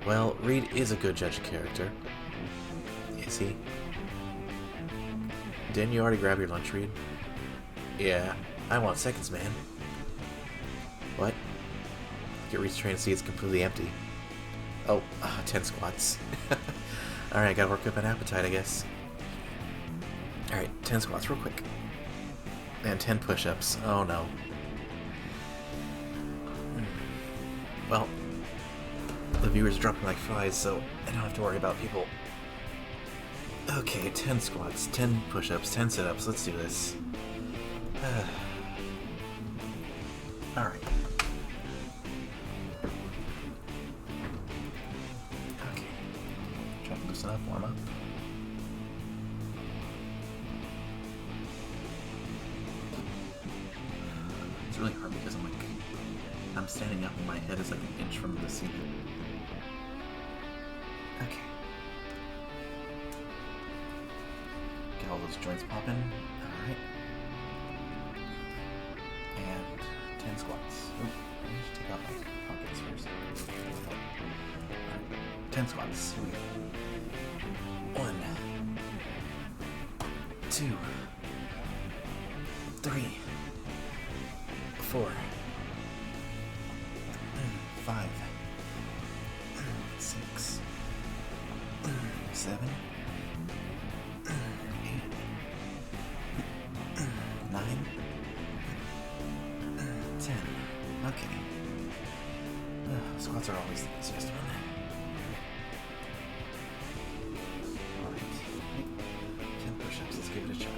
S2: Well, Reed is a good judge of character. Is he? Didn't you already grab your lunch, Reed? Yeah, I want seconds, man. What? Get Reed's train to see it's completely empty. Oh, 10 squats. Alright, gotta work up an appetite, I guess. Alright, 10 squats real quick. And 10 push-ups. Oh no. Well, the viewers are dropping like flies, so I don't have to worry about people. Okay, 10 squats, 10 push-ups, 10 sit-ups. Let's do this. Alright. Okay. Try to loosen up, warm up. It's really hard because I'm standing up and my head is like an inch from the ceiling. Okay. Get all those joints popping. Alright. And 10 squats. Oop, I should take out my pockets first. Alright. 10 squats. Here we go. 1, 2, 3, 4, 5, 6, 7, 8, 9, 10. Okay. Squats are always the easiest one. Alright. 10 push-ups. Let's give it a shot.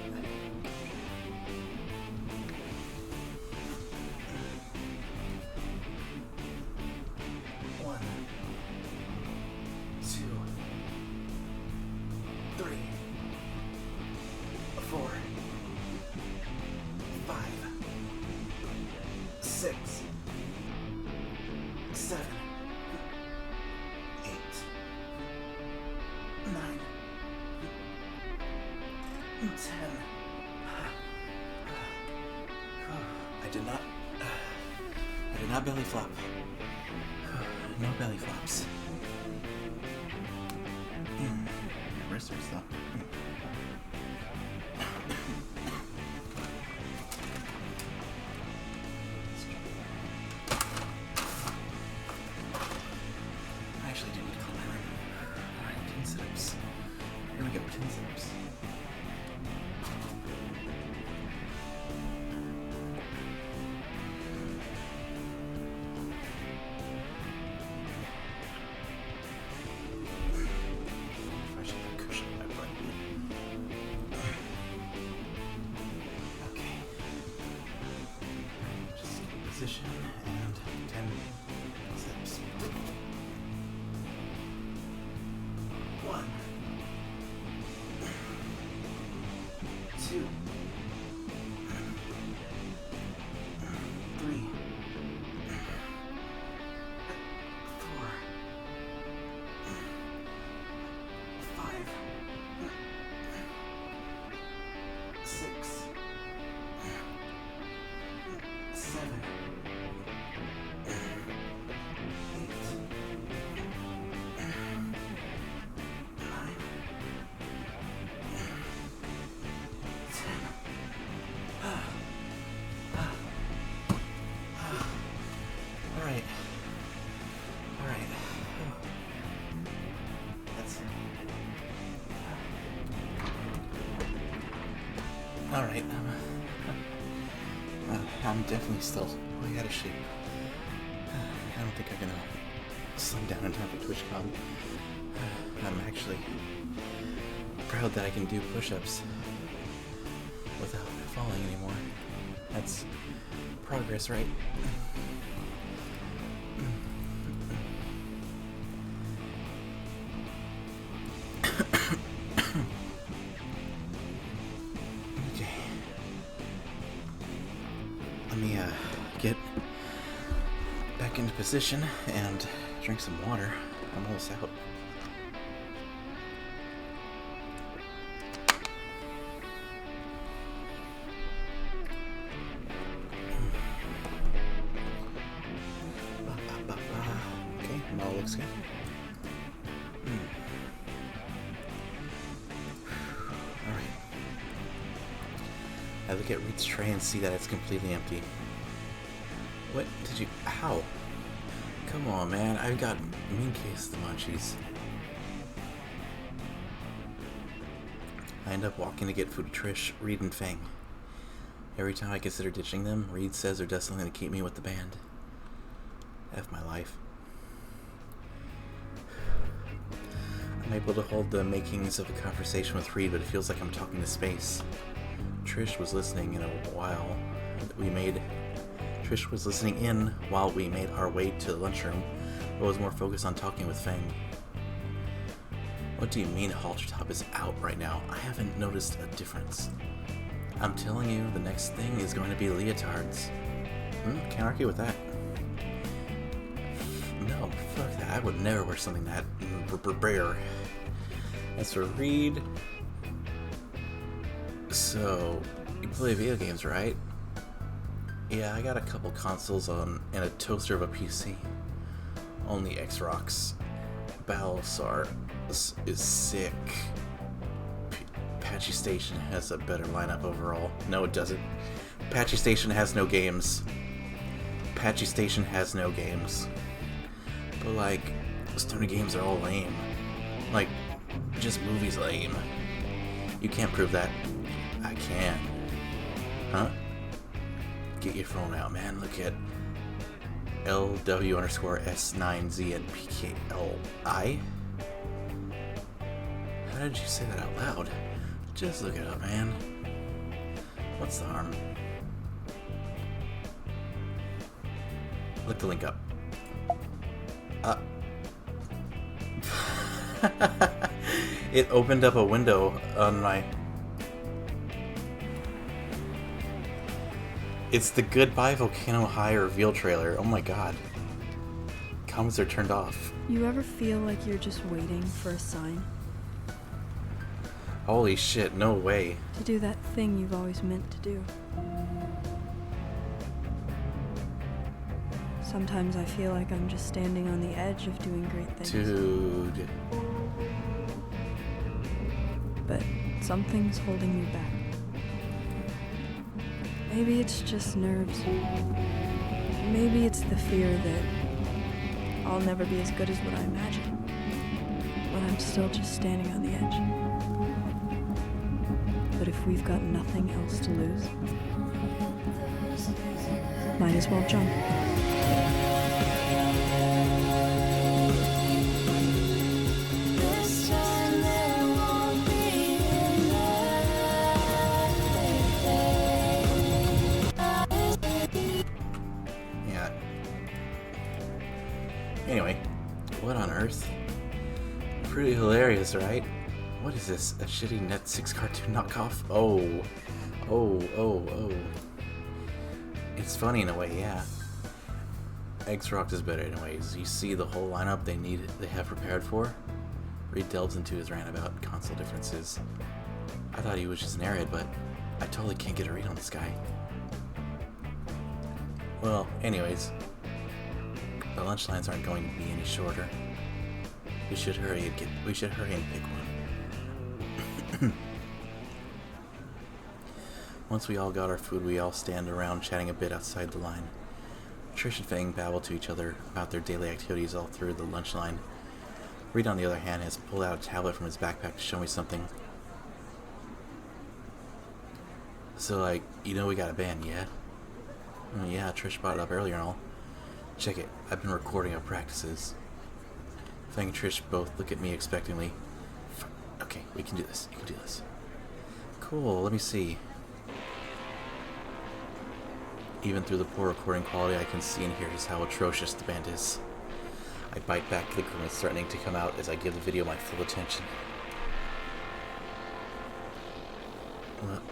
S2: I did not belly flop. No belly flops. My wrist hurts though. I actually do need to clean my room. Alright, 10 sit-ups. Here we go, 10 sit-ups. Position and 10 steps. 1, 2, 3, 4, 5, 6, 7, Alright, I'm definitely still way out of shape. I don't think I'm gonna slim down in time for TwitchCon. I'm actually proud that I can do push-ups without falling anymore. That's progress, right? Let me get back into position and drink some water. I'm almost out. All looks good. Alright. I look at Reed's tray and see that it's completely empty. What did you... Ow! Come on, man. I've got mean case the munchies. I end up walking to get food to Trish, Reed, and Fang. Every time I consider ditching them, Reed says they're destined to keep me with the band. F my life. I'm able to hold the makings of a conversation with Reed, but it feels like I'm talking to space. Trish was listening in while we made our way to the lunchroom, but was more focused on talking with Fang. What do you mean halter top is out right now? I haven't noticed a difference. I'm telling you, the next thing is going to be leotards. Can't argue with that. No, fuck that. I would never wear something that rare. As for Reed... So, you play video games, right? Yeah, I got a couple consoles and a toaster of a PC. Only X-Rocks. Battlestar is sick. Apache Station has a better lineup overall. No, it doesn't. Apache Station has no games. Apache Station has no games. But, like, Stoner games are all lame. Like, just movies lame. You can't prove that. I can. Huh? Get your phone out, man. Look at LW_S9Z and PKLI. How did you say that out loud? Just look it up, man. What's the harm? Look the link up. It opened up a window on my... It's the Goodbye Volcano High reveal trailer. Oh my god. Comments are turned off.
S4: You ever feel like you're just waiting for a sign?
S2: Holy shit, no way.
S4: To do that thing you've always meant to do. Sometimes I feel like I'm just standing on the edge of doing great things.
S2: Dude.
S4: But something's holding me back. Maybe it's just nerves. Maybe it's the fear that I'll never be as good as what I imagine. But I'm still just standing on the edge. But if we've got nothing else to lose, might as well jump.
S2: Anyway, what on earth? Pretty hilarious, right? What is this? A shitty Net 6 cartoon knockoff? Oh. It's funny in a way, yeah. X-Rock is better in ways. You see the whole lineup they have prepared for? Reed delves into his rant about console differences. I thought he was just an airhead, but I totally can't get a read on this guy. Well, anyways. The lunch lines aren't going to be any shorter. We should hurry and pick one. Once we all got our food, we all stand around chatting a bit outside the line. Trish and Fang babble to each other about their daily activities all through the lunch line. Reed, on the other hand, has pulled out a tablet from his backpack to show me something. So, like, you know we got a band, yeah? Oh, yeah, Trish brought it up earlier and all. Check it. I've been recording our practices. Fang and Trish both look at me expectantly. Okay, we can do this. You can do this. Cool, let me see. Even through the poor recording quality, I can see and hear just how atrocious the band is. I bite back the grimace threatening to come out as I give the video my full attention.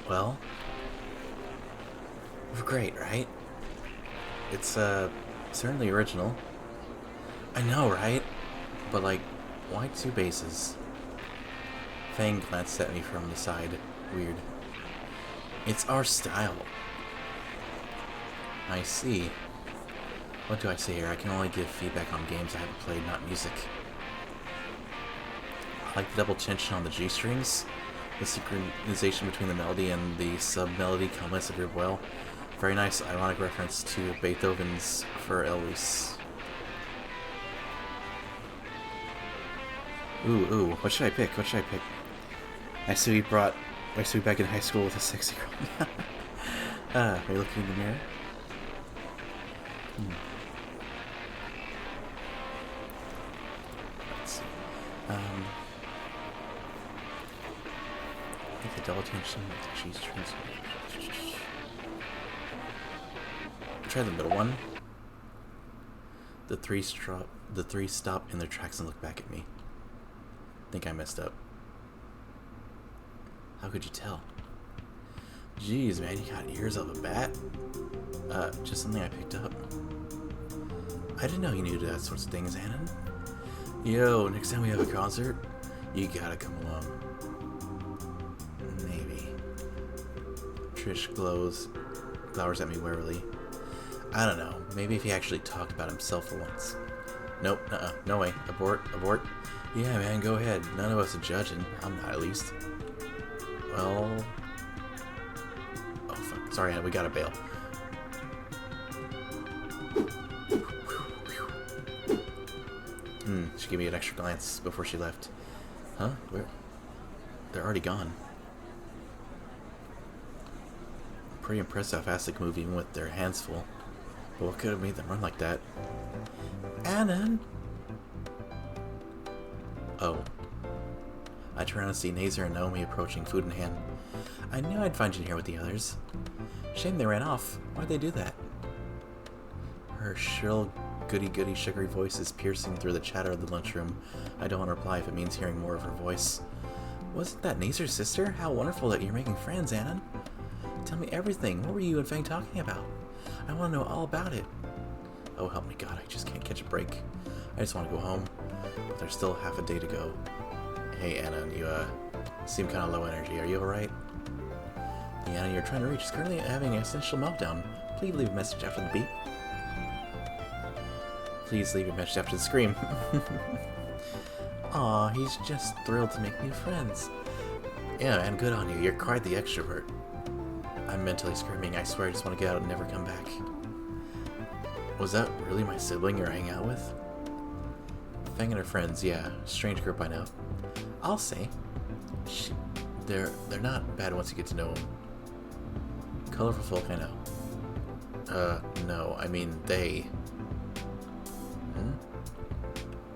S2: Well? Great, right? It's, certainly original. I know, right? But, like, why two basses? Fang glanced at me from the side. Weird. It's our style. I see. What do I say here? I can only give feedback on games I haven't played, not music. I like the double tension on the G strings, the synchronization between the melody and the sub-melody comments of your well. Very nice ironic reference to Beethoven's For Elvis. Ooh, what should I pick? I see we back in high school with a sexy girl. Are you looking in the mirror? Let's see. I think the double tension with the cheese strings. Try the middle one. The three stop in their tracks and look back at me. Think I messed up. How could you tell? Jeez, man, you got ears of a bat? Just something I picked up. I didn't know you knew that sorts of things, Annan. Yo, next time we have a concert, you gotta come along. Maybe. Trish glowers at me warily. I don't know. Maybe if he actually talked about himself for once. Nope, no way. Abort. Yeah, man, go ahead. None of us are judging. I'm not, at least. Well... Oh, fuck. Sorry, Anna, we gotta bail. She gave me an extra glance before she left. Huh? Where? They're already gone. Pretty impressed how fast they can move even with their hands full. But what could have made them run like that? Annan! Oh. I turn around and see Nazer and Naomi approaching, food in hand. I knew I'd find you here with the others. Shame they ran off. Why'd they do that? Her shrill, goody sugary voice is piercing through the chatter of the lunchroom. I don't want to reply if it means hearing more of her voice. Wasn't that Nazer's sister? How wonderful that you're making friends, Annan. Tell me everything. What were you and Fang talking about? I want to know all about it. Oh, help me God, I just can't catch a break. I just want to go home. But there's still half a day to go. Hey, Anna, you, seem kind of low energy. Are you alright? The Anna you're trying to reach is currently having an existential meltdown. Please leave a message after the beep. Please leave a message after the scream. Aw, he's just thrilled to make new friends. Yeah, and good on you. You're quite the extrovert. I'm mentally screaming. I swear I just want to get out and never come back. Was that really my sibling you're hanging out with? Fang and her friends, yeah. Strange group, I know. I'll say. They're not bad once you get to know them. Colorful folk, I know. No. I mean, they...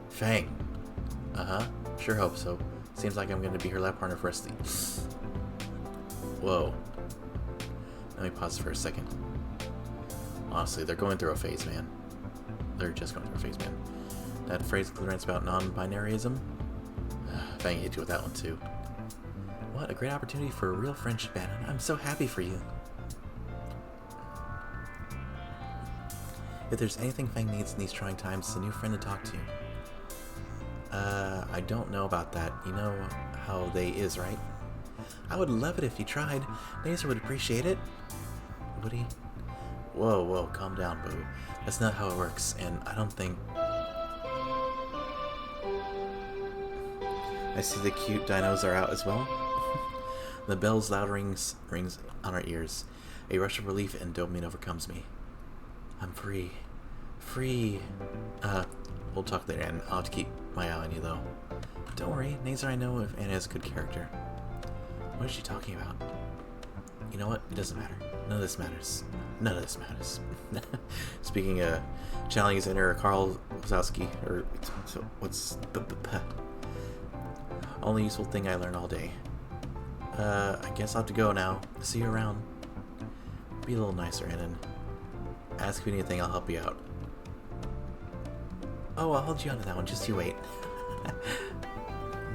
S2: Fang. Uh-huh. Sure hope so. Seems like I'm going to be her lab partner for us. Whoa. Let me pause for a second. Honestly, they're going through a phase, man. They're just going through a phase, man. That phrase clearance about non-binaryism? Fang hit you with that one, too. What a great opportunity for a real friendship, Anna. I'm so happy for you. If there's anything Fang needs in these trying times, it's a new friend to talk to. I don't know about that. You know how they is, right? I would love it if you tried. Nazer would appreciate it. Would he? Whoa, calm down, boo. That's not how it works, and I don't think... I see the cute dinos are out as well. The bell's loud rings on our ears. A rush of relief and dopamine overcomes me. I'm free. We'll talk later, and I'll have to keep my eye on you, though. Don't worry, Nazer, I know if Anna is a good character. What is she talking about? You know what? It doesn't matter. None of this matters. Speaking of channeling his inner Carl Wazowski, or what's... Only useful thing I learned all day. I guess I'll have to go now. See you around. Be a little nicer, Annan. Ask me anything, I'll help you out. Oh, I'll hold you onto that one, just you wait.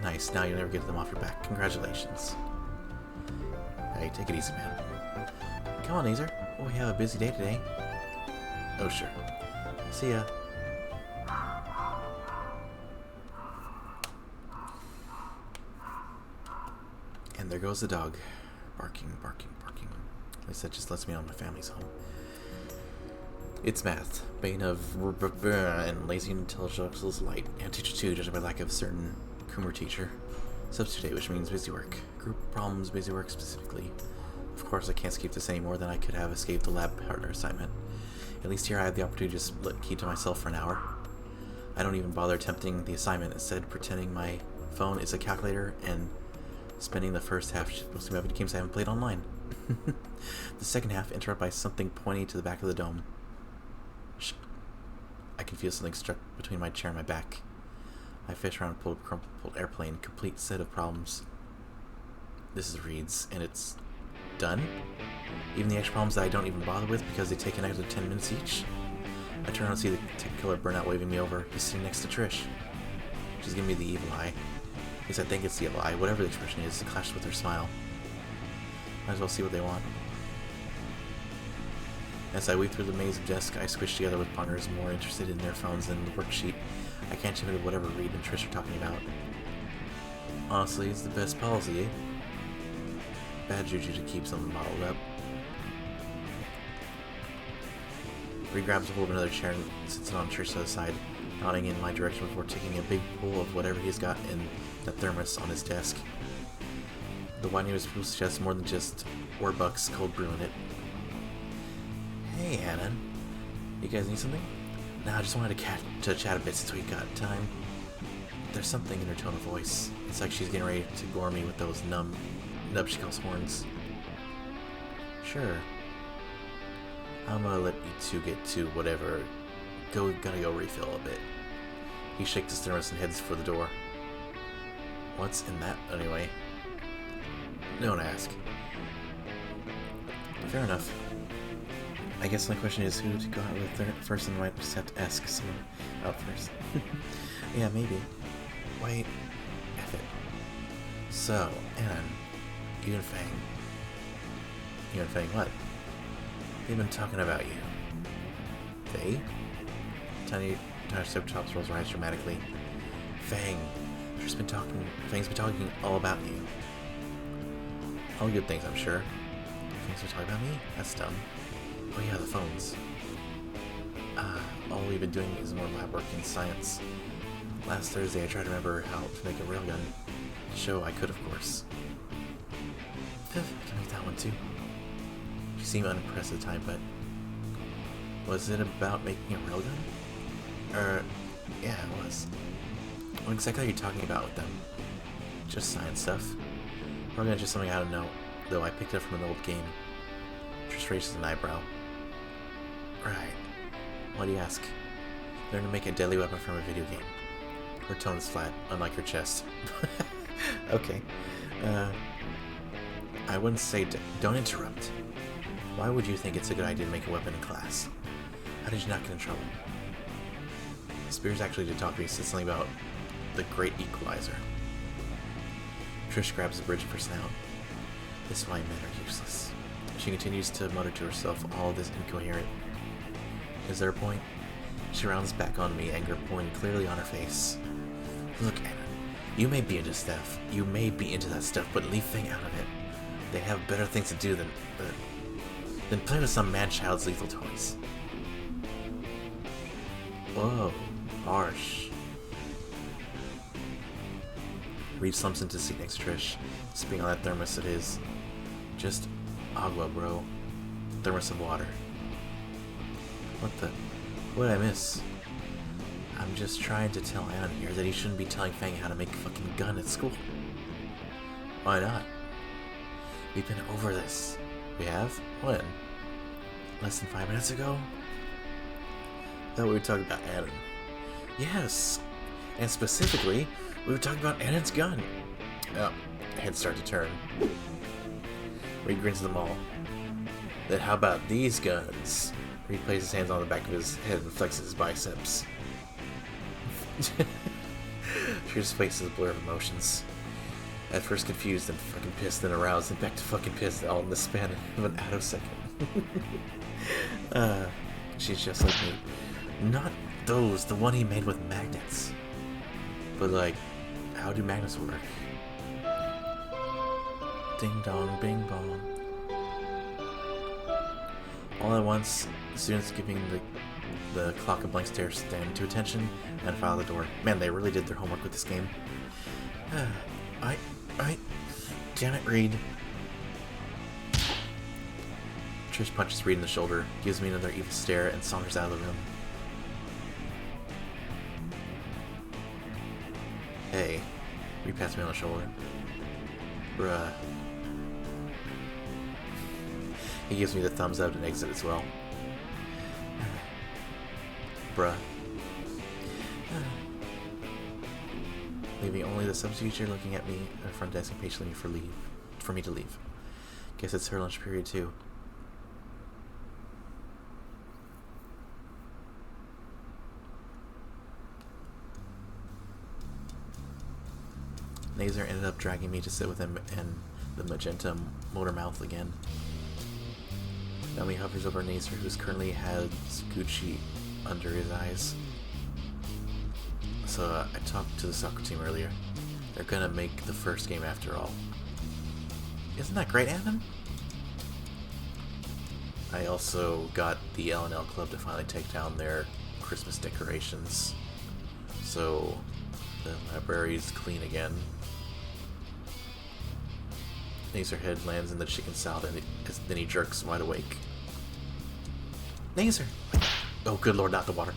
S2: Nice, now you'll never get them off your back. Congratulations. Hey, take it easy, man. Come on, Nazer. Oh, we have a busy day today. Oh, sure. See ya. And there goes the dog. Barking. At least that just lets me know my family's home. It's math. Bane of and lazy intellectuals light. And teacher 2, judged by lack of certain Coomer teacher. Substitute, which means busy work. Group problems, busy work specifically. Of course, I can't escape this any more than I could have escaped the lab partner assignment. At least here I have the opportunity to just keep to myself for an hour. I don't even bother attempting the assignment, instead pretending my phone is a calculator and spending the first half mostly about video games I haven't played online. The second half interrupted by something pointing to the back of the dome. I can feel something struck between my chair and my back. I fish around and pulled a crumpled airplane, complete set of problems. This is Reed's, and it's done? Even the extra problems that I don't even bother with because they take an extra 10 minutes each? I turn around and see the killer burnout waving me over. He's sitting next to Trish. She's giving me the evil eye. At least I think it's the evil eye, whatever the expression is, it clashes with her smile. Might as well see what they want. As I weave through the maze of desks I squish together with partners more interested in their phones than the worksheet, I can't chip into whatever Reed and Trish are talking about. Honestly, it's the best policy, eh? Bad juju to keep something bottled up. Reed grabs a hold of another chair and sits it on Trish's other side, nodding in my direction before taking a big pull of whatever he's got in that thermos on his desk. The widening of his pool suggests more than just Warbucks cold brew in it. Hey, Annan. You guys need something? Nah, I just wanted to chat a bit since we got time. There's something in her tone of voice. It's like she's getting ready to gore me with those nubskulls horns. Sure. I'm gonna let you two get to whatever. Gotta go refill a bit. He shakes his thermos and heads for the door. What's in that, anyway? Don't ask. Fair enough. I guess my question is who to go out with first, and I might just have to ask someone out first. Yeah, maybe. Wait. F it. So, Annan, you and Fang. You and Fang what? They've been talking about you. They? Tiny step chops rolls her eyes dramatically. Fang. Fang's been talking all about you. All good things, I'm sure. Fang's been talking about me? That's dumb. Oh yeah, the phones. All we've been doing is more lab work in science. Last Thursday I tried to remember how to make a railgun. Show I could, of course. I can make that one too. She seemed unimpressed at the time, but... Was it about making a railgun? Yeah, it was. What exactly are you talking about with them? Just science stuff. Railgun's just something I don't know, though I picked it up from an old game. Trish raises an eyebrow. Right. Why do you ask? Learn to make a deadly weapon from a video game. Her tone is flat, unlike her chest. Okay. I wouldn't say don't interrupt. Why would you think it's a good idea to make a weapon in class? How did you not get in trouble? Spears actually did talk to me, said something about the Great Equalizer. Trish grabs the bridge of her snout. This is why men are useless. She continues to mutter to herself all this incoherent. Is there a point? She rounds back on me, anger pouring clearly on her face. Look, Anna, you may be into stuff. You may be into that stuff, but leave Fang out of it. They have better things to do than play with some man-child's lethal toys. Whoa, harsh. Reed slumps into the seat next to Trish, sipping on that thermos of his. Just agua, bro. Thermos of water. What did I miss? I'm just trying to tell Anna here that he shouldn't be telling Fang how to make a fucking gun at school. Why not? We've been over this. We have? When? Less than 5 minutes ago? I thought we were talking about Annan. Yes! And specifically, we were talking about Annan's gun. Oh, heads start to turn. Reed grins at them all. Then how about these guns? Reed places his hands on the back of his head and flexes his biceps. Trish's face is a blur of emotions. At first confused, then fucking pissed, then aroused, then back to fucking pissed, all in the span of an attosecond. She's just like me. Not those, the one he made with magnets. But like, how do magnets work? Ding dong, bing bong. All at once, the students giving the clock a blank stare stand to attention and file the door. Man, they really did their homework with this game. I... Damn it, Reed. Trish punches Reed in the shoulder, gives me another evil stare, and saunters out of the room. Hey. Reed pats me on the shoulder. Bruh. He gives me the thumbs up and exit as well. Bruh. Leaving only the substitute teacher looking at me at the front desk impatiently for me to leave. Guess it's her lunch period too. Nazer ended up dragging me to sit with him and the magenta motor mouth again. Naomi hovers over Nazer, who's currently has Gucci under his eyes. So I talked to the soccer team earlier. They're gonna make the first game after all. Isn't that great, Evan? I also got the L&L Club to finally take down their Christmas decorations. So the library's clean again. Nazer head lands in the chicken salad and then he jerks wide awake. Nazer! Oh, good lord, not the water.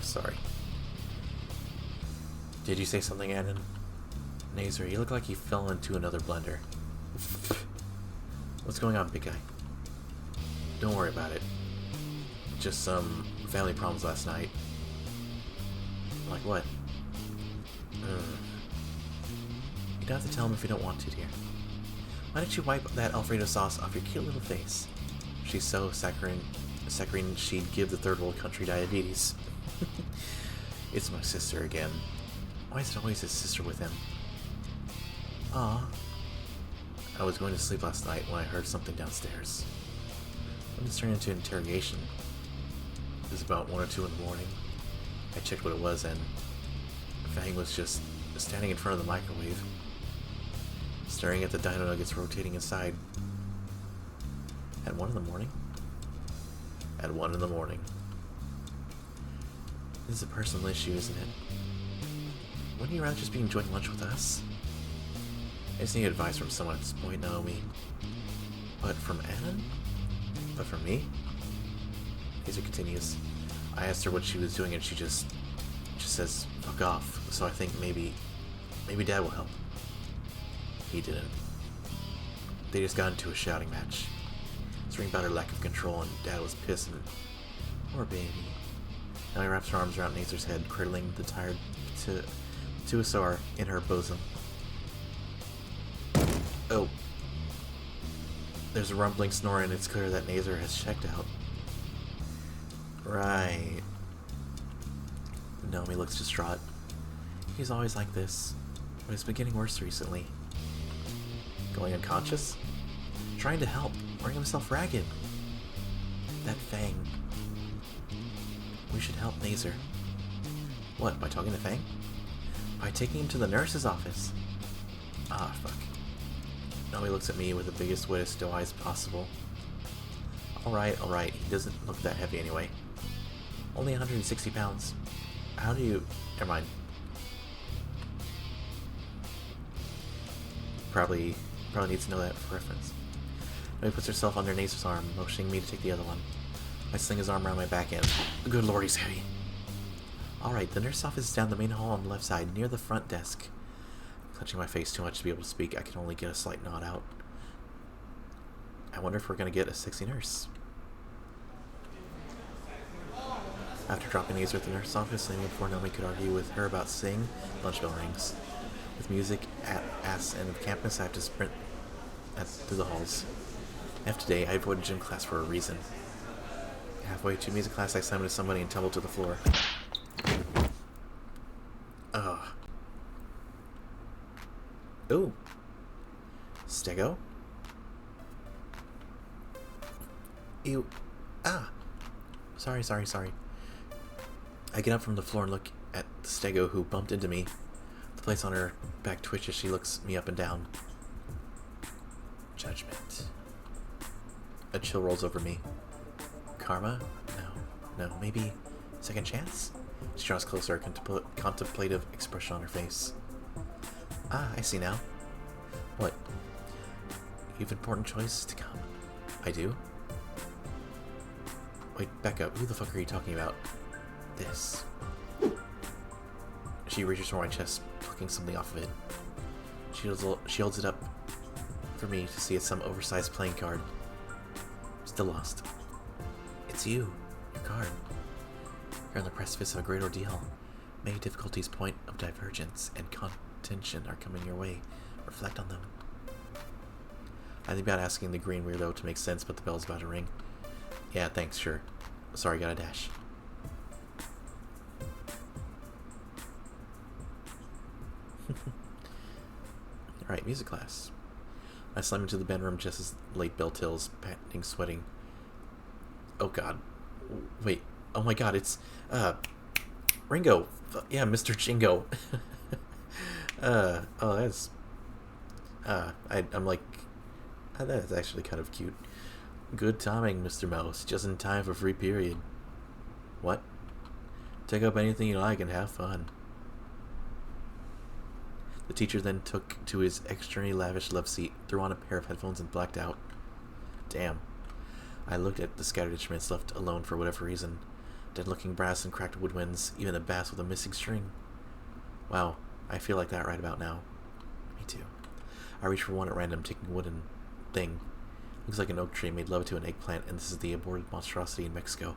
S2: Sorry. Did you say something, Adam? Nazer, you look like you fell into another blender. What's going on, big guy? Don't worry about it. Just some family problems last night. Like what? You don't have to tell him if you don't want to, dear. Why don't you wipe that Alfredo sauce off your cute little face? She's so saccharine she'd give the third world country diabetes. It's my sister again. Why is it always his sister with him? Ah. I was going to sleep last night when I heard something downstairs. When this turned into an interrogation. It was about 1 or 2 in the morning. I checked what it was and Fang was just standing in front of the microwave, staring at the dino nuggets rotating inside. At 1 in the morning? At 1 in the morning. This is a personal issue, isn't it? Wouldn't you rather just be enjoying lunch with us? I just need advice from someone at this point, Naomi. But from Annan? But from me? Hazer continues. I asked her what she was doing and she just says, fuck off. So I think maybe Dad will help. He didn't. They just got into a shouting match. Screaming about her lack of control and Dad was pissed and... Poor baby. Now he wraps her arms around Nazer's head, cradling the tired Tuasar in her bosom. Oh. There's a rumbling snore and it's clear that Nazer has checked out. Right. Naomi looks distraught. He's always like this, but it's been getting worse recently. Going unconscious? Trying to help, wearing himself ragged. That Fang. We should help Nazer. What, by talking to Fang? By taking him to the nurse's office. Ah, fuck. Naomi looks at me with the biggest, wettest doe eyes possible. Alright, he doesn't look that heavy anyway. Only 160 pounds. How do you... Never mind. Probably needs to know that for reference. Naomi puts herself under Nazer's arm, motioning me to take the other one. I sling his arm around my back end. Good lord, he's heavy. Alright, the nurse's office is down the main hall on the left side, near the front desk. Clutching my face too much to be able to speak, I can only get a slight nod out. I wonder if we're going to get a sexy nurse. After dropping Nazer at the nurse's office, leaving before Naomi could argue with her about sing, lunch bell rings. With music at ass end of campus, I have to sprint through the halls. After today, I avoided gym class for a reason. Halfway to music class, I slammed into somebody and tumbled to the floor. Ugh. Ooh. Stego? Ew. Ah. Sorry. I get up from the floor and look at the Stego who bumped into me. The place on her back twitches. She looks me up and down. Judgment. A chill rolls over me. Karma? No, maybe second chance? She draws closer, a contemplative expression on her face. Ah, I see now. What? You have important choices to come. I do? Wait, back up. Who the fuck are you talking about? This. She reaches for my chest, plucking something off of it. She holds it up for me to see. It's some oversized playing card. Still lost. It's you. Your card. You're on the precipice of a great ordeal. Many difficulties, point of divergence, and contention are coming your way. Reflect on them. I think about asking the green weirdo to make sense, but the bell's about to ring. Yeah, thanks, sure. Sorry, gotta dash. Alright, music class. I slam into the band room just as late bell tills, panting, sweating. Oh god. Wait. Oh my god, it's, Ringo. Yeah, Mr. Jingo. Oh, that's, I'm like, that's actually kind of cute. Good timing, Mr. Mouse. Just in time for free period. What? Take up anything you like and have fun. The teacher then took to his extremely lavish love seat, threw on a pair of headphones, and blacked out. Damn. I looked at the scattered instruments left alone for whatever reason. Dead-looking brass and cracked woodwinds, even a bass with a missing string. Wow, I feel like that right about now. Me too. I reached for one at random, taking a wooden thing. Looks like an oak tree made love to an eggplant, and this is the aborted monstrosity in Mexico.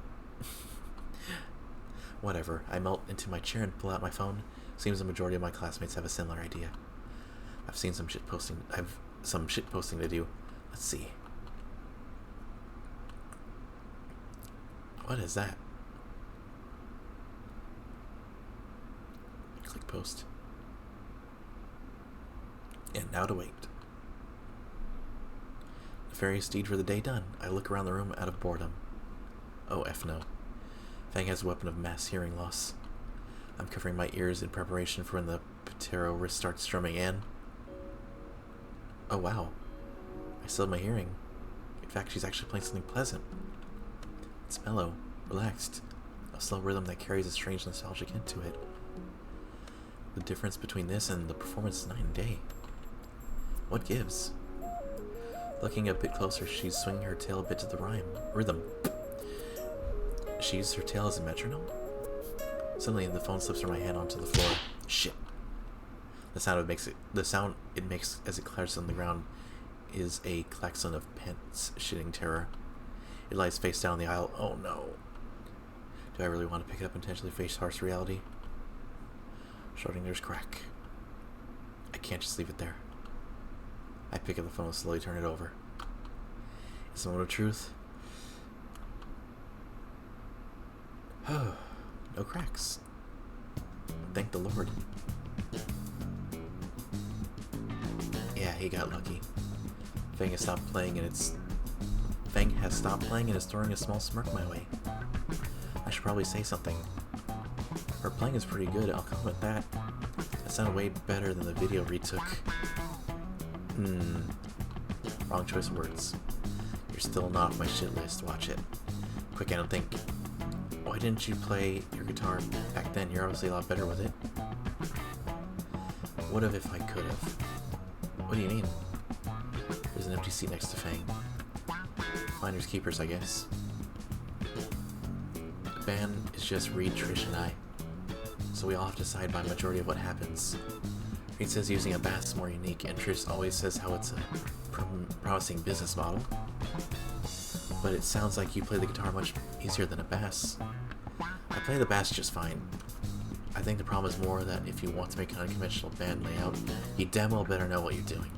S2: Whatever. I melt into my chair and pull out my phone. Seems the majority of my classmates have a similar idea. I've some shit posting to do. Let's see. What is that? Click post. And now to wait. Nefarious deed for the day done. I look around the room out of boredom. Oh, F no. Fang has a weapon of mass hearing loss. I'm covering my ears in preparation for when the Patero wrist starts strumming and... Oh wow. I still have my hearing. In fact, she's actually playing something pleasant. It's mellow, relaxed, a slow rhythm that carries a strange nostalgic hint to it. The difference between this and the performance is night and day. What gives? Looking a bit closer, she's swinging her tail a bit to the rhythm. She used her tail as a metronome? Suddenly, the phone slips from my hand onto the floor. Shit. The sound it makes as it clatters on the ground is a klaxon of pants shitting terror. It lies face down the aisle. Oh no. Do I really want to pick it up and potentially face harsh reality? Schrodinger's crack. I can't just leave it there. I pick up the phone and slowly turn it over. It's the moment of truth. Oh, no cracks. Thank the Lord. Yeah, he got lucky. Fang has stopped playing and is throwing a small smirk my way. I should probably say something. Her playing is pretty good, I'll comment that. That sounded way better than the video retook. Wrong choice of words. You're still not on my shit list, watch it. Quick, I don't think. Why didn't you play your guitar back then? You're obviously a lot better with it. What if I could have? What do you mean? There's an empty seat next to Fang. Finders keepers, I guess. The band is just Reed, Trish, and I. So we all have to decide by majority of what happens. Reed says using a bass is more unique, and Trish always says how it's a promising business model. But it sounds like you play the guitar much easier than a bass. I play the bass just fine. I think the problem is more that if you want to make an unconventional band layout, you damn well better know what you're doing.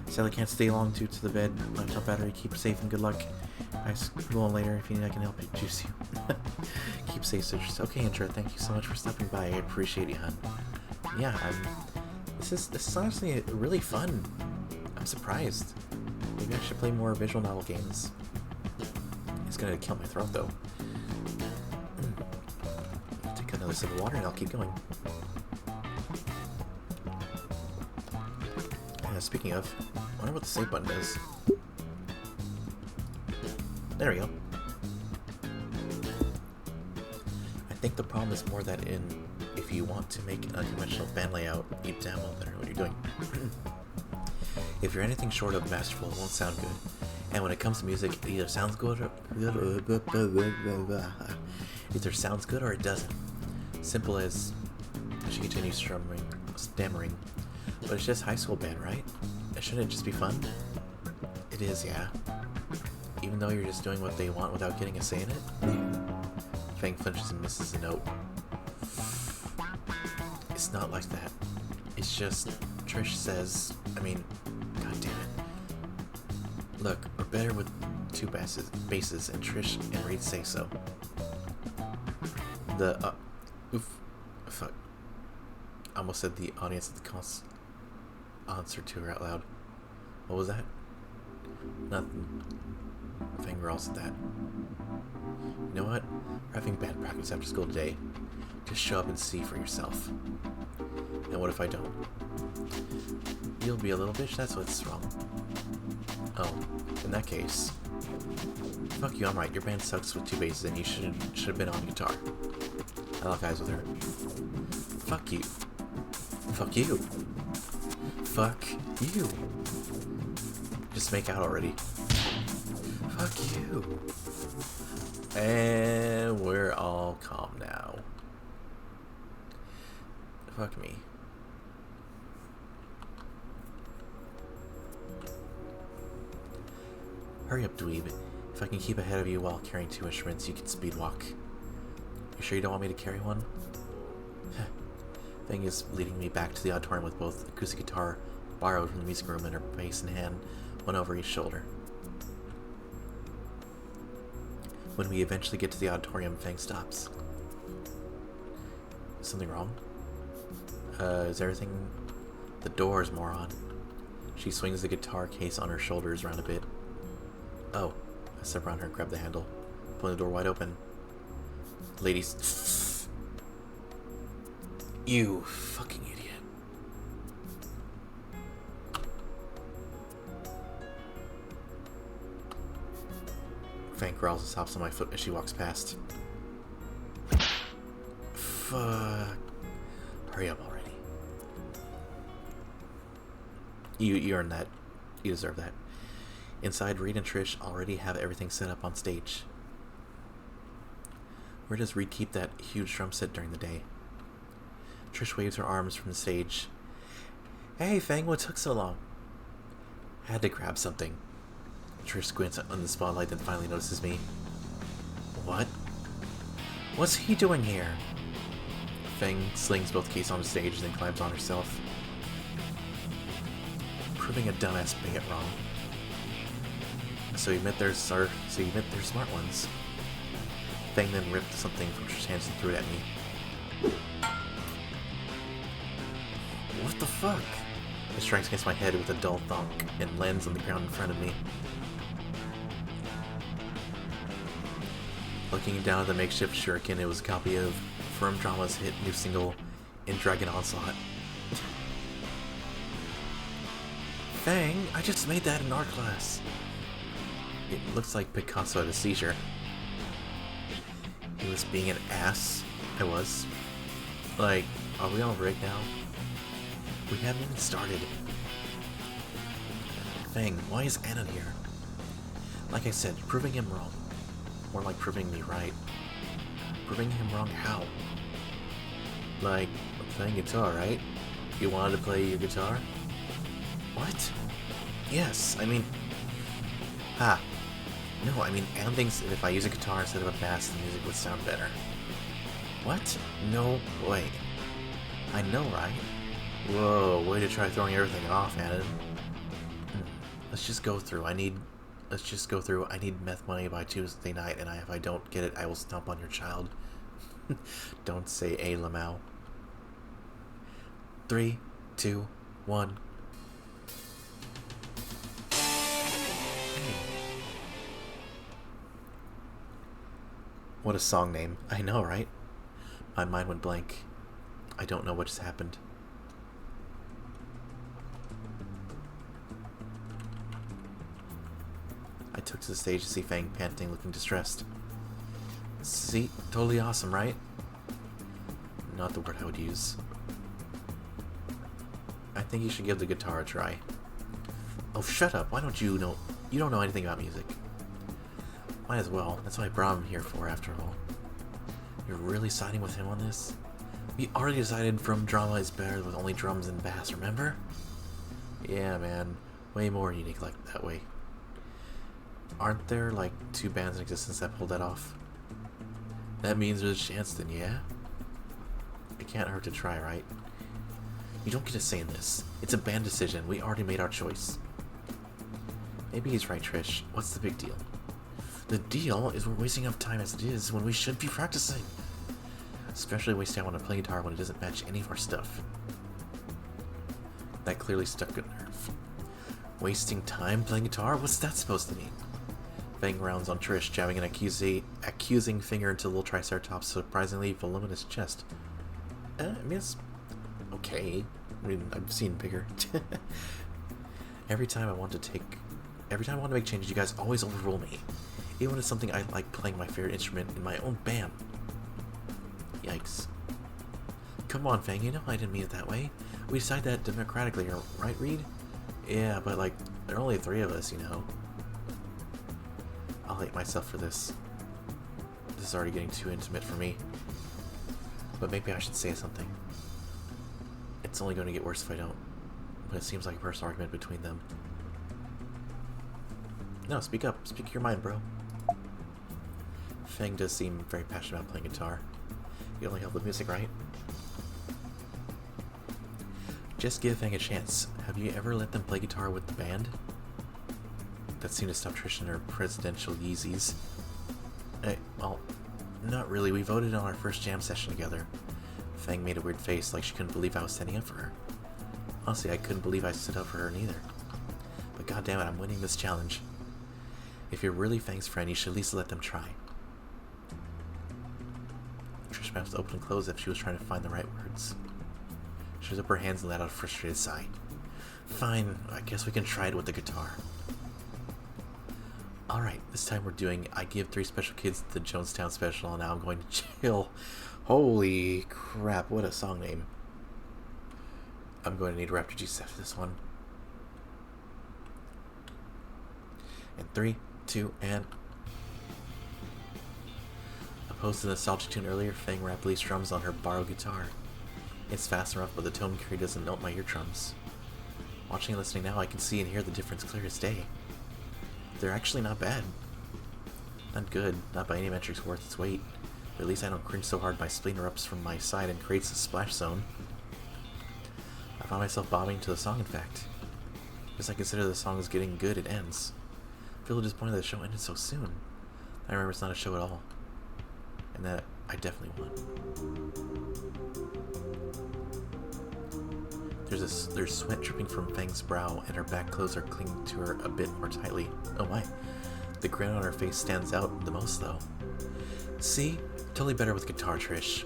S2: Sadly can't stay long due to the bed. Laptop battery, keep safe and good luck. I go on later if you need I can help you juice you. Keep safe, sisters. Okay, Intro, thank you so much for stopping by. I appreciate you, hon. Yeah, this is honestly really fun. I'm surprised. Maybe I should play more visual novel games. It's gonna kill my throat though. Take another sip of water and I'll keep going. Speaking of, I wonder what the save button does. There we go. I think the problem is more that if you want to make an unconventional band layout, you damn well better know what you're doing. If you're anything short of masterful, it won't sound good. And when it comes to music, it either sounds good or it doesn't. Simple as she continues stammering. But it's just high school band, right? Shouldn't it just be fun? It is, yeah. Even though you're just doing what they want without getting a say in it? Fang flinches and misses a note. It's not like that. It's just, Trish says, god damn it. Look, we're better with two basses, and Trish and Reed say so. Fuck. I almost said the audience at the concert to her out loud. What was that? Nothing. Fang growls at that. You know what? We're having band practice after school today. Just show up and see for yourself. And what if I don't? You'll be a little bitch, that's what's wrong. Oh, in that case... Fuck you, I'm right. Your band sucks with two basses and you should have been on guitar. I lock eyes with her. Fuck you. Fuck you. Fuck you. Just make out already. Fuck you. And we're all calm now. Fuck me. Hurry up, dweeb. If I can keep ahead of you while carrying two instruments, you can speed walk. You sure you don't want me to carry one? Fang is leading me back to the auditorium with both acoustic guitar borrowed from the music room and her bass in hand, one over each shoulder. When we eventually get to the auditorium, Fang stops. Is something wrong? Is everything... The door's moron. She swings the guitar case on her shoulders around a bit. Oh. I step around her and grab the handle, pulling the door wide open. Ladies... You fucking idiot. Fang growls and stops on my foot as she walks past. Fuck. Hurry up already. You earned that. You deserve that. Inside, Reed and Trish already have everything set up on stage. Where does Reed keep that huge drum set during the day? Trish waves her arms from the stage. Hey, Fang, what took so long? Had to grab something. Trish squints on the spotlight, then finally notices me. What? What's he doing here? Fang slings both cases on the stage, then climbs on herself. Proving a dumbass bigot wrong. So you admit they're smart ones. Fang then ripped something from Trish's hands and threw it at me. What the fuck? It strikes against my head with a dull thunk and lands on the ground in front of me. Looking down at the makeshift shuriken, it was a copy of Firm Drama's hit new single, In Dragon Onslaught. Fang, I just made that in art class. It looks like Picasso had a seizure. He was being an ass. I was. Like, are we on break now? We haven't even started. Fang, why is Anna here? Like I said, proving him wrong. More like proving me right. Proving him wrong how? Like, playing guitar, right? You wanted to play your guitar? What? Yes, I mean... Ha. No, I mean, Anna thinks that if I use a guitar instead of a bass, the music would sound better. What? No way. I know, right? Whoa, way to try throwing everything off, Anna. Let's just go through. I need meth money by Tuesday night, and if I don't get it, I will stomp on your child. Don't say a Lamau. 3, 2, 1. What a song name. I know, right? My mind went blank. I don't know what just happened. took to the stage to see Fang panting, looking distressed. See? Totally awesome, right? Not the word I would use. I think you should give the guitar a try. Oh, shut up. Why don't you know... You don't know anything about music. Might as well. That's what I brought him here for, after all. You're really siding with him on this? We already decided From Drama is better with only drums and bass, remember? Yeah, man. Way more unique like that way. Aren't there, like, 2 bands in existence that pulled that off? That means there's a chance then, yeah? It can't hurt to try, right? You don't get to say in this. It's a band decision. We already made our choice. Maybe he's right, Trish. What's the big deal? The deal is we're wasting enough time as it is when we should be practicing. Especially wasting time on a playing guitar when it doesn't match any of our stuff. That clearly stuck a nerve. Wasting time playing guitar? What's that supposed to mean? Fang rounds on Trish, jabbing an accusing finger into the little Triceratops' surprisingly voluminous chest. I mean, it's okay. I mean, I've seen bigger. Every time I want to make changes, you guys always overrule me. Even when it's something I like playing my favorite instrument in my own band. Yikes. Come on, Fang, you know I didn't mean it that way. We decided that democratically, right, Reed? Yeah, but like, there are only 3 of us, you know. I'll hate myself for this. This is already getting too intimate for me. But maybe I should say something. It's only going to get worse if I don't. But it seems like a personal argument between them. No, speak up. Speak your mind, bro. Fang does seem very passionate about playing guitar. You only help with music, right? Just give Fang a chance. Have you ever let them play guitar with the band? That seemed to stop Trish in her presidential Yeezys. Well, not really. We voted on our first jam session together. Fang made a weird face, like she couldn't believe I was standing up for her. Honestly, I couldn't believe I stood up for her neither. But goddammit, I'm winning this challenge. If you're really Fang's friend, you should at least let them try. Trish mouths open and closed as if she was trying to find the right words. She was up her hands and let out a frustrated sigh. Fine, I guess we can try it with the guitar. Alright, this time we're doing I Give 3 Special Kids the Jonestown Special, and now I'm going to jail. Holy crap, what a song name. I'm going to need Raptor G set for this one. And 3, 2, and... Opposed to the nostalgic tune earlier, Fang rapidly strums on her borrowed guitar. It's fast and rough, but the tone carry doesn't melt my eardrums. Watching and listening now, I can see and hear the difference clear as day. They're actually not bad. Not good, not by any metrics worth its weight. But at least I don't cringe so hard my spleen erupts from my side and creates a splash zone. I found myself bobbing to the song, in fact. As I consider the song is getting good, it ends. I feel disappointed that the show ended so soon. I remember it's not a show at all. And that I definitely won. There's sweat dripping from Fang's brow, and her back clothes are clinging to her a bit more tightly. Oh my. The grin on her face stands out the most, though. See? Totally better with guitar, Trish.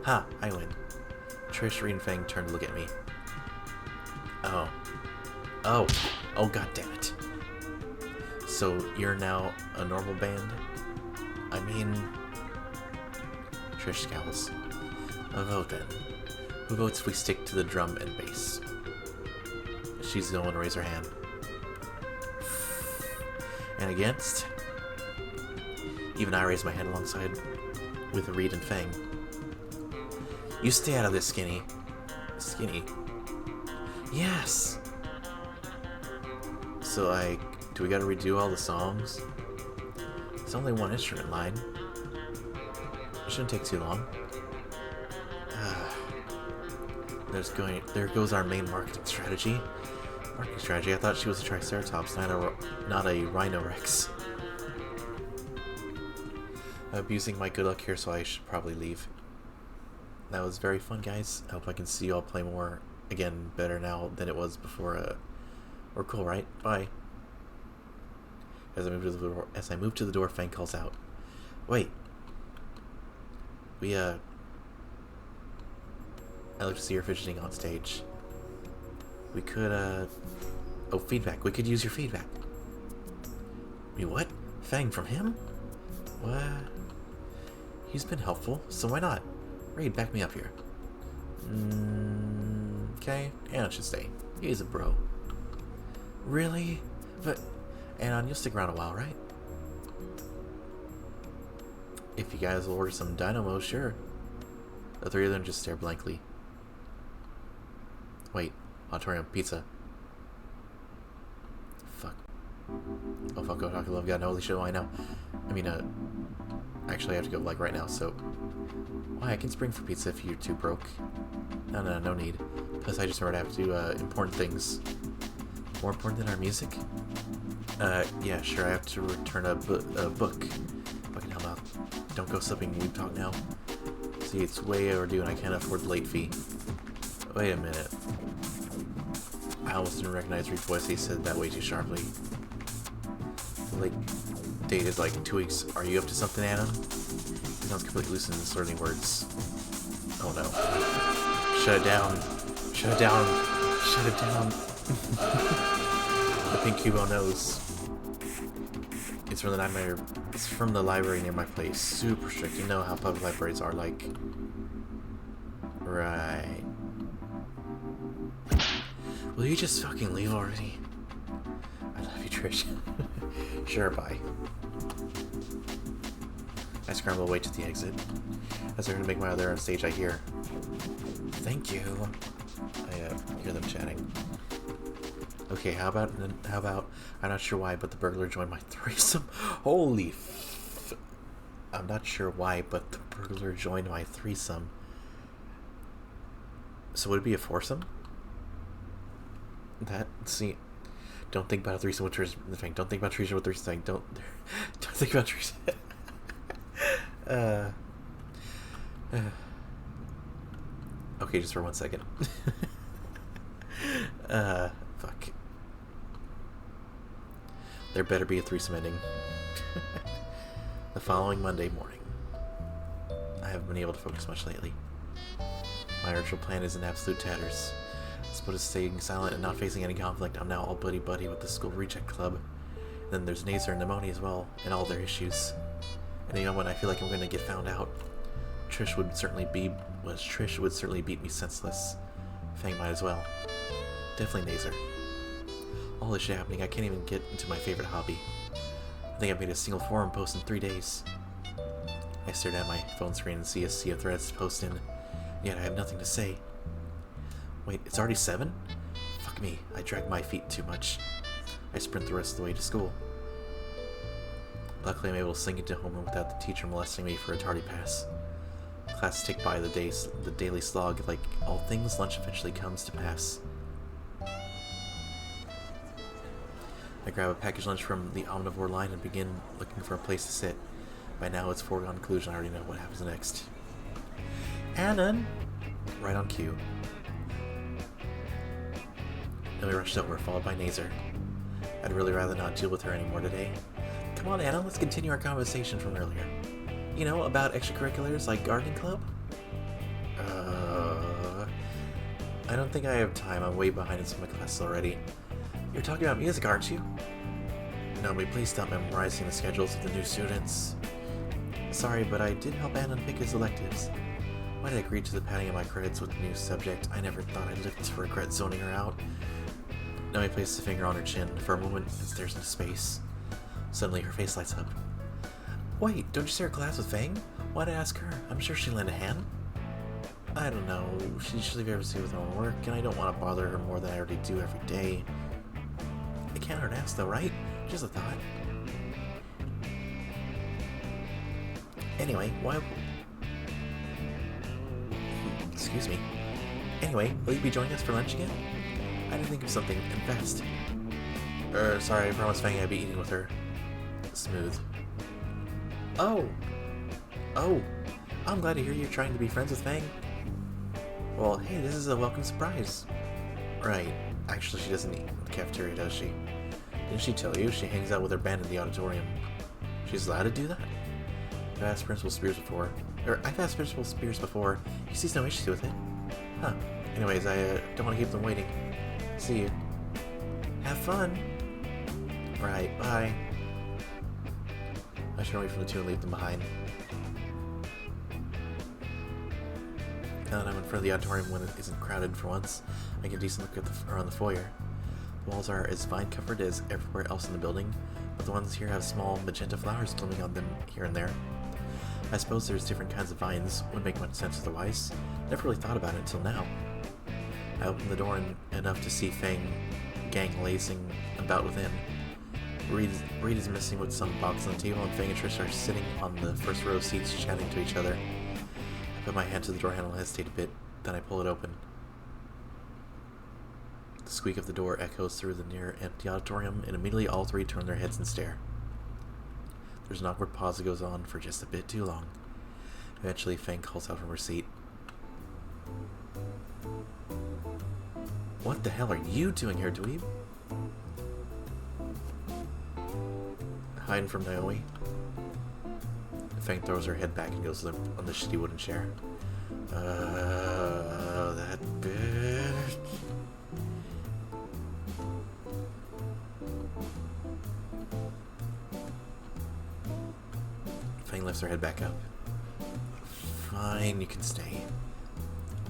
S2: Ha! I win. Trish, Reed, and Fang turned to look at me. Oh. Oh. Oh, god damn it. So, you're now a normal band? I mean... Trish scowls. A vote then. Who votes if we stick to the drum and bass? She's the one to raise her hand. And against? Even I raise my hand alongside with Reed and Fang. You stay out of this, Skinny. Skinny? Yes! So, do we gotta redo all the songs? It's only one instrument line. It shouldn't take too long. There goes our main marketing strategy. Marketing strategy? I thought she was a Triceratops, not a Rhinorex. I'm abusing my good luck here, so I should probably leave. That was very fun, guys. I hope I can see you all play more, again, better now than it was before. We're cool, right? Bye. As I move to the door, Fang calls out. Wait. I look to see her fidgeting on stage. We could, Oh, feedback. We could use your feedback. Wait, what? Fang from him? What? He's been helpful, so why not? Raid, back me up here. Okay, Anon should stay. He's a bro. Really? But, Anon, you'll stick around a while, right? If you guys will order some dynamo, sure. The three of them just stare blankly. Wait, auditorium, pizza. Fuck. Oh fuck, oh fuck, I love God, no, holy shit, why now? I mean, actually I have to go, like, right now, so... Why, I can spring for pizza if you're too broke. No need. Plus, I just remembered I have to do, important things. More important than our music? Yeah, sure, I have to return a book. Fucking hell, mouth. Don't go slipping weeb talk now. See, it's way overdue and I can't afford the late fee. Wait a minute. I almost didn't recognize Reed's voice. He said that way too sharply. The late date is like 2 weeks. Are you up to something, Anna? He sounds completely loose in his learning words. Oh no. Shut it down. Shut it down. Shut it down. The pink cubo knows. It's from the nightmare. It's from the library near my place. Super strict. You know how public libraries are like. Right. Will you just fucking leave already? I love you, Trish. Sure, bye. I scramble away to the exit. As I'm going to make my way there on stage, I hear, "Thank you." I hear them chatting. Okay, how about, I'm not sure why, but the burglar joined my threesome. Holy I'm not sure why, but the burglar joined my threesome. So would it be a foursome? See, don't think about a threesome with threesome. Don't think about threesome with threesome. Don't think about threesome. Okay, just for 1 second. Fuck. There better be a threesome ending. The following Monday morning. I haven't been able to focus much lately. My original plan is in absolute tatters. Split is staying silent and not facing any conflict. I'm now all buddy-buddy with the school reject club. And then there's Naser and Pneumonia as well, and all their issues. And you know when I feel like I'm going to get found out, Trish would certainly beat me senseless. Fang might as well. Definitely Naser. All this shit happening, I can't even get into my favorite hobby. I think I've made a single forum post in 3 days. I stared at my phone screen and see a sea of threads to post in, yet I have nothing to say. Wait, it's already 7? Fuck me, I drag my feet too much. I sprint the rest of the way to school. Luckily, I'm able to sink into homeroom without the teacher molesting me for a tardy pass. Classes tick by the daily slog. Like all things, lunch eventually comes to pass. I grab a packaged lunch from the omnivore line and begin looking for a place to sit. By now, it's foregone conclusion. I already know what happens next. Anon! Right on cue. Then we rushed over, followed by Naser. I'd really rather not deal with her anymore today. Come on, Anna, let's continue our conversation from earlier. You know, about extracurriculars like gardening club? I don't think I have time. I'm way behind in some of my classes already. You're talking about music, aren't you? Naomi, please stop memorizing the schedules of the new students. Sorry, but I did help Anna pick his electives. Why did I agree to the padding of my credits with the new subject? I never thought I'd live to regret zoning her out. Naomi places a finger on her chin for a moment and stares into space. Suddenly, her face lights up. Wait, don't you share a class with Fang? Why'd I ask her? I'm sure she'll lend a hand. I don't know. She's usually very busy with her own work, and I don't want to bother her more than I already do every day. It can't hurt to ask, though, right? Just a thought. Anyway, why... Excuse me. Anyway, will you be joining us for lunch again? I didn't think of something, and fast. Sorry, I promised Fang I'd be eating with her. Smooth. Oh! I'm glad to hear you're trying to be friends with Fang. Well, hey, this is a welcome surprise. Right. Actually, she doesn't eat in the cafeteria, does she? Didn't she tell you she hangs out with her band in the auditorium? She's allowed to do that? I've asked Principal Spears before. He sees no issue with it. Huh. Anyways, I don't want to keep them waiting. See you. Have fun! Right, bye. I should run away from the two and leave them behind. Now that I'm in front of the auditorium when it isn't crowded for once, I get a decent look at around the foyer. The walls are as vine-covered as everywhere else in the building, but the ones here have small magenta flowers blooming on them here and there. I suppose there's different kinds of vines, wouldn't make much sense otherwise. Never really thought about it until now. I opened the door enough to see Fang gang lazing about within. Reed is messing with some box on the table, and Fang and Trish are sitting on the first row of seats chatting to each other. I put my hand to the door handle and hesitate a bit, then I pull it open. The squeak of the door echoes through the near empty auditorium, and immediately all three turn their heads and stare. There's an awkward pause that goes on for just a bit too long. Eventually, Fang calls out from her seat. What the hell are you doing here, dweeb? Hiding from Naomi. Fang throws her head back and goes limp on the shitty wooden chair. That bitch. Fang lifts her head back up. Fine, you can stay.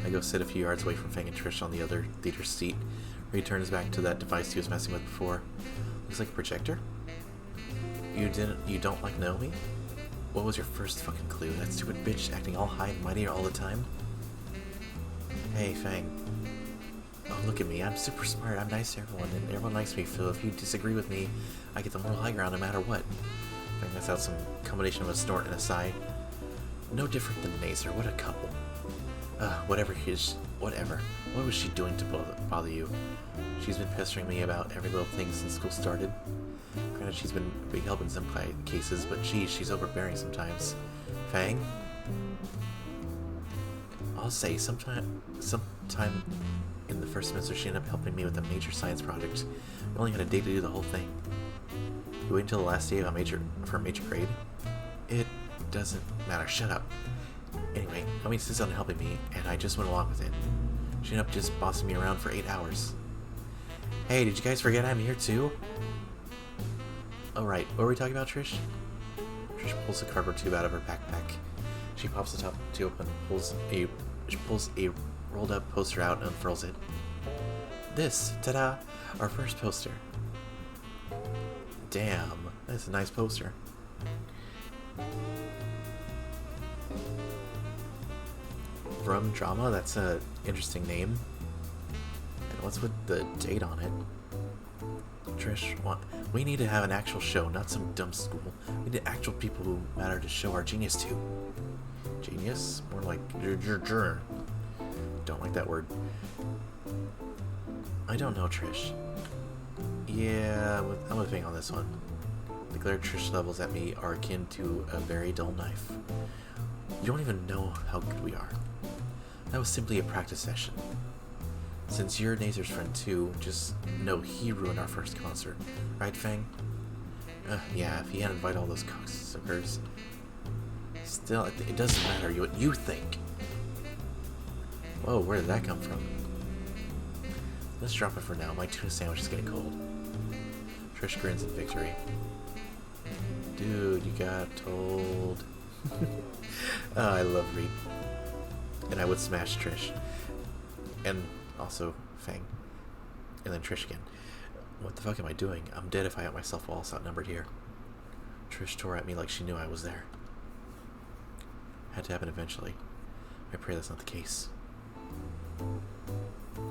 S2: I go sit a few yards away from Fang and Trish on the other theater seat. Reed turns back to that device he was messing with before. Looks like a projector. You don't like Naomi? What was your first fucking clue? That stupid bitch acting all high and mighty all the time? Hey, Fang. Oh, look at me. I'm super smart. I'm nice to everyone, and everyone likes me, so if you disagree with me, I get the moral high ground no matter what. Fang lets out some combination of a snort and a sigh. No different than Nazer. What a couple. Whatever. What was she doing to bother you? She's been pestering me about every little thing since school started. Granted, she's been a big help in some cases, but geez, she's overbearing sometimes. Fang? I'll say, sometime in the first semester, she ended up helping me with a major science project. We only had a day to do the whole thing. You wait until the last day of for a major grade? It doesn't matter. Shut up. Anyway, I insisted on helping me, and I just went along with it. She ended up just bossing me around for 8 hours. Hey, did you guys forget I'm here too? Oh right, what were we talking about, Trish? Trish pulls a cardboard tube out of her backpack. She pops the top tube open, she pulls a rolled up poster out and unfurls it. This, ta-da, our first poster. Damn, that's a nice poster. Rum Drama, that's an interesting name. And what's with the date on it? Trish, we need to have an actual show, not some dumb school. We need actual people who matter to show our genius to. Genius? More like don't like that word. I don't know, Trish. Yeah, I'm with Fang on this one. The glare Trish levels at me are akin to a very dull knife. You don't even know how good we are. That was simply a practice session. Since you're Nazer's friend too, just know he ruined our first concert. Right, Fang? Yeah, if he hadn't invited all those cocksuckers. Still, it doesn't matter what you think. Whoa, where did that come from? Let's drop it for now. My tuna sandwich is getting cold. Trish grins in victory. Dude, you got told. I love Reed. And I would smash Trish. And also Fang. And then Trish again. What the fuck am I doing? I'm dead if I out myself while else outnumbered here. Trish tore at me like she knew I was there. Had to happen eventually. I pray that's not the case.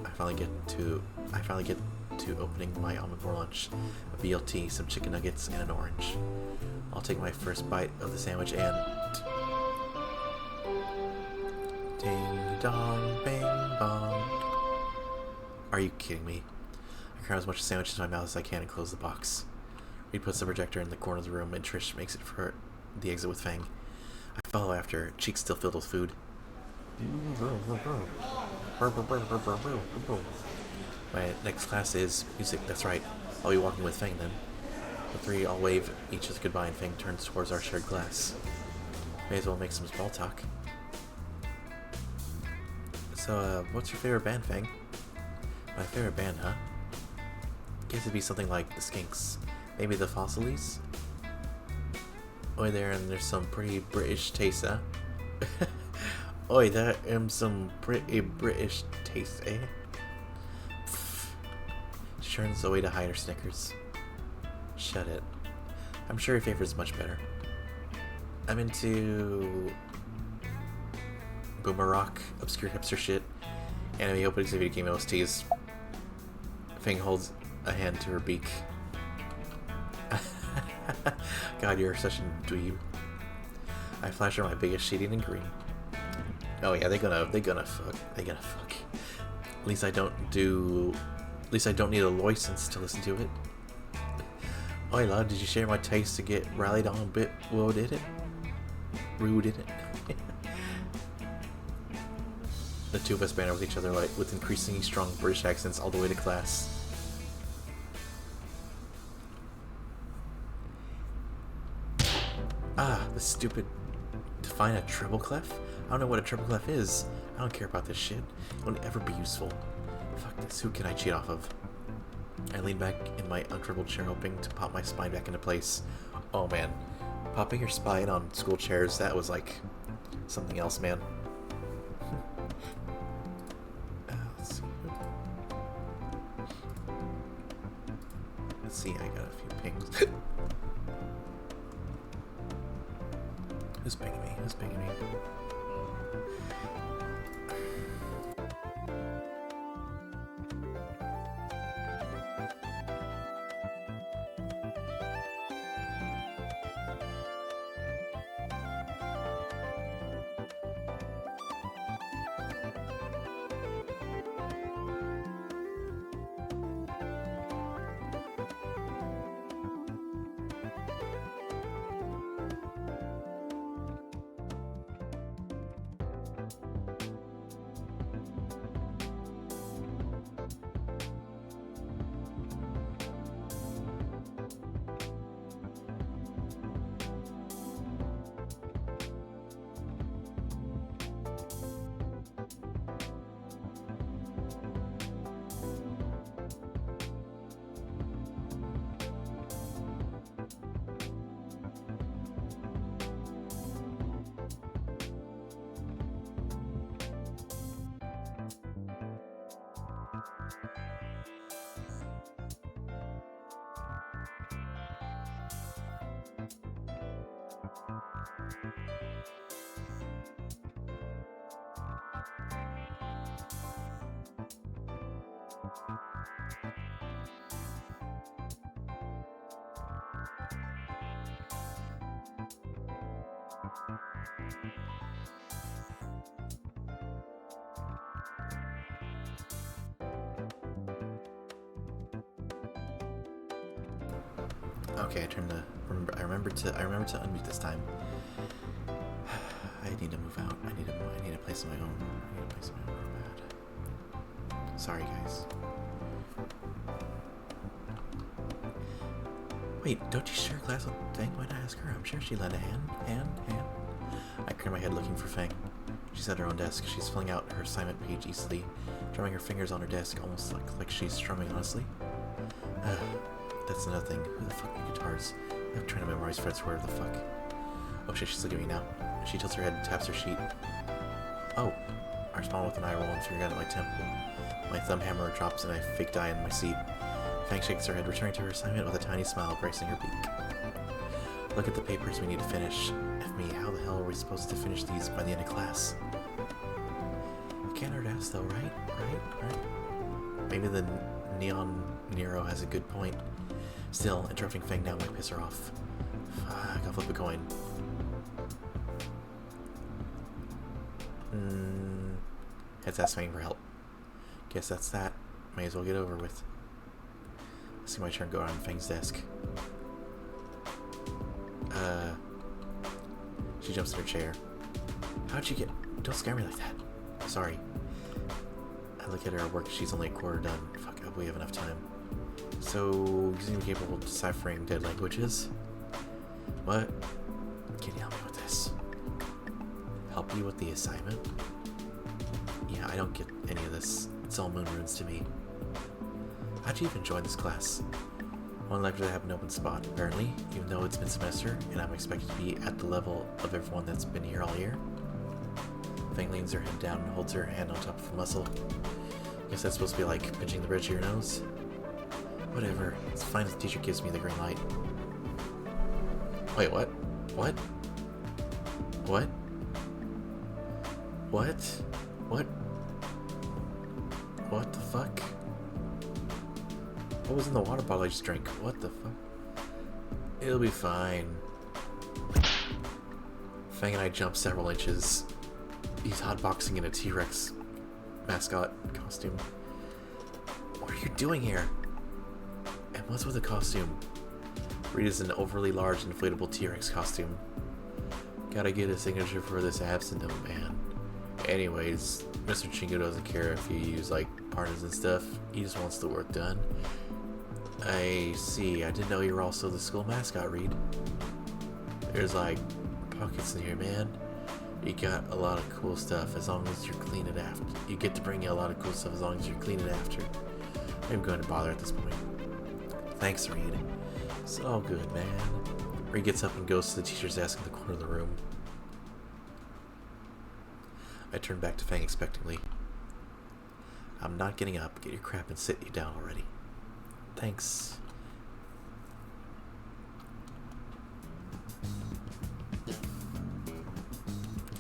S2: I finally get to opening my omnivore lunch. A BLT, some chicken nuggets, and an orange. I'll take my first bite of the sandwich and... Ding dong, bing bong. Are you kidding me? I cram as much sandwich into my mouth as I can and close the box. Reed puts the projector in the corner of the room and Trish makes it for the exit with Fang. I follow after, cheeks still filled with food. My next class is music, that's right. I'll be walking with Fang then. The three all wave each other goodbye and Fang turns towards our shared class. May as well make some small talk. So, what's your favorite band, Fang? My favorite band, huh? guess it'd be something like the skinks. Maybe the fossilies? Oi there, and there's some pretty British taste, huh? Oi, there some pretty British taste, eh? She turns away to hide her Snickers. Shut it. I'm sure your favorite's much better. I'm into boomer rock, obscure hipster shit, anime openings, video game OSTs. Fang holds a hand to her beak. God, you're such a dweeb. I flash her my biggest shitting and green. Oh yeah, they're gonna fuck. At least I don't need a license to listen to it. Oi lad, did you share my taste to get rallied on a bit? Well, did it? Rude, did it? The two of us banter with each other like with increasingly strong British accents all the way to class. Ah, the stupid... Define a treble clef? I don't know what a treble clef is. I don't care about this shit. It won't ever be useful. Fuck this, who can I cheat off of? I lean back in my uncomfortable chair hoping to pop my spine back into place. Oh man, popping your spine on school chairs, that was like something else, man. Let's see, I got a few pings. Who's pinging me? Who's pinging me? Okay, I remembered to unmute this time. I need to move out. I need a place of my own. I need a place of my own real bad. Sorry, guys. Wait, don't you share a class with Fang? Why not ask her? I'm sure she'd lend a hand. I clear my head looking for Fang. She's at her own desk. She's filling out her assignment page easily, drumming her fingers on her desk, almost like she's strumming honestly. That's another thing. Who the fuck make guitars? I'm trying to memorize Fred's word. The fuck? Oh shit, she's looking at me now. She tilts her head and taps her sheet. Oh. I respond with an eye roll and finger gun at my temple. My thumb hammer drops and I fake die in my seat. Fang shakes her head, returning to her assignment with a tiny smile gracing her beak. Look at the papers we need to finish. F me, how the hell are we supposed to finish these by the end of class? It can't hurt us though, right? Maybe the Neon Nero has a good point. Still, interrupting Fang now might piss her off. Fuck, I'll flip a coin. Heads ask Fang for help. Guess that's that. May as well get over with. I see my turn go around Fang's desk. She jumps in her chair. How'd you get... Don't scare me like that. Sorry. I look at her at work. She's only a quarter done. Fuck, I hope we have enough time. So, you seem capable of deciphering dead languages? What? Can you help me with this? Help you with the assignment? Yeah, I don't get any of this. It's all moon runes to me. How'd you even join this class? One lecturer have an open spot, apparently, even though it's mid-semester, and I'm expected to be at the level of everyone that's been here all year. Fang leans her head down and holds her hand on top of her muscle. Guess that's supposed to be like pinching the bridge of your nose? Whatever, it's fine if the teacher gives me the green light. Wait, what? What? What? What? What? What the fuck? What was in the water bottle I just drank? What the fuck? It'll be fine. Fang and I jumped several inches. He's hotboxing in a T-Rex mascot costume. What are you doing here? And what's with the costume? Rita's an overly large inflatable T-Rex costume. Gotta get a signature for this absent note, man. Anyways, Mr. Chingo doesn't care if you use like partners and stuff. He just wants the work done. I see. I didn't know you were also the school mascot, Reed. There's like pockets in here, man. You got a lot of cool stuff as long as you're clean it after. You get to bring in a lot of cool stuff as long as you're clean it after. I'm going to bother at this point. Thanks, Reed. It's all good, man. Reed gets up and goes to the teacher's desk in the corner of the room. I turn back to Fang expectantly. I'm not getting up. Get your crap and sit you down already. Thanks.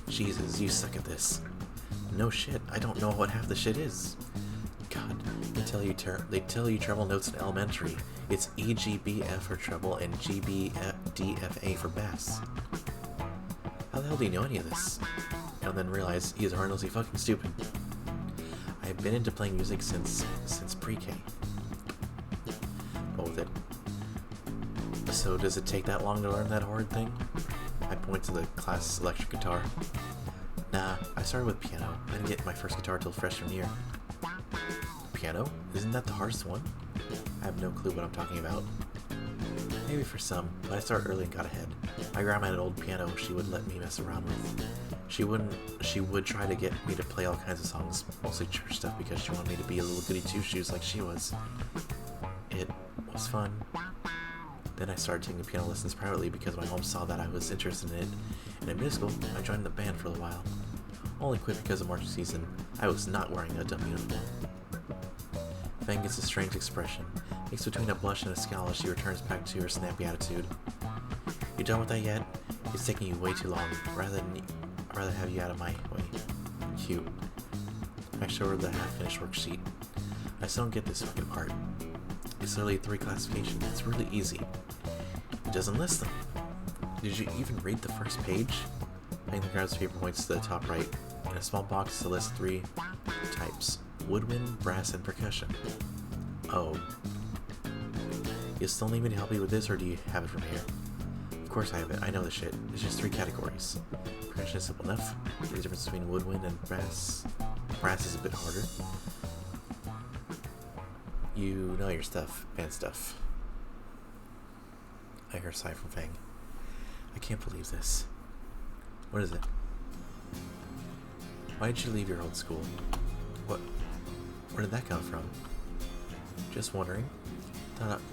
S2: Jesus, you suck at this. No shit, I don't know what half the shit is. God, they tell you treble notes in elementary. It's E, G, B, F for treble and G, B, F, D, F, A for bass. How the hell do you know any of this? And then realize he is harmlessly fucking stupid. I've been into playing music since pre-K. Oh, with it. So does it take that long to learn that horrid thing? I point to the class electric guitar. Nah, I started with piano. I didn't get my first guitar till freshman year. Piano? Isn't that the hardest one? I have no clue what I'm talking about. Maybe for some, but I started early and got ahead. My grandma had an old piano she would let me mess around with. She would try to get me to play all kinds of songs, mostly church stuff because she wanted me to be a little goody two-shoes like she was. It was fun. Then I started taking piano lessons privately because my mom saw that I was interested in it, and in middle school, I joined the band for a while. Only quit because of marching season. I was not wearing a dumb uniform. Fang gets a strange expression, mixed between a blush and a scowl as she returns back to her snappy attitude. You done with that yet? It's taking you way too long. I'd rather have you out of my way. Cute. I show her the half-finished worksheet. I still don't get this fucking part. It's literally 3 classifications. It's really easy. It doesn't list them. Did you even read the first page? Fang grabs the paper, points to the top right. In a small box to list 3 types: woodwind, brass, and percussion. Oh. You still need me to help you with this, or do you have it from here? Of course I have it. I know the shit. There's just 3 categories. Percussion is simple enough. The difference between woodwind and brass. Brass is a bit harder. You know your stuff. Band stuff. I hear a sigh from Fang. I can't believe this. What is it? Why did you leave your old school? What? Where did that come from? Just wondering.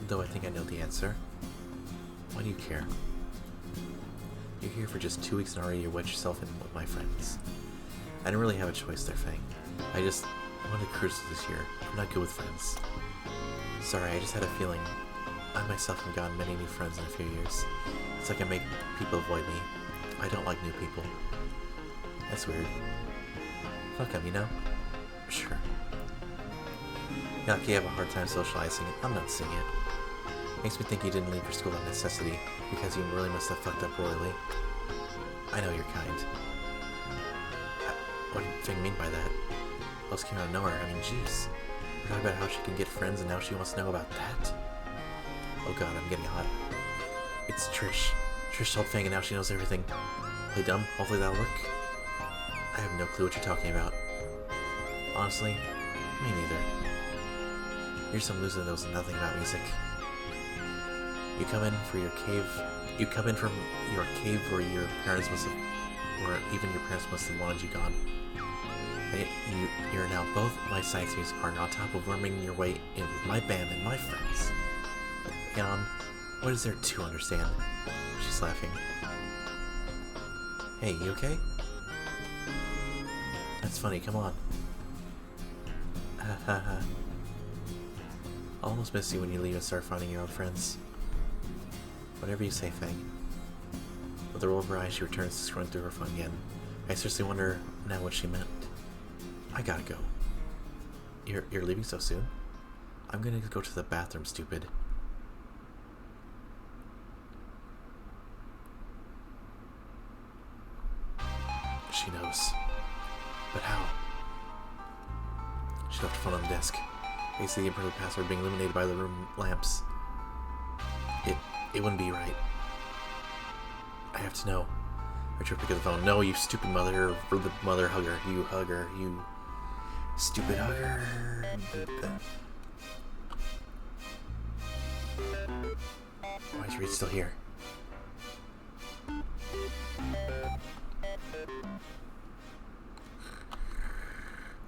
S2: Though I think I know the answer. Why do you care? You're here for just 2 weeks and already you wedged yourself in with my friends. I didn't really have a choice there, Fang. I wanted to cruise this year. I'm not good with friends. Sorry, I just had a feeling. I myself have gotten many new friends in a few years. It's like I make people avoid me. I don't like new people. That's weird. Fuck them, you know? Sure. Yeah, like you have a hard time socializing. I'm not seeing it. Makes me think you didn't leave your school out of necessity, because you really must have fucked up royally. I know you're kind. What did Fing mean by that? Else came out of nowhere. I mean, jeez. We're talking about how she can get friends, and now she wants to know about that? Oh god, I'm getting hot. It's Trish. Trish told Fang, and now she knows everything. Play dumb? Hopefully that'll work. I have no clue what you're talking about. Honestly, me neither. You're some loser that knows nothing about music. You come in from your cave where your parents must have, or even your parents must have wanted you gone. You're now both my sightseers partner on top of worming your way in with my band and my friends. Yon, what is there to understand? She's laughing. Hey, you okay? That's funny, come on. Ha ha ha. I'll almost miss you when you leave and start finding your old friends. Whatever you say, Fang. With a roll of her eyes, she returns to scrolling through her phone again. I seriously wonder now what she meant. I gotta go. You're leaving so soon? I'm gonna go to the bathroom, stupid. She knows. But how? She left her phone on the desk. I see the improper password being illuminated by the room lamps. It wouldn't be right. I have to know. I try to pick up the phone. No, you stupid mother, or the mother hugger. You hugger. You stupid hugger. Why is Reed still here?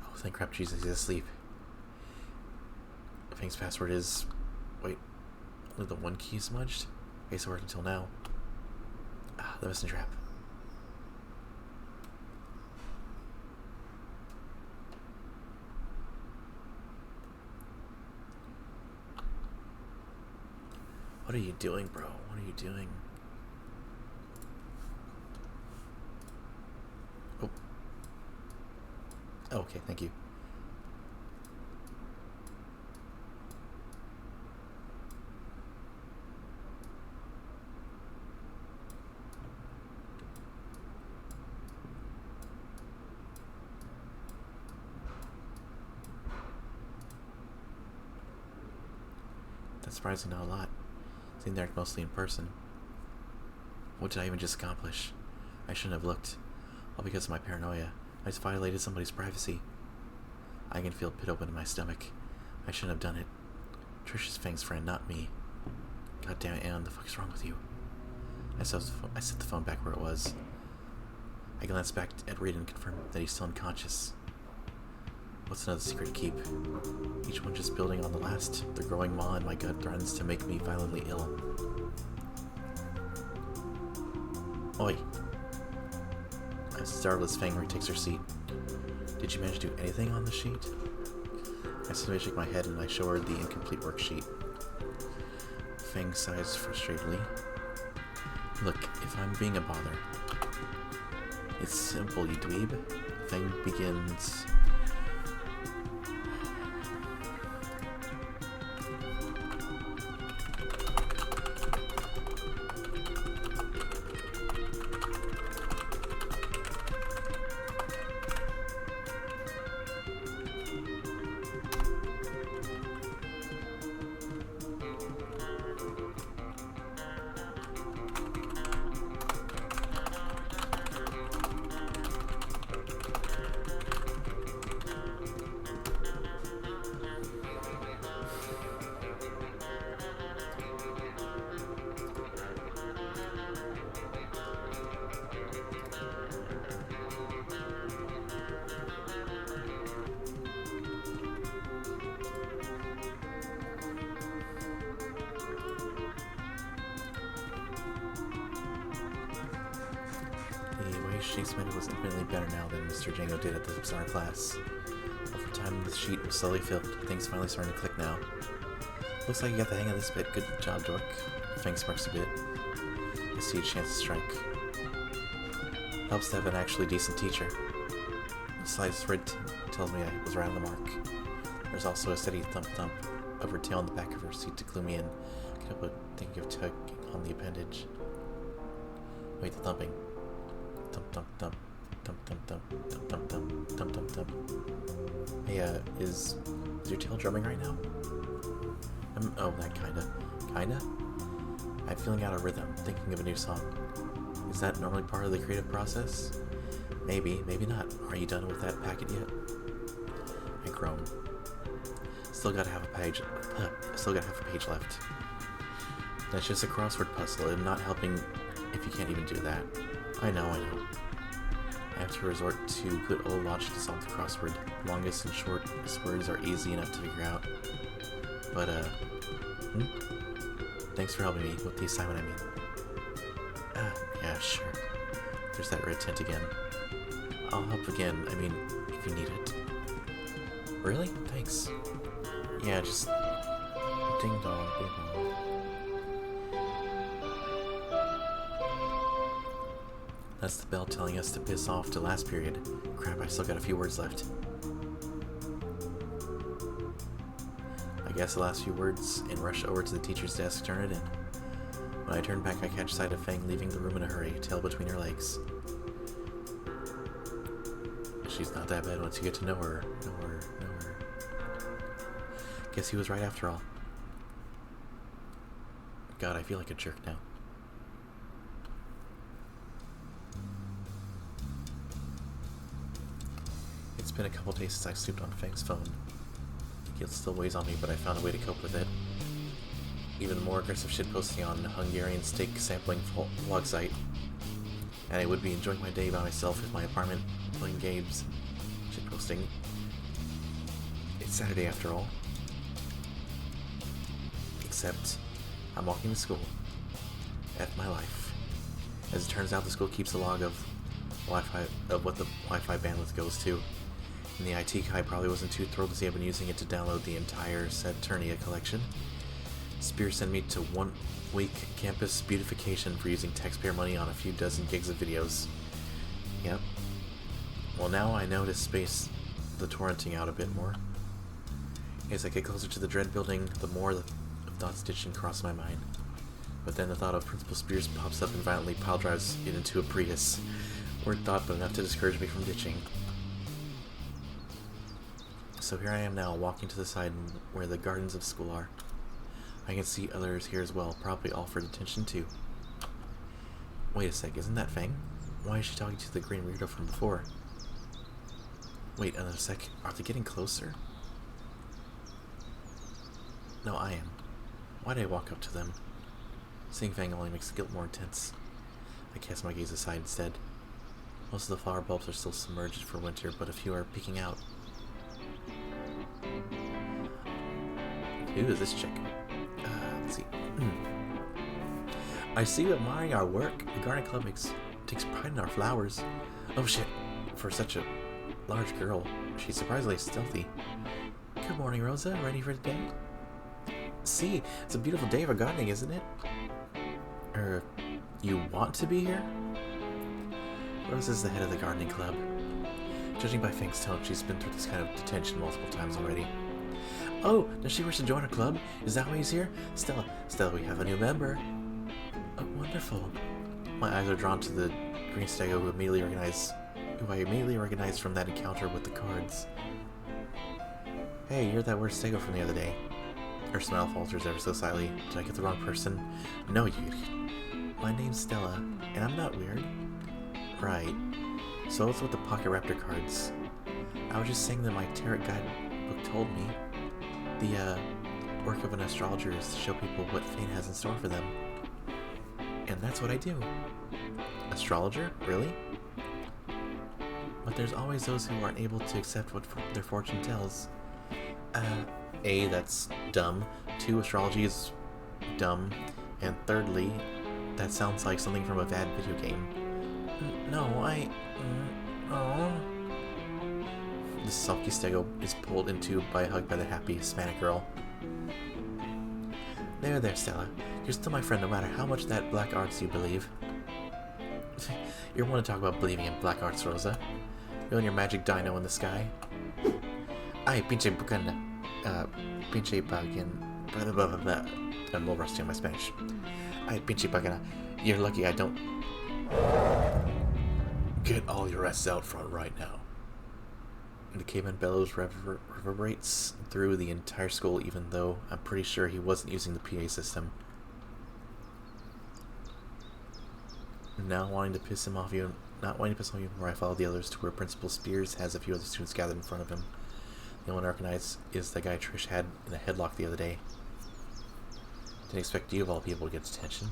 S2: Oh, thank crap, Jesus, he's asleep. Fang's password is... Wait, only the one key is smudged? Okay, so it worked until now. Ah, the missing trap. What are you doing, bro? What are you doing? Oh. Okay, thank you. That's surprising, not a lot. Seemed to act mostly in person. What did I even just accomplish? I shouldn't have looked. All because of my paranoia. I just violated somebody's privacy. I can feel a pit open in my stomach. I shouldn't have done it. Trish's Fang's friend, not me. God damn it, Anne, the fuck is wrong with you? I set the phone back where it was. I glanced back at Reed and confirmed that he's still unconscious. What's another secret to keep? Each one just building on the last. The growing maw in my gut threatens to make me violently ill. Oi. I startled as Fang retakes her seat. Did you manage to do anything on the sheet? I slowly shake my head and I show her the incomplete worksheet. Fang sighs frustratedly. Look, if I'm being a bother. It's simple, you dweeb. Fang begins... She explained it was infinitely better now than Mr. Django did at the bizarre class. Over time, the sheet was slowly filled. Things finally starting to click now. Looks like you got the hang of this bit. Good job, Dork. Fang smirks a bit. I see a chance to strike. Helps to have an actually decent teacher. The slightest red tells me I was right on the mark. There's also a steady thump-thump of her tail on the back of her seat to clue me in. I can't help but think of tugging on the appendage. Wait, the thumping. Thump thump thump thump thump thump thump thump thump thump thump thump. Hey, is your tail drumming right now? Oh, that kinda. I'm feeling out of rhythm, thinking of a new song. Is that normally part of the creative process? Maybe, maybe not. Are you done with that packet yet? I groan. Still got half a page left. That's just a crossword puzzle, and not helping if you can't even do that. I know. I have to resort to good old logic to solve the crossword. Longest and shortest words are easy enough to figure out. But, Thanks for helping me with the assignment, I mean. Yeah, sure. There's that red tent again. I'll help again, I mean, if you need it. Really? Thanks. Yeah, just... ding dong, ding dong. That's the bell telling us to piss off to last period. Crap, I still got a few words left. I guess the last few words and rush over to the teacher's desk to turn it in. When I turn back, I catch sight of Fang leaving the room in a hurry, tail between her legs. She's not that bad once you get to know her. Know her. Guess he was right after all. God, I feel like a jerk now. It's been a couple days since I snooped on Fang's phone. It still weighs on me, but I found a way to cope with it. Even more aggressive shitposting on Hungarian steak sampling vlog site. And I would be enjoying my day by myself in my apartment, playing games, shitposting. It's Saturday after all. Except, I'm walking to school. F my life. As it turns out, the school keeps a log of Wi-Fi, of what the Wi-Fi bandwidth goes to. And the IT guy probably wasn't too thrilled to see I've been using it to download the entire Saturnia collection. Spears sent me to 1 week campus beautification for using taxpayer money on a few dozen gigs of videos. Yep. Well, now I know to space the torrenting out a bit more. As I get closer to the Dread building, the more the thoughts ditching cross my mind. But then the thought of Principal Spears pops up and violently pile drives it into a Prius. Weird thought, but enough to discourage me from ditching. So here I am now, walking to the side where the gardens of school are. I can see others here as well, probably all for detention too. Wait a sec, isn't that Fang? Why is she talking to the green weirdo from before? Wait another sec, are they getting closer? No, I am. Why did I walk up to them? Seeing Fang only makes the guilt more intense. I cast my gaze aside instead. Most of the flower bulbs are still submerged for winter, but a few are peeking out. Who is this chick? Let's see. I see you admiring our work. The garden club takes pride in our flowers. Oh shit. For such a large girl, she's surprisingly stealthy. Good morning, Rosa. Ready for the day? See, it's a beautiful day for gardening, isn't it? You want to be here? Rosa's the head of the gardening club. Judging by Fang's tone, she's been through this kind of detention multiple times already. Oh, does she wish to join our club? Is that why he's here? Stella, we have a new member. Oh, wonderful. My eyes are drawn to the green stego who I immediately recognized from that encounter with the cards. Hey, you're that weird stego from the other day. Her smile falters ever so slightly. Did I get the wrong person? No, you idiot. My name's Stella, and I'm not weird. Right. So it's with the Pocket Raptor cards. I was just saying that my tarot guidebook told me. The work of an astrologer is to show people what fate has in store for them. And that's what I do. Astrologer? Really? But there's always those who aren't able to accept what their fortune tells. A, that's dumb. 2, astrology is dumb. And thirdly, that sounds like something from a bad video game. No, oh. The sulky stego is pulled into by a hug by the happy Hispanic girl. There, Stella. You're still my friend no matter how much that black arts you believe. You're one to talk about believing in black arts, Rosa. You and your magic dino in the sky. Ay, pinche bucana. Pinche bagin. Blah, blah, blah. I'm a little rusty on my Spanish. Ay, pinche bacana. You're lucky I don't... Get all your ass out front right now. The caveman bellows reverberates through the entire school, even though I'm pretty sure he wasn't using the PA system. Not wanting to piss him off even more, I follow the others to where Principal Spears has a few other students gathered in front of him. The only one I recognize is the guy Trish had in a headlock the other day. Didn't expect you of all people to get attention.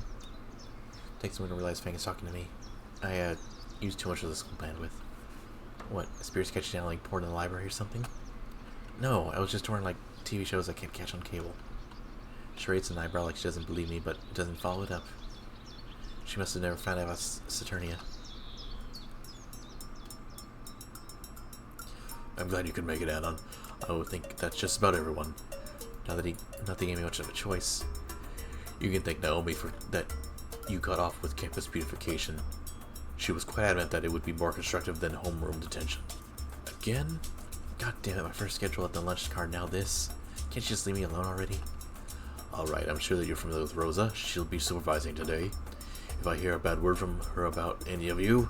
S2: Takes a minute to realize Fang is talking to me. I used too much of the school bandwidth. What, Spears catching down like porn in the library or something? No, I was just touring like TV shows I can't catch on cable. She raises an eyebrow like she doesn't believe me, but doesn't follow it up. She must have never found out about Saturnia. I'm glad you could make it, Anon. I would think that's just about everyone. Now that nothing gave me much of a choice. You can thank Naomi for that you got off with campus beautification. She was quite adamant that it would be more constructive than homeroom detention. Again? God damn it, my first schedule at the lunch card, now this. Can't you just leave me alone already? Alright, I'm sure that you're familiar with Rosa. She'll be supervising today. If I hear a bad word from her about any of you,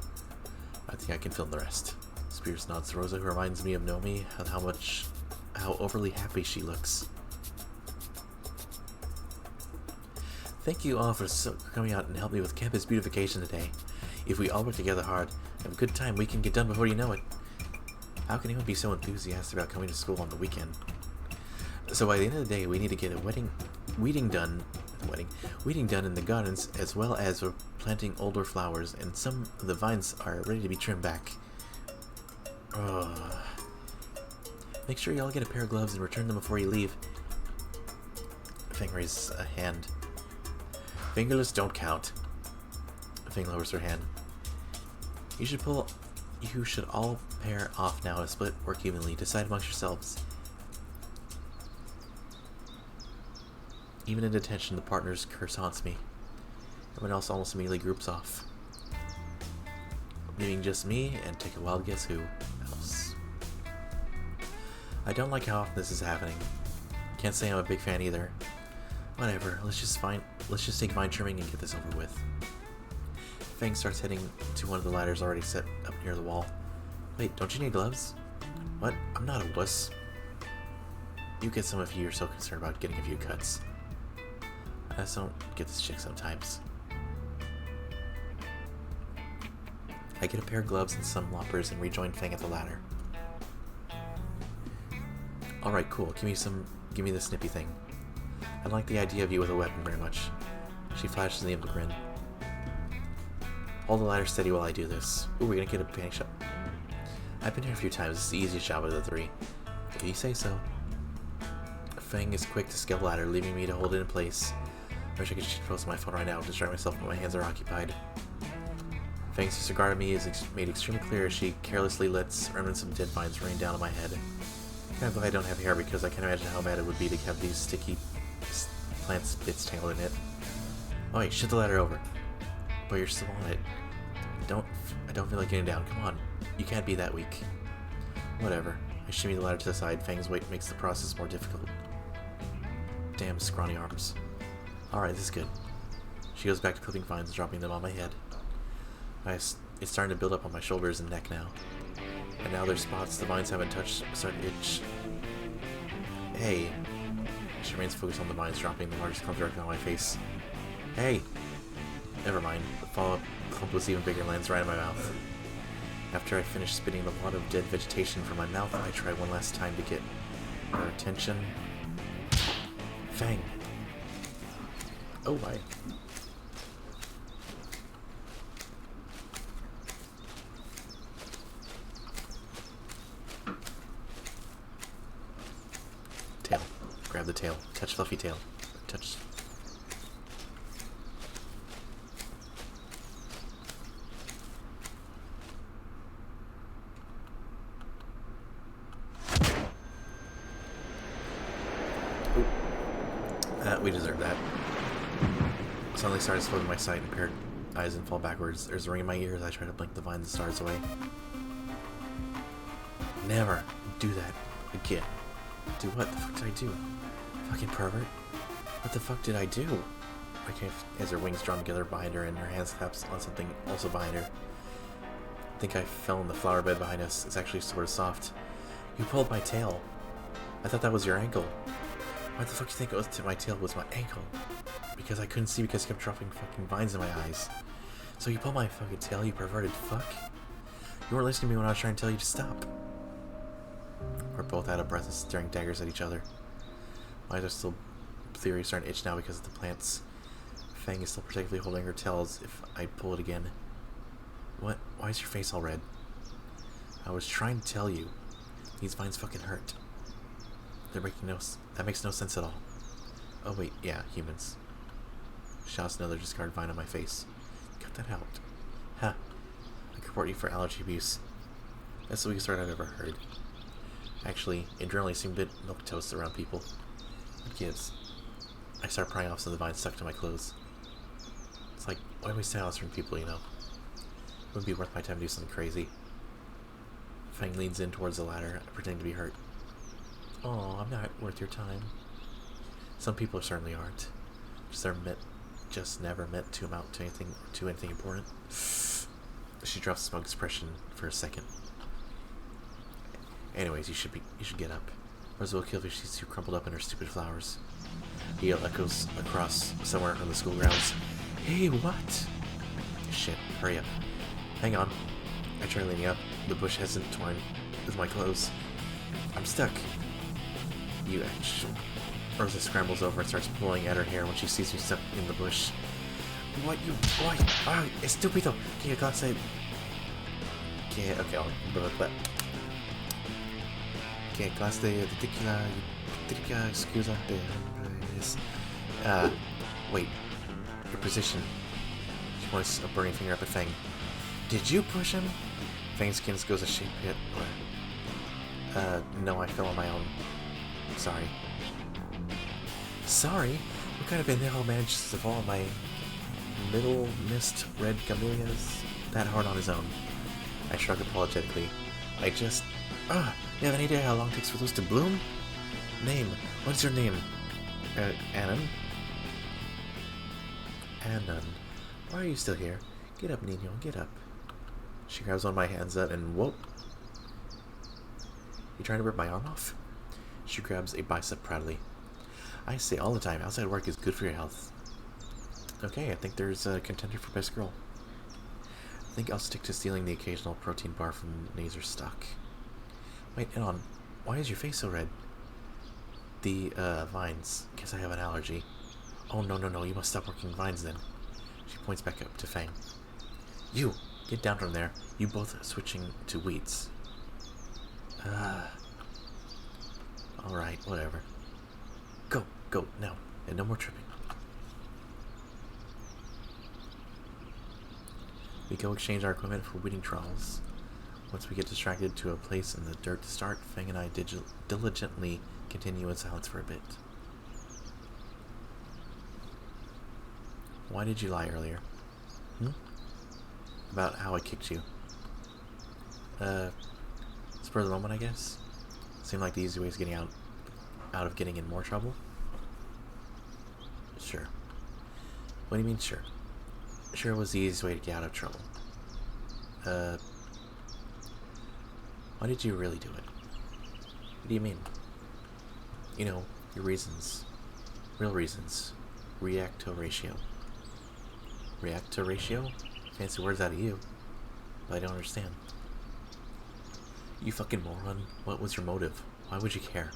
S2: I think I can fill in the rest. Spears nods to Rosa, who reminds me of Naomi, how overly happy she looks. Thank you all for coming out and helping me with campus beautification today. If we all work together hard, have a good time, we can get done before you know it. How can anyone be so enthusiastic about coming to school on the weekend? So by the end of the day, we need to get a weeding done in the gardens, as well as we're planting older flowers, and some of the vines are ready to be trimmed back. Make sure you all get a pair of gloves and return them before you leave. Fang raises a hand. Fingerless don't count. Fang lowers her hand. You should all pair off now to split work evenly. Decide amongst yourselves. Even in detention, the partner's curse haunts me. Everyone else almost immediately groups off, leaving just me and take a wild guess who else. I don't like how often this is happening. Can't say I'm a big fan either. Whatever, let's just take vine trimming and get this over with. Fang starts heading to one of the ladders already set up near the wall. Wait, don't you need gloves? What? I'm not a wuss. You get some if you're so concerned about getting a few cuts. I just don't get this chick sometimes. I get a pair of gloves and some loppers and rejoin Fang at the ladder. Alright, cool. Give me the snippy thing. I like the idea of you with a weapon very much. She flashes the grin. Hold the ladder steady while I do this. Ooh, we're gonna get a painting shot. I've been here a few times. This is the easiest job of the three. If you say so. Fang is quick to scale the ladder, leaving me to hold it in place. I wish I could just post my phone right now and distract myself, but my hands are occupied. Fang's disregard of me is made extremely clear as she carelessly lets remnants of dead vines rain down on my head. Kind of glad I don't have hair because I can imagine how bad it would be to have these sticky plant bits tangled in it. Oh wait, shift the ladder over. But you're still on it. I don't feel like getting down. Come on. You can't be that weak. Whatever. I shimmy the ladder to the side. Fang's weight makes the process more difficult. Damn scrawny arms. Alright, this is good. She goes back to clipping vines and dropping them on my head. It's starting to build up on my shoulders and neck now. And now there's spots the vines haven't touched start to itch. Hey. She remains focused on the vines, dropping the largest clump directly on my face. Hey! Never mind. The follow-up clump was even bigger and lands right in my mouth. After I finish spitting the wad of dead vegetation from my mouth, I try one last time to get her attention. Fang! Oh my. Tail. Grab the tail. Touch fluffy tail. Touch. We deserve that. Suddenly started slipping my sight and paired eyes and fall backwards. There's a ring in my ears. I try to blink the vines and stars away. Never do that again. Do what? The fuck did I do? Fucking pervert. What the fuck did I do? Okay, as her wings drawn together behind her and her hands claps on something also behind her. I think I fell in the flower bed behind us. It's actually sort of soft. You pulled my tail. I thought that was your ankle. Why the fuck do you think it was to my tail was my ankle? Because I couldn't see because I kept dropping fucking vines in my eyes. So you pulled my fucking tail, you perverted fuck? You weren't listening to me when I was trying to tell you to stop. We're both out of breath and staring daggers at each other. My eyes are still theory starting to itch now because of the plants. Fang is still protectively holding her tail as if I pull it again. What? Why is your face all red? I was trying to tell you. These vines fucking hurt. They're making that makes no sense at all. Oh wait, yeah, humans. Shots another discarded vine on my face. Cut that out. Ha. I could report you for allergy abuse. That's the weakest word I've ever heard. Actually, adrenaline seemed a bit milquetoast around people. What gives? I start prying off some of the vines stuck to my clothes. It's like, why waste silence from people, you know? It wouldn't be worth my time to do something crazy. Fang leans in towards the ladder, pretending to be hurt. Oh, I'm not worth your time. Some people certainly aren't. Just never meant to amount to anything important. She drops smug expression for a second. Anyways, you should get up. Roswell will kill if she's too crumpled up in her stupid flowers. The yell echoes across somewhere on the school grounds. Hey, what? Shit, hurry up. Hang on. I try leaning up. The bush hasn't torn with my clothes. I'm stuck. You actually... Rosa scrambles over and starts pulling at her hair when she sees me stuck in the bush. What you... Why? Ah, estúpido! Que clase... Que... Okay, I'll... Que clase de tequila excusa de... Wait. Your position. She points a burning finger up at Fang. Did you push him? Fang's skin goes a shape hit. No, I fell on my own. Sorry. Sorry? What kind of bandejo manages to fall on my middle mist red camellias that hard on his own? I shrug apologetically. You have any idea how long it takes for those to bloom? Name. What's your name? Annan? Annan. Why are you still here? Get up, Nino, get up. She grabs one of my hands up and whoop. You trying to rip my arm off? She grabs a bicep proudly. I say all the time, outside work is good for your health. Okay, I think there's a contender for best girl. I think I'll stick to stealing the occasional protein bar from Nazer's stock. Wait, on. Why is your face so red? The, vines. Guess I have an allergy. Oh, no, you must stop working vines then. She points back up to Fang. You! Get down from there. You both switching to weeds. Alright, whatever. Go, now. And no more tripping. We go exchange our equipment for weeding trowels. Once we get distracted to a place in the dirt to start, Fang and I diligently continue in silence for a bit. Why did you lie earlier? About how I kicked you. Spur of the moment, I guess? Seemed like the easy way is getting out of getting in more trouble? Sure. What do you mean, sure? Sure was the easiest way to get out of trouble. Why did you really do it? What do you mean? You know, your reasons. Real reasons. React to ratio. React to ratio? Fancy words out of you. But I don't understand. You fucking moron. What was your motive? Why would you care?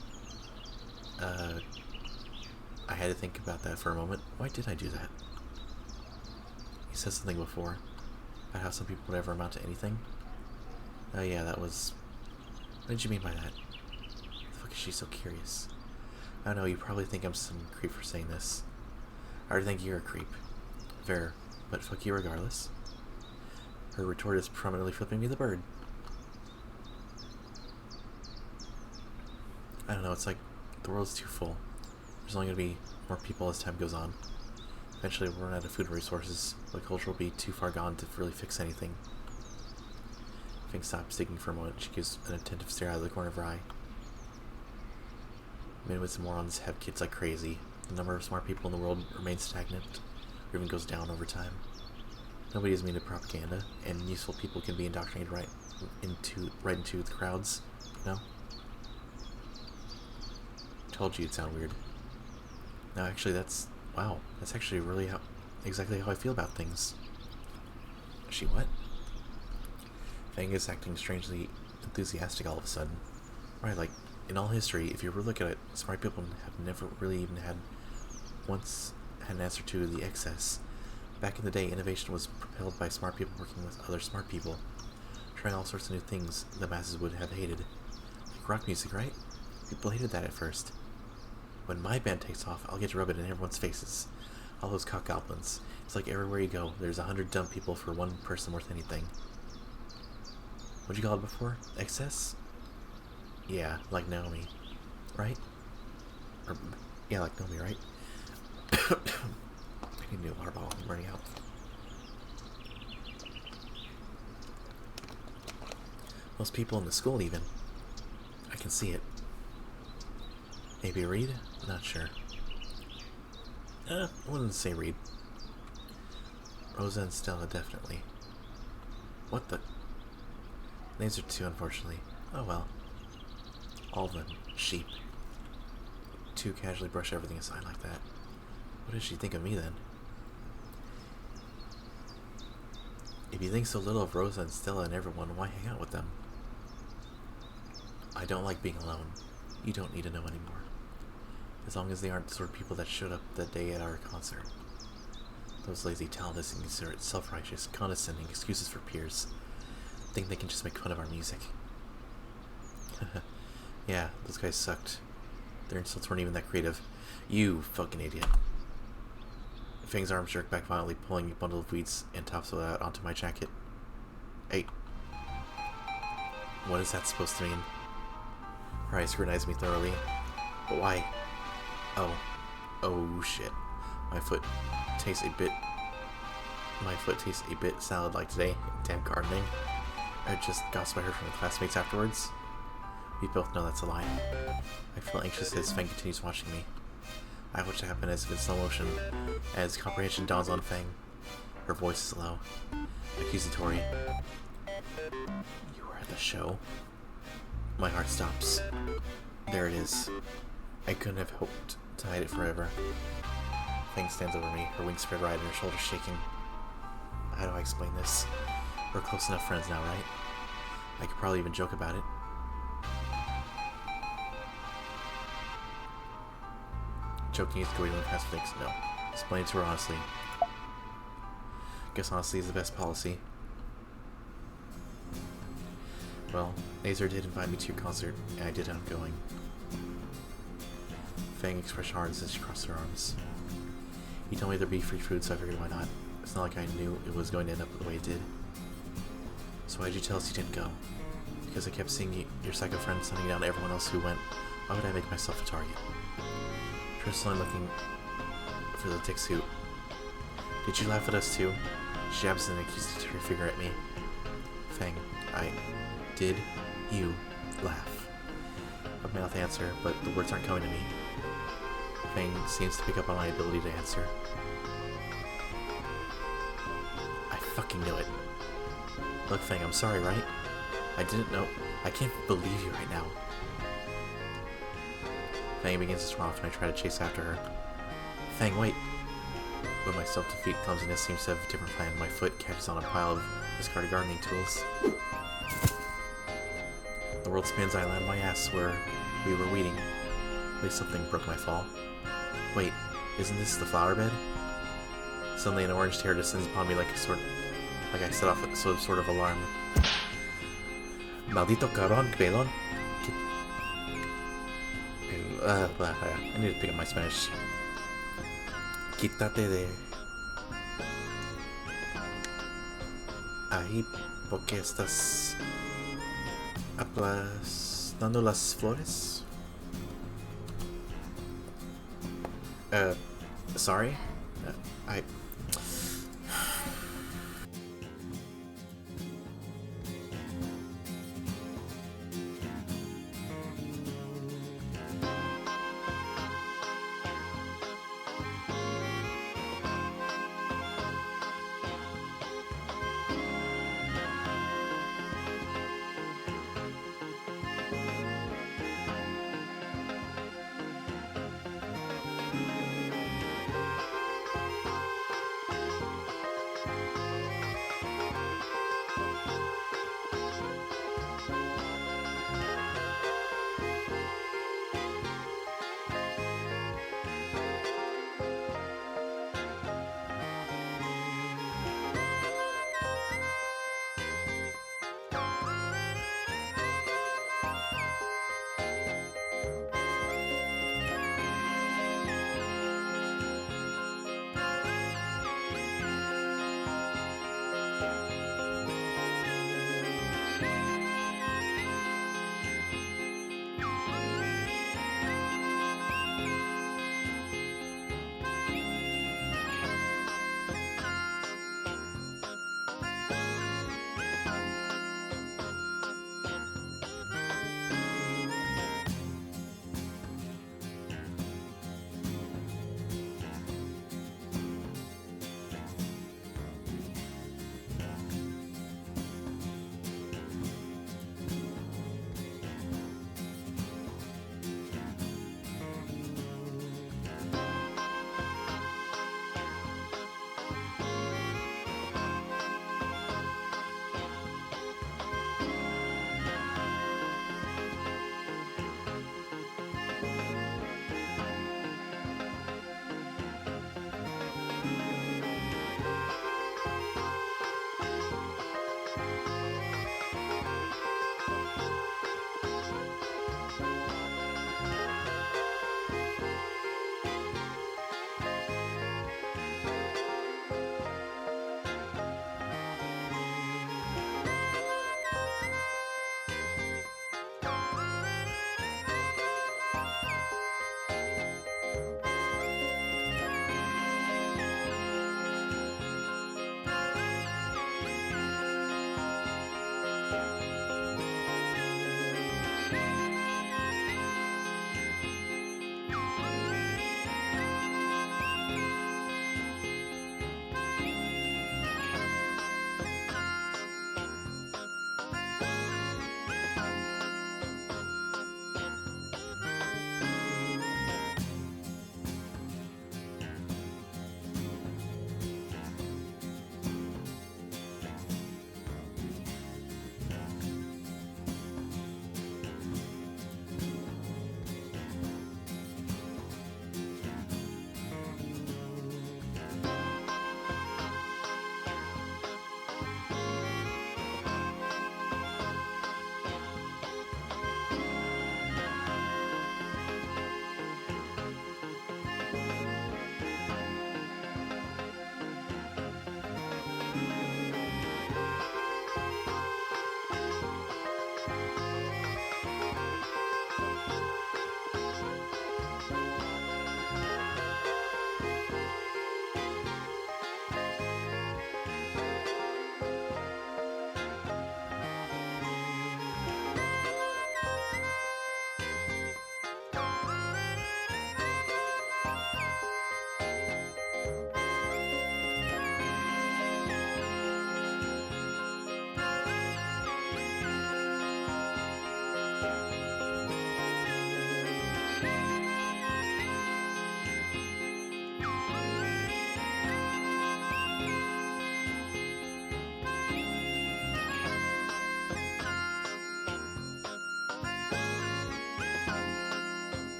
S2: I had to think about that for a moment. Why did I do that? You said something before about how some people would ever amount to anything. Oh yeah, that was... What did you mean by that? The fuck is she so curious? I don't know, you probably think I'm some creep for saying this. I already think you're a creep. Fair, but fuck you regardless. Her retort is prominently flipping me the bird. I don't know, it's like the world's too full. There's only going to be more people as time goes on. Eventually we'll run out of food resources. The culture will be too far gone to really fix anything. Fink stops digging for a moment. She gives an attentive stare out of the corner of her eye. Midwits and morons have kids like crazy. The number of smart people in the world remains stagnant, or even goes down over time. Nobody is mean to propaganda, and useful people can be indoctrinated right into the crowds, you know? Told you it'd sound weird. No, actually, that's actually really exactly how I feel about things. She what? Fang is acting strangely enthusiastic all of a sudden. Right, like, in all history, if you ever look at it, smart people have never really even had an answer to the excess. Back in the day, innovation was propelled by smart people working with other smart people. trying all sorts of new things the masses would have hated. Like rock music, right? People hated that at first. When my band takes off, I'll get to rub it in everyone's faces. All those cock goblins. It's like everywhere you go, there's 100 dumb people for one person worth anything. What'd you call it before? Excess? Yeah, like Naomi. Right? Or, yeah, like Naomi, right? I need a new water bottle. I'm running out. Most people in the school, even. I can see it. Maybe read? Not sure. I wouldn't say read. Rosa and Stella, definitely. What the? Names are two, unfortunately. Oh well. All of them. Sheep. Too casually brush everything aside like that. What does she think of me, then? If you think so little of Rosa and Stella and everyone, why hang out with them? I don't like being alone. You don't need to know anymore. As long as they aren't the sort of people that showed up that day at our concert. Those lazy, talentless, inconsiderate, self-righteous, condescending excuses for peers. Think they can just make fun of our music. Yeah, those guys sucked. Their insults weren't even that creative. You fucking idiot. Fang's arm jerked back violently, pulling a bundle of weeds and topsoil out onto my jacket. Hey. What is that supposed to mean? Her eyes scrutinized me thoroughly. But why? Oh shit. My foot tastes a bit salad-like today. Damn gardening. I just gossip I heard from the classmates afterwards. We both know that's a lie. I feel anxious as Fang continues watching me. I watch it happen as if in slow motion, as comprehension dawns on Fang. Her voice is low, accusatory. You were at the show? My heart stops. There it is. I couldn't have hoped to hide it forever. Fang stands over me, her wings spread wide and her shoulders shaking. How do I explain this? We're close enough friends now, right? I could probably even joke about it. Joking is the way to move past things. No. Explain it to her honestly. Guess honesty is the best policy. Well, Azar did invite me to your concert, and I did end up going. Fang expressed hardness as she crossed her arms. He told me there'd be free food, so I figured why not. It's not like I knew it was going to end up the way it did. So why did you tell us you didn't go? Because I kept seeing your psycho friend sending down everyone else who went. Why would I make myself a target? Personally looking for the dick suit. Did you laugh at us too? She jabs an accusatory figure at me. Fang, did you laugh? I mouth answer, but the words aren't coming to me. Fang seems to pick up on my ability to answer. I fucking knew it. Look, Fang, I'm sorry, right? I didn't know. I can't believe you right now. Fang begins to swim off and I try to chase after her. Fang, wait! But my self-defeat clumsiness seems to have a different plan. My foot catches on a pile of discarded gardening tools. The world spins, I land on my ass where we were weeding. At least something broke my fall. Wait, isn't this the flower bed? Suddenly an orange tear descends upon me like I set off some sort of alarm. Maldito cabrón, pelón. I need to pick up my Spanish. Quítate de ahí porque estás aplastando las flores. Sorry?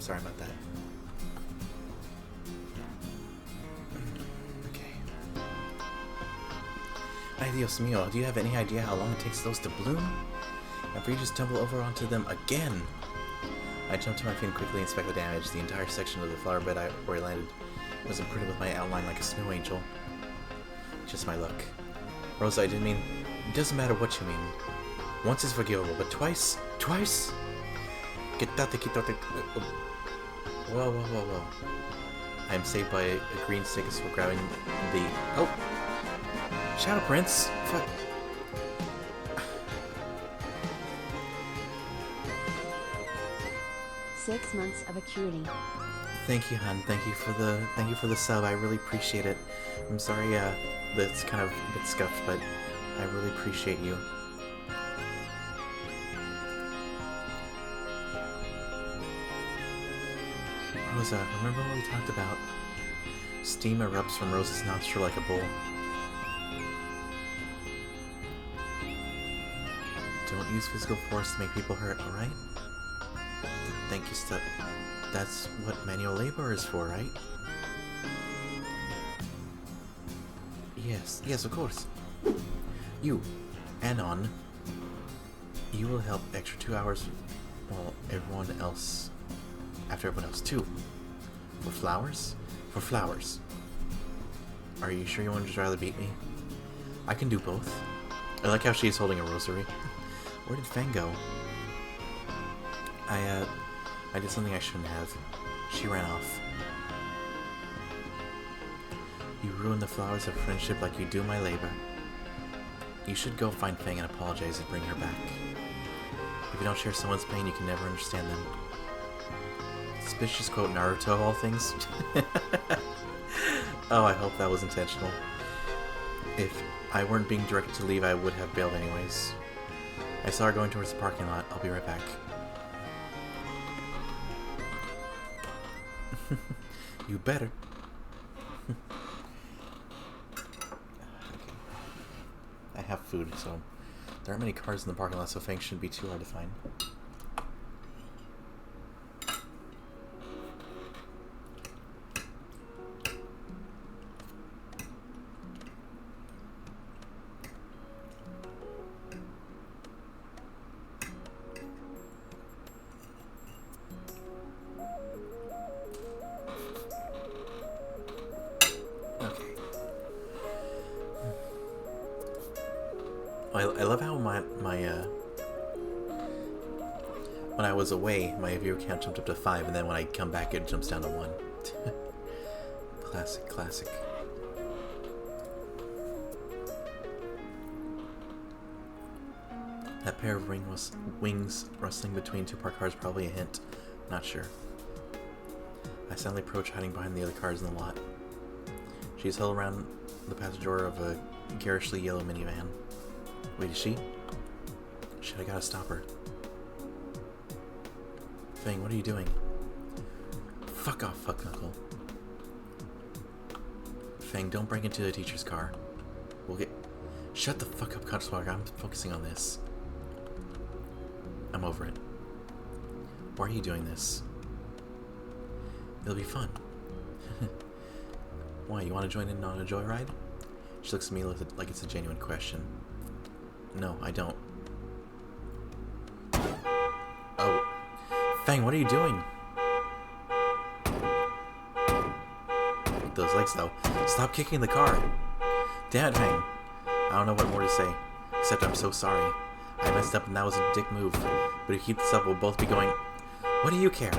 S2: Sorry about that. Okay. Ay, Dios mío, do you have any idea how long it takes those to bloom? If we just tumble over onto them again. I jumped to my feet and quickly inspect the damage. The entire section of the flower bed where I landed was imprinted with my outline like a snow angel. Just my luck. Rosa, I didn't mean... It doesn't matter what you mean. Once is forgivable, but twice? Twice? Quitate. Whoa, whoa, whoa, whoa. I am saved by a green stick for grabbing the... Oh! Shadow Prince! Fuck.
S5: 6 months of acuity.
S2: Thank you, hon. Thank you for the sub. I really appreciate it. I'm sorry, that's kind of a bit scuffed, but I really appreciate you. Rosa, remember what we talked about? Steam erupts from Rosa's nostril like a bull. Don't use physical force to make people hurt, alright? Thank you, Step. That's what manual labor is for, right? Yes, of course. You, Anon, you will help extra 2 hours while everyone else, after everyone else too. For flowers? For flowers. Are you sure you want to just rather beat me? I can do both. I like how she's holding a rosary. Where did Fang go? I did something I shouldn't have. She ran off. You ruined the flowers of friendship like you do my labor. You should go find Fang and apologize and bring her back. If you don't share someone's pain, you can never understand them. Suspicious quote Naruto of all things. Oh, I hope that was intentional. If I weren't being directed to leave, I would have bailed anyways. I saw her going towards the parking lot. I'll be right back. You better. I have food, so there aren't many cars in the parking lot, so Fang shouldn't be too hard to find. I love how when I was away, my viewer count jumped up to 5, and then when I come back, it jumps down to 1. Classic. That pair of wings rustling between 2 parked cars, probably a hint. Not sure. I suddenly approach, hiding behind the other cars in the lot. She's held around the passenger door of a garishly yellow minivan. Wait, is she? Shit, I gotta stop her. Fang, what are you doing? Fuck off, fuck knuckle. Fang, don't break into the teacher's car. We'll get... Shut the fuck up, Codswagger. I'm focusing on this. I'm over it. Why are you doing this? It'll be fun. Why, you want to join in on a joyride? She looks at me like it's a genuine question. No, I don't. Oh. Fang, what are you doing? Those legs, though. Stop kicking the car. Damn it, Fang. I don't know what more to say, except I'm so sorry. I messed up and that was a dick move. But if you keep this up, we'll both be going... What do you care?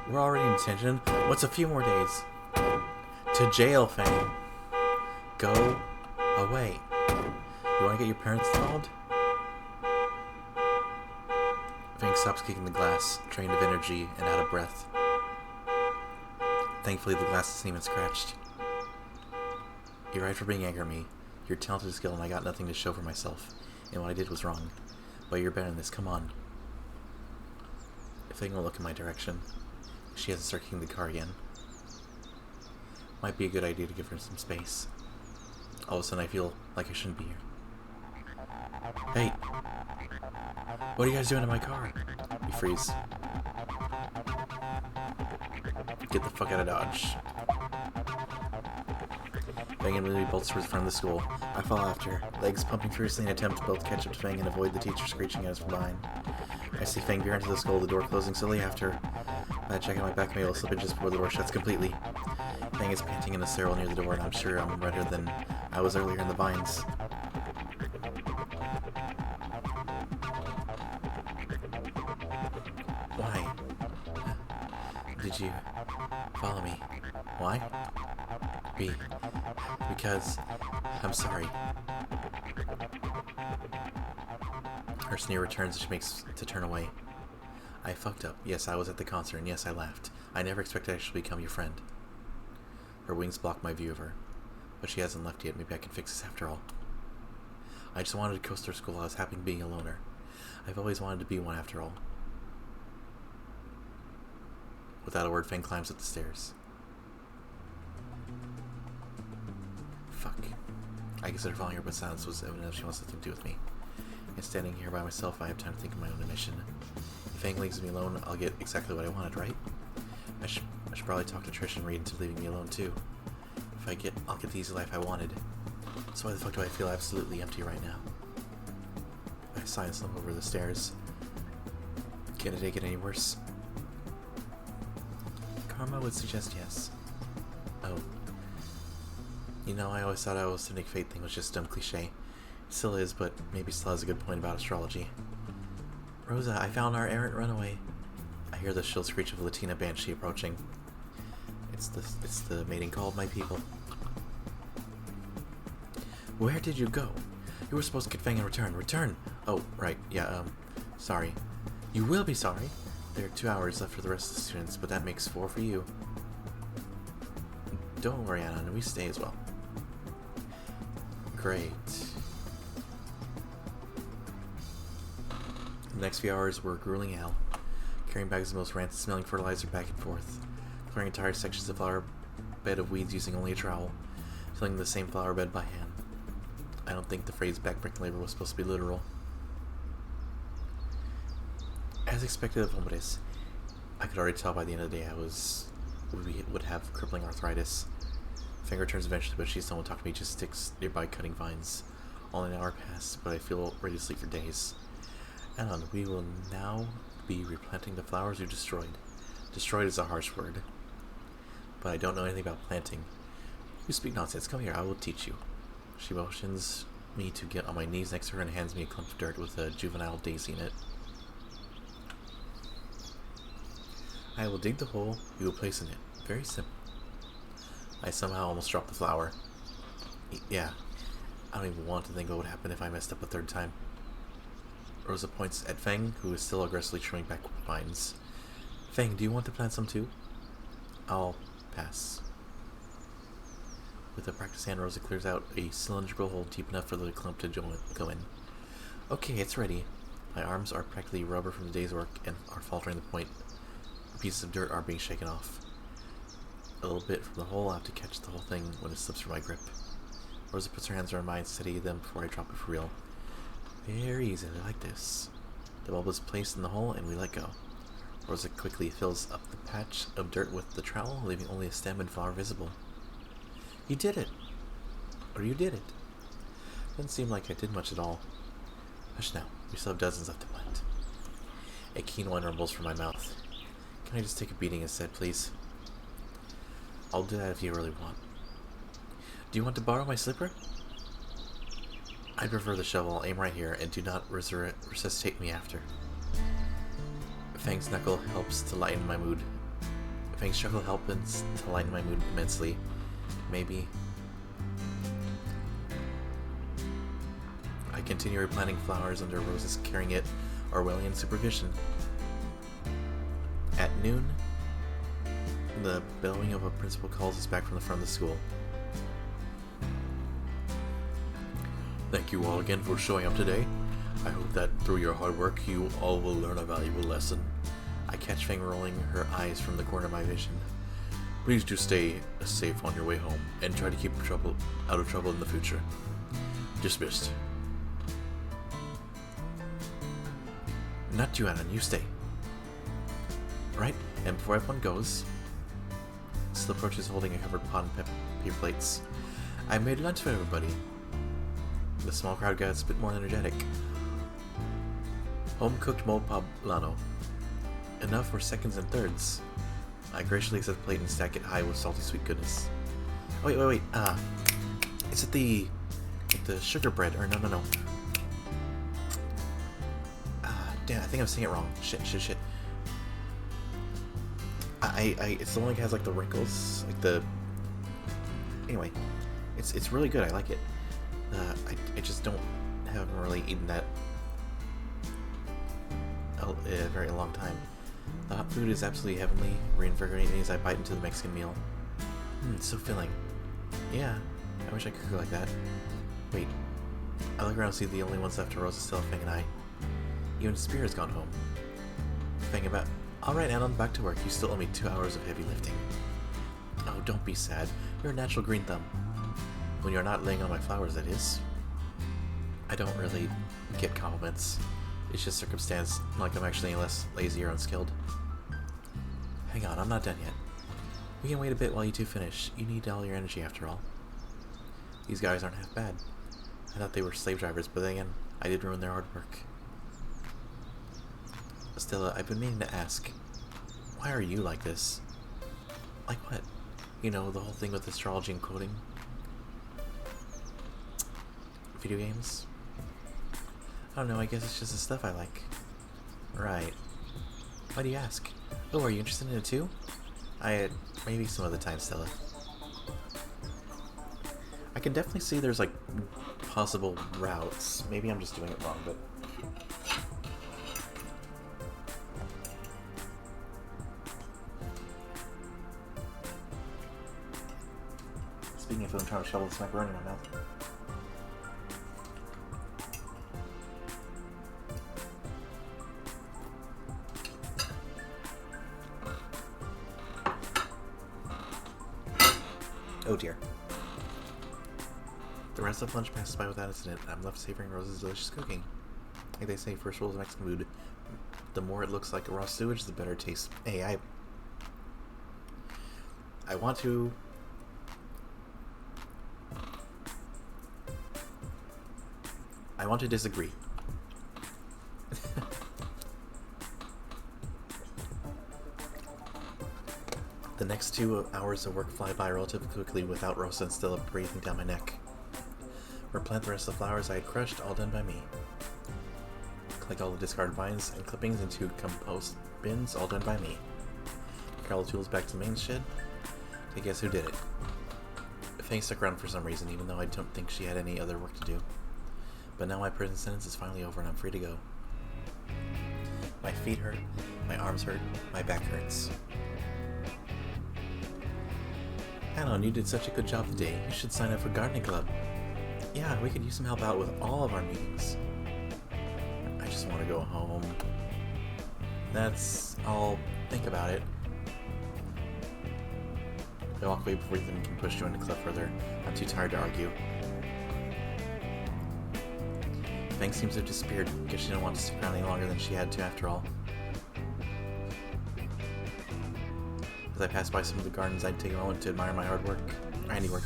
S2: We're already in detention. What's a few more days? To jail, Fang. Go away. You want to get your parents involved? Fang stops kicking the glass, drained of energy and out of breath. Thankfully, the glass isn't even scratched. You're right for being angry at me. You're talented and skilled, and I got nothing to show for myself. And what I did was wrong. But you're better than this. Come on. If Fang will look in my direction, she hasn't started kicking the car again. Might be a good idea to give her some space. All of a sudden, I feel like I shouldn't be here. Hey! What are you guys doing in my car? You freeze. get the fuck out of Dodge. Fang immediately bolts towards the front of the school. I follow after, legs pumping fiercely in an attempt to both catch up to Fang and avoid the teacher screeching at us from behind. I see Fang veer into the school, the door closing slowly after. I check out my back, maybe I'll slip it just before the door shuts completely. Fang is panting in a stairwell near the door, and I'm sure I'm redder than I was earlier in the vines. Why? Did you follow me? Why? Because I'm sorry. Her sneer returns and she makes to turn away. I fucked up. Yes, I was at the concert, and yes, I laughed. I never expected to actually become your friend. Her wings block my view of her. But she hasn't left yet. Maybe I can fix this after all. I just wanted to coast through school. I was happy being a loner. I've always wanted to be one after all. Without a word, Fang climbs up the stairs. Fuck. I consider following her, but silence was evident if she wants nothing to do with me. And standing here by myself, I have time to think of my own mission. If Fang leaves me alone, I'll get exactly what I wanted, right? I should probably talk to Trish and Reed into leaving me alone too. I'll get the easy life I wanted. So why the fuck do I feel absolutely empty right now? I sigh and slump over the stairs. Can it get any worse? Karma would suggest yes. Oh. You know, I always thought I was the fate thing was just a dumb cliche. It still is, but maybe still has a good point about astrology. Rosa, I found our errant runaway. I hear the shrill screech of a Latina banshee approaching. It's the mating call of my people. Where did you go? You were supposed to get Fang and return. Return! Oh, right. Yeah, sorry. You will be sorry. There are 2 hours left for the rest of the students, but that makes 4 for you. Don't worry, Anna. We stay as well. Great. The next few hours were grueling hell. Carrying bags of the most rancid-smelling fertilizer back and forth. Clearing entire sections of flower bed of weeds using only a trowel. Filling the same flower bed by hand. I don't think the phrase backbreaking labor was supposed to be literal. As expected of hombres, I could already tell by the end of the day would have crippling arthritis. Finger turns eventually, but she's someone talking to me, just sticks nearby cutting vines. Only an hour passed, but I feel ready to sleep for days. Anon, we will now be replanting the flowers you destroyed. Destroyed is a harsh word, but I don't know anything about planting. You speak nonsense. Come here, I will teach you. She motions me to get on my knees next to her and hands me a clump of dirt with a juvenile daisy in it. I will dig the hole you will place in it. Very simple. I somehow almost dropped the flower. Yeah, I don't even want to think what would happen if I messed up a third time. Rosa points at Fang, who is still aggressively trimming back vines. Fang, do you want to plant some too? I'll pass. With a practiced hand, Rosa clears out a cylindrical hole deep enough for the clump to go in. Okay, it's ready. My arms are practically rubber from the day's work and are faltering the point. Pieces of dirt are being shaken off. A little bit from the hole, I have to catch the whole thing when it slips from my grip. Rosa puts her hands around mine, steady them before I drop it for real. Very easily, like this. The bulb is placed in the hole and we let go. Rosa quickly fills up the patch of dirt with the trowel, leaving only a stem and flower visible. You did it! Or you did it. Doesn't seem like I did much at all. Hush now, we still have dozens left to plant. A keen one rumbles from my mouth. Can I just take a beating instead, please? I'll do that if you really want. Do you want to borrow my slipper? I prefer the shovel. I'll aim right here, and do not resuscitate me after. Fang's knuckle helps to lighten my mood. Fang's chuckle helps to lighten my mood immensely. Maybe. I continue replanting flowers under Rosa's carrying it Orwellian supervision. At noon, the bellowing of a principal calls us back from the front of the school. Thank you all again for showing up today. I hope that through your hard work, you all will learn a valuable lesson. I catch Fang rolling her eyes from the corner of my vision. Please do stay safe on your way home, and try to keep out of trouble in the future. Dismissed. Not you, Anna. You stay. Right? And before everyone goes, still approaches holding a covered pot and paper plates. I made lunch for everybody. The small crowd gets a bit more energetic. Home-cooked mole poblano. Enough for seconds and thirds. I graciously set the plate and stack it high with salty sweet goodness. Wait. Is it the sugar bread? Or no. Damn, I think I'm saying it wrong. Shit. It's the one that has like the wrinkles, like the. Anyway, it's really good. I like it. I just haven't really eaten that a very long time. The hot food is absolutely heavenly, reinvigorating as I bite into the Mexican meal. It's so filling. Yeah, I wish I could cook like that. Wait, I look around and see the only ones left are Rosa, Stella, Fang, and I. Even Spear has gone home. Fang about. Alright, Anon, back to work. You still owe me 2 hours of heavy lifting. Oh, don't be sad. You're a natural green thumb. When you're not laying on my flowers, that is. I don't really get compliments. It's just circumstance, like I'm actually less lazy or unskilled. Hang on, I'm not done yet. We can wait a bit while you two finish. You need all your energy after all. These guys aren't half bad. I thought they were slave drivers, but then again, I did ruin their hard work. Stella, I've been meaning to ask, why are you like this? Like what? You know, the whole thing with astrology and coding? Video games? I don't know, I guess it's just the stuff I like. Right. Why do you ask? Oh, are you interested in it too? Maybe some other time, Stella. I can definitely see there's like possible routes. Maybe I'm just doing it wrong, but... Speaking of food, I'm trying to shovel this macaroni in my mouth. Oh dear. The rest of lunch passes by without incident. I'm left savoring Rose's delicious cooking. Like they say, first rules of Mexican food. The more it looks like raw sewage, the better it tastes. Hey, I want to... disagree. The next 2 hours of work fly by relatively quickly without Rosa and Stella breathing down my neck. Replant the rest of the flowers I had crushed, all done by me. Collect all the discarded vines and clippings into compost bins, all done by me. Carry all the tools back to the main shed. To guess who did it. Fang stuck around for some reason, even though I don't think she had any other work to do. But now my prison sentence is finally over and I'm free to go. My feet hurt, my arms hurt, my back hurts. Anon, you did such a good job today. You should sign up for gardening club. Yeah, we could use some help out with all of our meetings. I just want to go home. I'll think about it. I walk away before Ethan can push join the club further. I'm too tired to argue. Fang seems to have disappeared. Guess she didn't want to stick around any longer than she had to after all. As I passed by some of the gardens, I'd take a moment to admire my handiwork.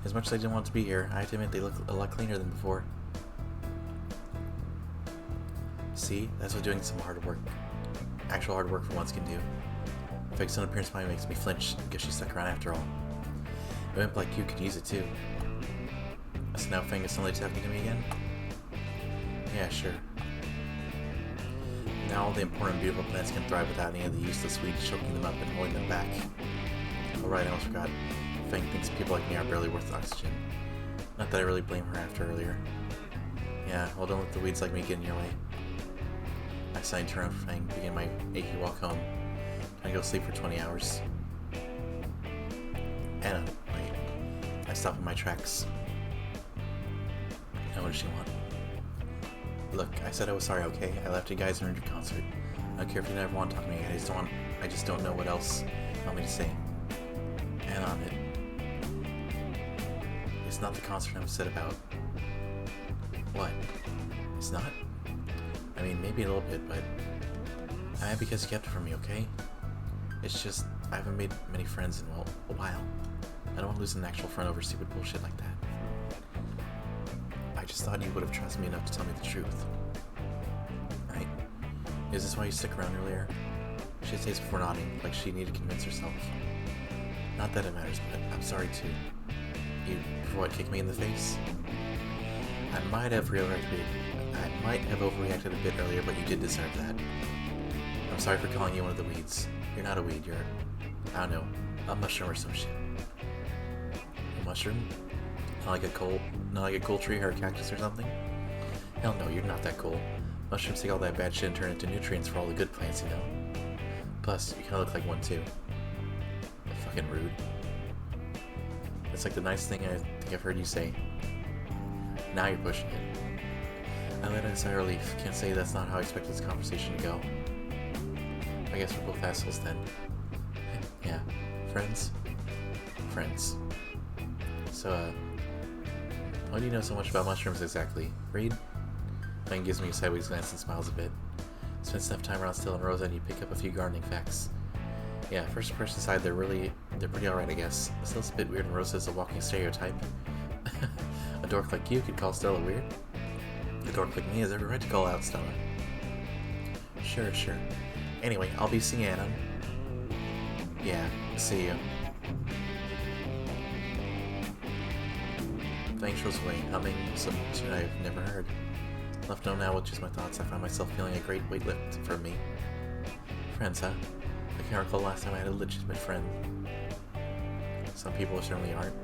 S2: As much as I didn't want to be here, I have to admit they look a lot cleaner than before. See, that's what doing some actual hard work for once can do. Fang's sudden appearance finally makes me flinch. Guess she stuck around after all. A wimp like you could use it too. So now Fang is suddenly talking to me again? Yeah, sure. Now all the important beautiful plants can thrive without any of the useless weeds choking them up and holding them back. Oh right, I almost forgot. Fang thinks people like me are barely worth oxygen. Not that I really blame her after earlier. Yeah, well don't let the weeds like me get in your way. I sighed and turned around Fang, begin my achy walk home. Trying to go sleep for 20 hours. Anna, wait. I stopped in my tracks. Now what does she want? Look, I said I was sorry, okay? I left you guys during your concert. I don't care if you never want to talk to me again. I just don't know what else you want me to say. And on it. It's not the concert I'm upset about. What? It's not? I mean, maybe a little bit, but I'm mad because you kept it from me, okay? It's just, I haven't made many friends in, well, a while. I don't want to lose an actual friend over stupid bullshit like that. I just thought you would have trusted me enough to tell me the truth. Right? Is this why you stuck around earlier? She hesitates before nodding, like she needed to convince herself. Not that it matters, but I'm sorry too. You, for what, kicked me in the face? I might have overreacted a bit earlier, but you did deserve that. I'm sorry for calling you one of the weeds. You're not a weed, you're, I don't know, a mushroom or some shit. A mushroom? Not like a cool tree or a cactus or something? Hell no, you're not that cool. Mushrooms take all that bad shit and turn it into nutrients for all the good plants, you know. Plus, you kinda look like one too. Fucking rude. It's like the nice thing I think I've heard you say. Now you're pushing it. I let out a sigh of relief. Can't say that's not how I expected this conversation to go. I guess we're both assholes then. Yeah. Friends? Friends. So, why do you know so much about mushrooms exactly? Reed? Megan gives me a sideways glance and smiles a bit. Spend enough time around Still and Rosa and you pick up a few gardening facts. Yeah, first person side, they're pretty alright, I guess. Still's a bit weird and Rosa's a walking stereotype. A dork like you could call Stella weird. A dork like me has every right to call out Stella. Sure. Anyway, I'll be seeing Anna. Yeah, see you. Fang strolls away, humming some tune I've never heard. Left alone now with just my thoughts, I find myself feeling a great weight lift from me. Friends, huh? I can't recall the last time I had a legitimate friend. Some people certainly aren't.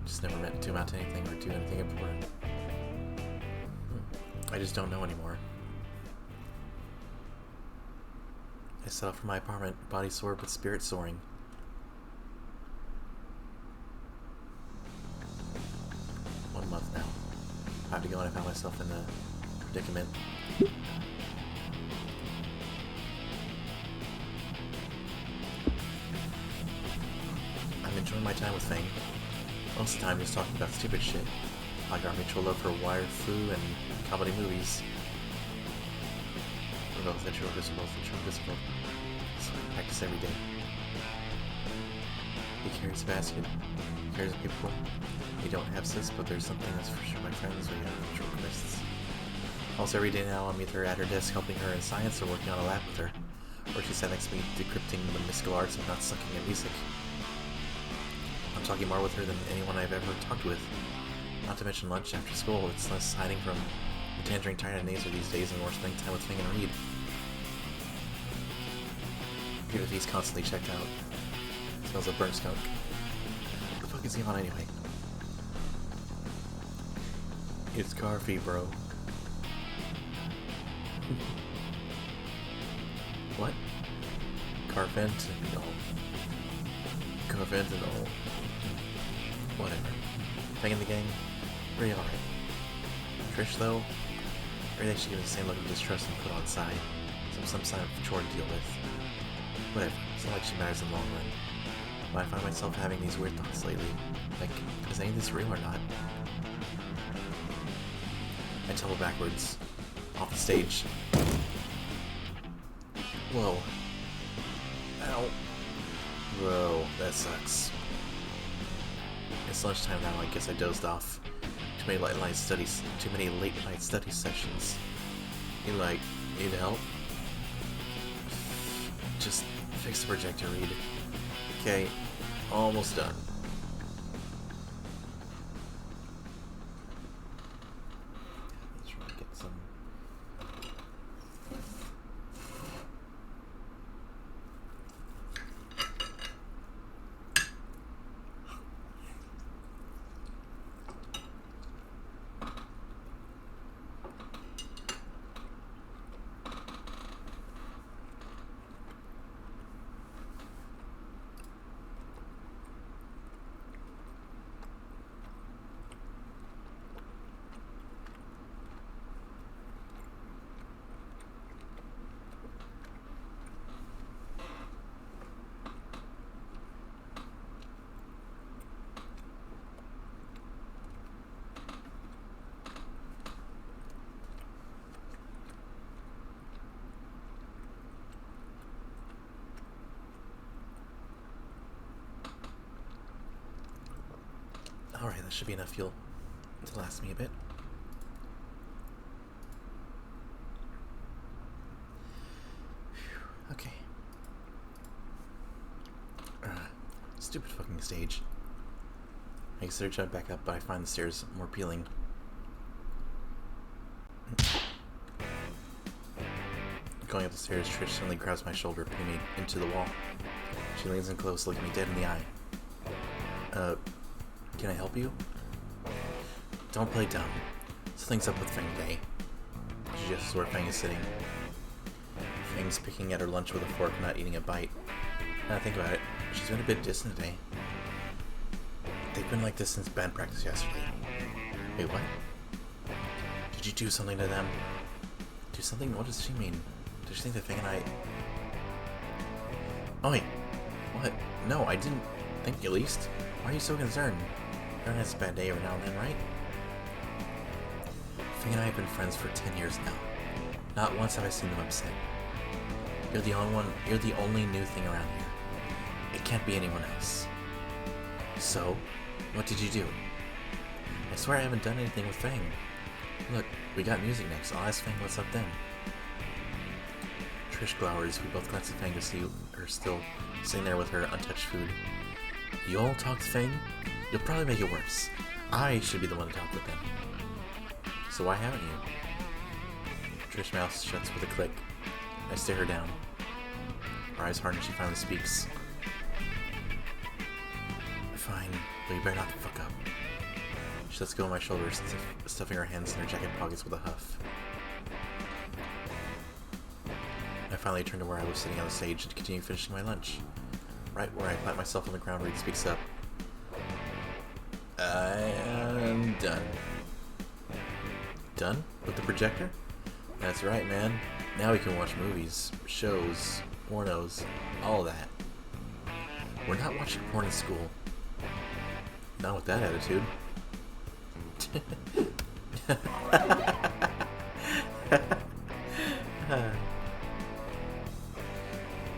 S2: Just never meant to amount to anything or do anything important. I just don't know anymore. I set off from my apartment, body sore but spirit soaring. One month now. I have to go and I found myself in a predicament. I'm enjoying my time with Fang. Most of the time just talking about stupid shit, like our mutual love for wire fu and comedy movies. We're both visible. So we practice every day. He carries a basket, carries a people. We don't have sis, but there's something that's for sure my friends we have mutual requests. Also every day now I'm either at her desk helping her in science or working on a lab with her, or she sat next to me decrypting the mystical arts of not sucking at music. I'm talking more with her than anyone I've ever talked with. Not to mention lunch after school, it's less hiding from the tangerine Tyrannase these days and more spending time with Fang and Reed. Even if he's constantly checked out. Smells like burnt skunk. What the fuck is he on anyway? It's Carfy, bro. What? Carfentanil. Carfentanil. Whatever. Fang in the gang? Pretty alright. Trish, though? Maybe they should give me the same look of distrust and put on side. Some sign of chore to deal with. Whatever. It's not like she matters in the long run. But I find myself having these weird thoughts lately. Like, is any of this real or not? I tumble backwards. Off the stage. Whoa. Ow. Whoa, that sucks. It's lunchtime now, I guess I dozed off. Too many late night study sessions. You need help? Just fix the projector, Reed. Okay, almost done. Let's try to get some. Alright, that should be enough fuel to last me a bit. Whew, okay. Stupid fucking stage. I consider jump back up, but I find the stairs more appealing. Going up the stairs, Trish suddenly grabs my shoulder, pinning me into the wall. She leans in close, looking me dead in the eye. Can I help you? Don't play dumb. Something's up with Fang today. She just where Fang is sitting. Fang's picking at her lunch with a fork, not eating a bite. Now think about it, she's been a bit distant today. They've been like this since band practice yesterday. Wait, what? Did you do something to them? Do something? What does she mean? Does she think that Fang and I... Oh wait, what? No, I didn't think, at least. Why are you so concerned? Everyone has a bad day every now and then, right? Fang and I have been friends for 10 years now. Not once have I seen them upset. You're the only new thing around here. It can't be anyone else. So, what did you do? I swear I haven't done anything with Fang. Look, we got music next. I'll ask Fang what's up then. Trish glowers. We both glance at Fang to see her still sitting there with her untouched food. You all talk to Fang? You'll probably make it worse. I should be the one to talk with them. So why haven't you? Trish's mouth shuts with a click. I stare her down. Her eyes harden. She finally speaks. Fine, but you better not fuck up. She lets go of my shoulders, stuffing her hands in her jacket pockets with a huff. I finally turn to where I was sitting on the stage and continue finishing my lunch. Right where I plant myself on the ground, Reed speaks up. I'm done. Done? With the projector? That's right, man. Now we can watch movies, shows, pornos, all that. We're not watching porn in school. Not with that attitude.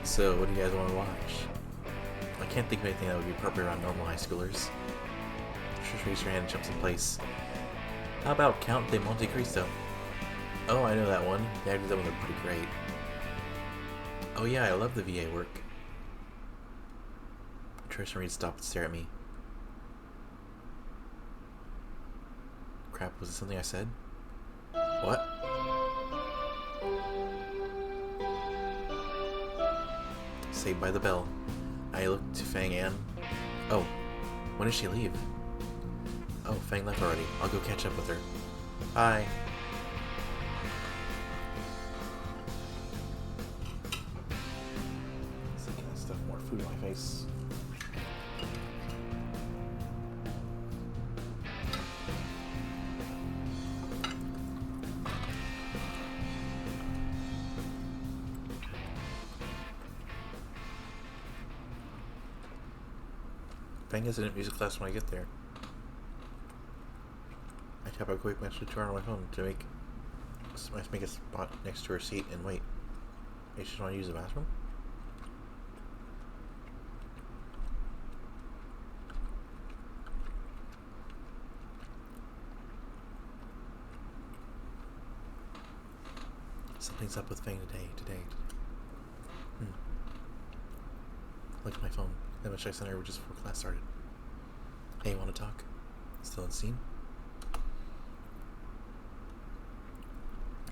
S2: So, what do you guys want to watch? I can't think of anything that would be appropriate around normal high schoolers. Trish raises her hand and jumps in place. How about Count de Monte Cristo? Oh, I know that one. The actors that one look pretty great. Oh yeah, I love the VA work. Trish and Reed stop and stare at me. Crap, was it something I said? What? Saved by the bell. I look to Fang and... Oh, when did she leave? Oh, Fang left already. I'll go catch up with her. Bye. So can I stuff more food in my face? Fang isn't in music class when I get there. I tap a quick message to her on my phone to make a spot next to her seat and wait. Hey, she want to use the bathroom? Something's up with Fang today. Look at my phone. That much I sent her just before class started. Hey, want to talk? Still unseen?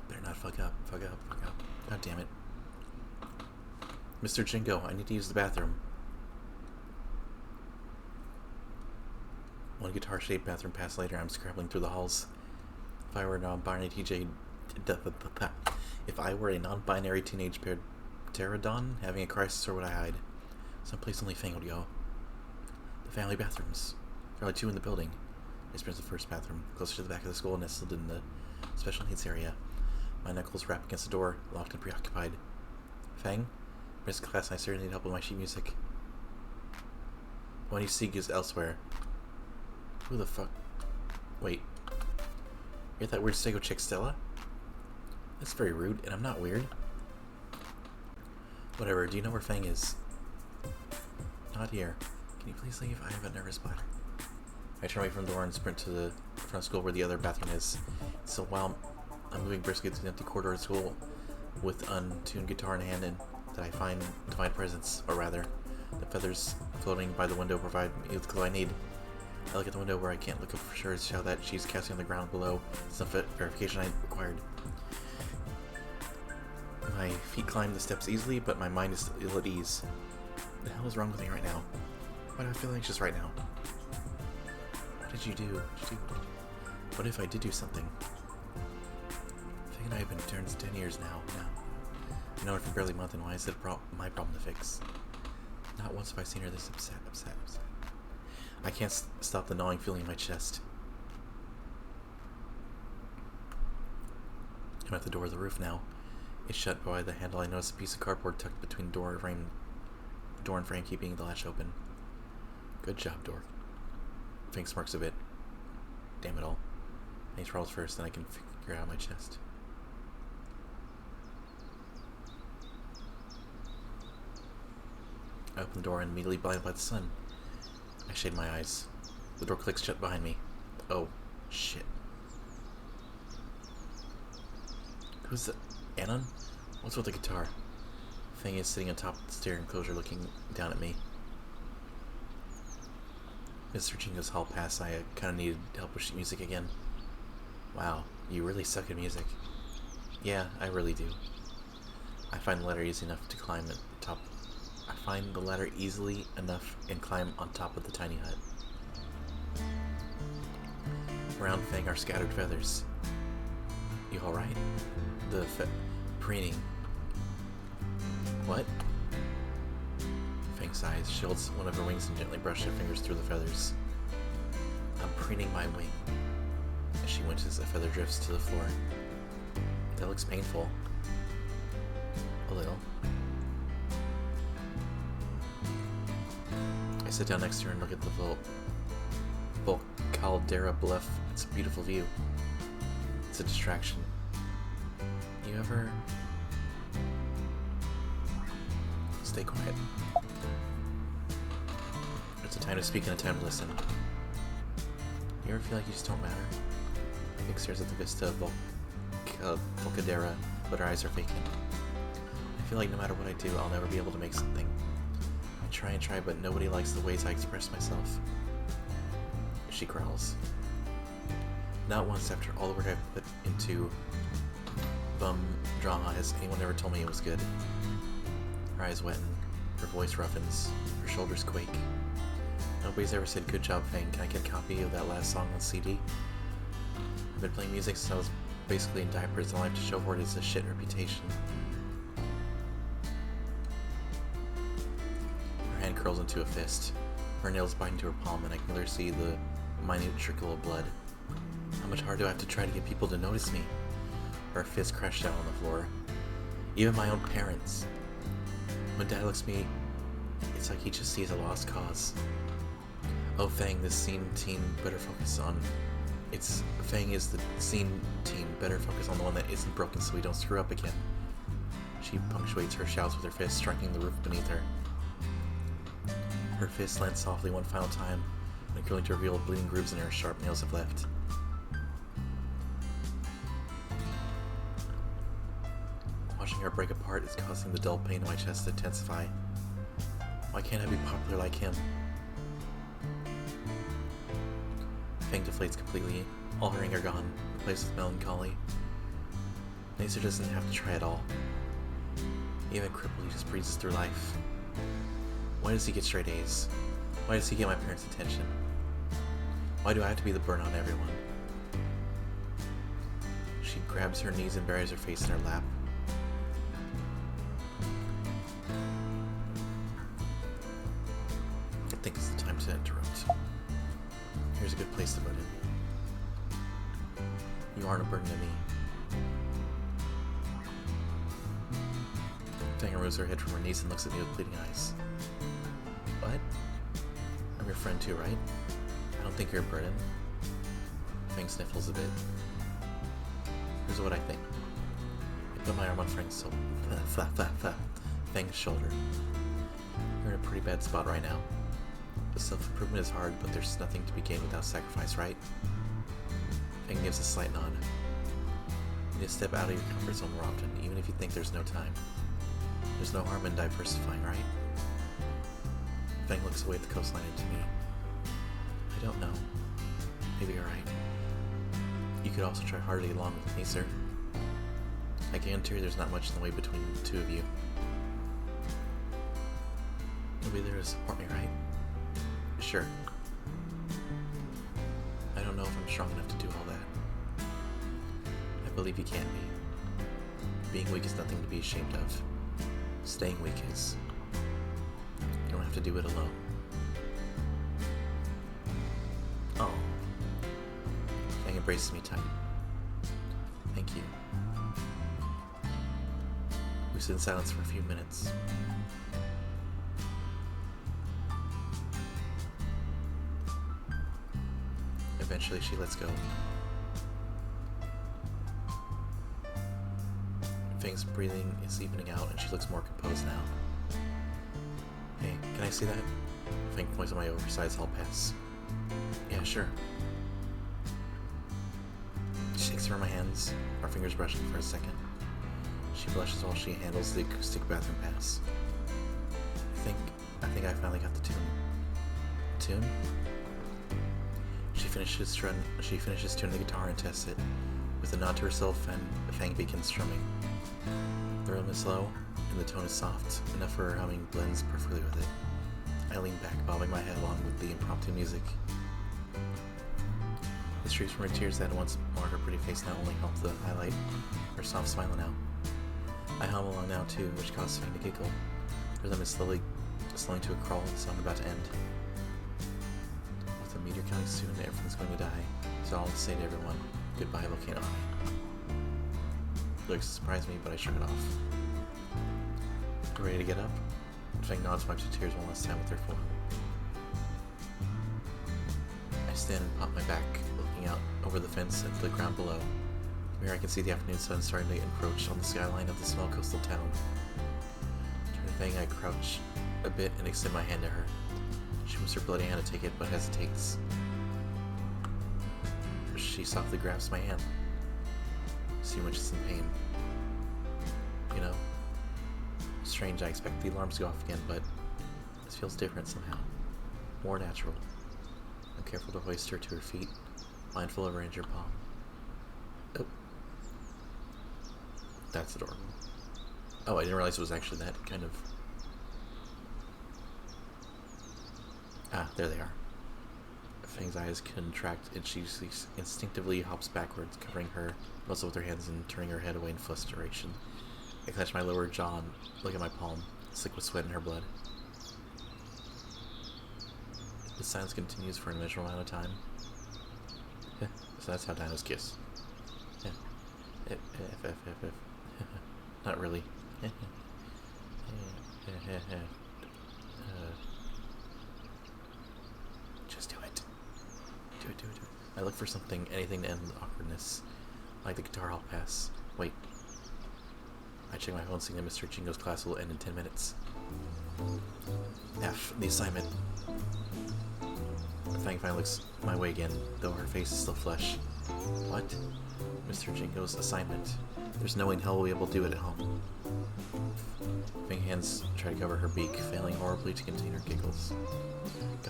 S2: Better not fuck up. God damn it. Mr. Jingo, I need to use the bathroom. One guitar-shaped bathroom pass later, I'm scrabbling through the halls. If I were a non-binary teenage pterodon having a crisis, where would I hide? Someplace only Fang would go. The family bathrooms. There are only two in the building. I experienced the first bathroom, closer to the back of the school, nestled in the special needs area. My knuckles wrapped against the door, locked and preoccupied. Fang? Missed class and I seriously need help with my sheet music. What you seek is elsewhere. Who the fuck? Wait. You're that weird psycho chick, Stella? That's very rude, and I'm not weird. Whatever, do you know where Fang is? Not here. Can you please leave? I have a nervous bladder. I turn away from the door and sprint to the front of school where the other bathroom is. So while I'm moving briskly through the empty corridor of school with untuned guitar in hand, and that I find divine presence, or rather, the feathers floating by the window provide me with the clue I need. I look at the window where I can't look up for sure to show that she's casting on the ground below some verification I required. My feet climb the steps easily, but my mind is ill at ease. What the hell is wrong with me right now? Why do I feel anxious right now? What did you do? What if I did do something? Faye and I have been friends 10 years now. I know her for barely a month, and why is it my problem to fix? Not once have I seen her this upset. I can't stop the gnawing feeling in my chest. I'm at the door of the roof now. It's shut by the handle. I notice a piece of cardboard tucked between door and frame, keeping the latch open. Good job, door. Fink smirks a bit. Damn it all. And he trawls first, then I can figure it out my chest. I open the door and immediately blinded by the sun. I shade my eyes. The door clicks shut behind me. Oh, shit. Who's the... Anon? What's with the guitar? Fang is sitting on top of the stair enclosure looking down at me. As searching this hall pass, I kinda needed help with sheet music again. Wow, you really suck at music. Yeah, I really do. I find the ladder easy enough to climb at the top. I find the ladder easily enough and climb on top of the tiny hut. Around Fang are scattered feathers. You alright? The preening. What? Fang sighs, shields one of her wings and gently brushes her fingers through the feathers. I'm preening my wing. As she winches, a feather drifts to the floor. That looks painful. A little. I sit down next to her and look at the Caldera bluff. It's a beautiful view. It's a distraction. You ever... Stay quiet. It's a time to speak and a time to listen. You ever feel like you just don't matter? Vic stares at the vista of Volcadera, but her eyes are vacant. I feel like no matter what I do, I'll never be able to make something. I try and try, but nobody likes the ways I express myself. She growls. Not once after all the work I've put into bum drama has anyone ever told me it was good. Her eyes weten, her voice roughens, her shoulders quake. Nobody's ever said, "Good job, Fang. Can I get a copy of that last song on CD?" I've been playing music since I was basically in diapers, and all I have to show for it is a shit reputation. Her hand curls into a fist. Her nails bite into her palm, and I can clearly see the minute trickle of blood. How much harder do I have to try to get people to notice me? Her fist crashed down on the floor. Even my own parents. When Dad looks at me, it's like he just sees a lost cause. Oh, Fang, this scene team better focus on... Fang is the scene team, better focus on the one that isn't broken so we don't screw up again. She punctuates her shouts with her fist, striking the roof beneath her. Her fist lands softly one final time, and curling to reveal bleeding grooves in her sharp nails have left. Watching her break apart is causing the dull pain in my chest to intensify. Why can't I be popular like him? Fang deflates completely. All her anger gone, replaced with melancholy. Nacer doesn't have to try at all. Even crippled, he just breezes through life. Why does he get straight A's? Why does he get my parents' attention? Why do I have to be the burn on everyone? She grabs her knees and buries her face in her lap. I think it's the time to interrupt. Here's a good place to put it. You aren't a burden to me. Fang removes her head from her knees and looks at me with bleeding eyes. What? I'm your friend too, right? I don't think you're a burden. Fang sniffles a bit. Here's what I think. I put my arm on Fang's Fang's shoulder. You're in a pretty bad spot right now. Self-improvement is hard, but there's nothing to be gained without sacrifice, right? Fang gives a slight nod. You need to step out of your comfort zone more often, even if you think there's no time. There's no harm in diversifying, right? Fang looks away at the coastline and to me. I don't know. Maybe you're right. You could also try harder to get along with me, sir. I guarantee there's not much in the way between the two of you. You'll be there to support me, right? Sure. I don't know if I'm strong enough to do all that. I believe you can be. Being weak is nothing to be ashamed of. Staying weak is. You don't have to do it alone. Oh. Fang embraces me tight. Thank you. We sit in silence for a few minutes. Eventually she lets go. Fang's breathing is evening out and she looks more composed now. Hey, can I see that? Fang points at my oversized hall pass. Yeah, sure. She takes it from my hands, our fingers brushing for a second. She blushes while she handles the acoustic bathroom pass. I think I finally got the tune. Tune? She finishes tuning the guitar and tests it. With a nod to herself, and Fang begins strumming. The rhythm is low, and the tone is soft, enough for her humming blends perfectly with it. I lean back, bobbing my head along with the impromptu music. The streaks from her tears that once marred her pretty face now only help to highlight her soft smile now. I hum along now too, which causes Fang to giggle. The rhythm is slowing to a crawl, the song about to end. With the meteor coming soon, everything's going to die. So I'll say to everyone, goodbye, Volcano High. Looks surprised me, but I shrug it off. Ready to get up? Fang nods, wipes her tears one last time with her forearm. I stand and pop my back, looking out over the fence into the ground below. From here I can see the afternoon sun starting to encroach on the skyline of the small coastal town. Turning Fang, I crouch a bit and extend my hand to her. She moves her bloody hand to take it, but hesitates. She softly grabs my hand. See much is in pain. You know, strange, I expect the alarms to go off again, but this feels different somehow. More natural. I'm careful to hoist her to her feet, mindful of her injured palm. Oh. That's adorable. Oh, I didn't realize it was actually that kind of... Ah, there they are. Fang's eyes contract and she instinctively hops backwards, covering her muzzle with her hands and turning her head away in frustration. I clench my lower jaw and look at my palm, slick with sweat and her blood. The silence continues for an immeasurable amount of time. So that's how dinos kiss. Not really. Just do it. Do it. I look for something, anything to end the awkwardness. Like the guitar hall pass. Wait. I check my phone, seeing that Mr. Jingo's class will end in 10 minutes. F. The assignment. Fang finally looks my way again, though her face is still flush. What? Mr. Jingo's assignment. There's no way in hell we'll be able to do it at home. Fang hands try to cover her beak, failing horribly to contain her giggles.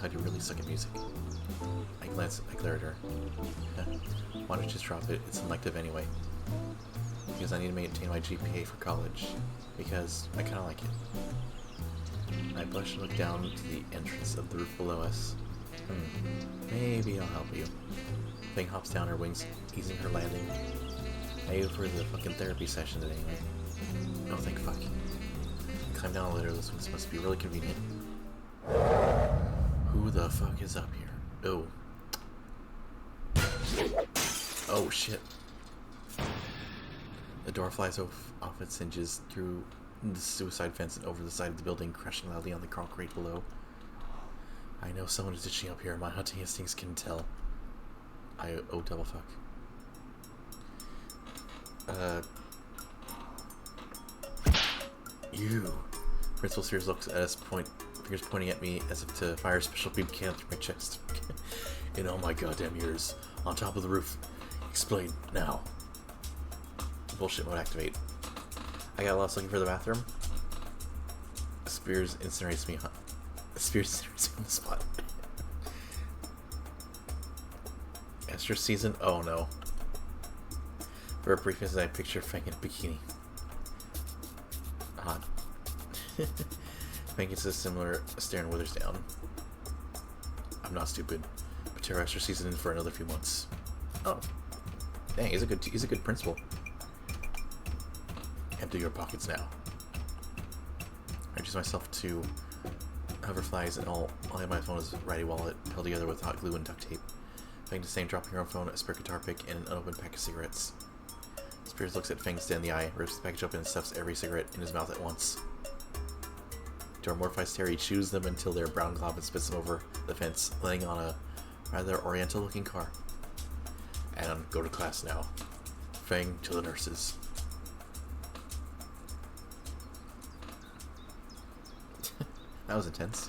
S2: God, you really suck at music. I glare at her. Why don't you just drop it? It's elective anyway. Because I need to maintain my GPA for college. Because I kinda like it. I blush and look down to the entrance of the roof below us. Maybe I'll help you. Fang hops down her wings, easing her landing. I aim for the fucking therapy session today, anyway. No, thank fuck. I climb down the ladder. This one must be really convenient. Who the fuck is up here? Oh. Oh shit. The door flies off its hinges through the suicide fence and over the side of the building, crashing loudly on the concrete below. I know someone is ditching up here. My hunting instincts can tell. Oh, double fuck. You. Principal Sears looks at us, fingers pointing at me as if to fire a special beam cannon through my chest. In all my goddamn years, on top of the roof. Explain now. Bullshit mode activate. I got lost looking for the bathroom. Spears incinerates me. Spears incinerates me on the spot. Esther season? Oh no. For a brief instant, I picture Fang in a bikini. Hot. Fang gets a similar stare and withers down. I'm not stupid. But tear Esther season in for another few months. Oh. Dang, he's a good principal. Empty your pockets now. I introduce myself to hoverflies and all I have my phone is a righty wallet held together with hot glue and duct tape. Fang to same dropping her own phone, a spare guitar pick, and an unopened pack of cigarettes. Spears looks at Fang's dead in the eye, rips the package open, and stuffs every cigarette in his mouth at once. To our mortified stare, he chews them until they're brown glob and spits them over the fence, landing on a rather oriental-looking car. And go to class now. Fang to the nurses. That was intense.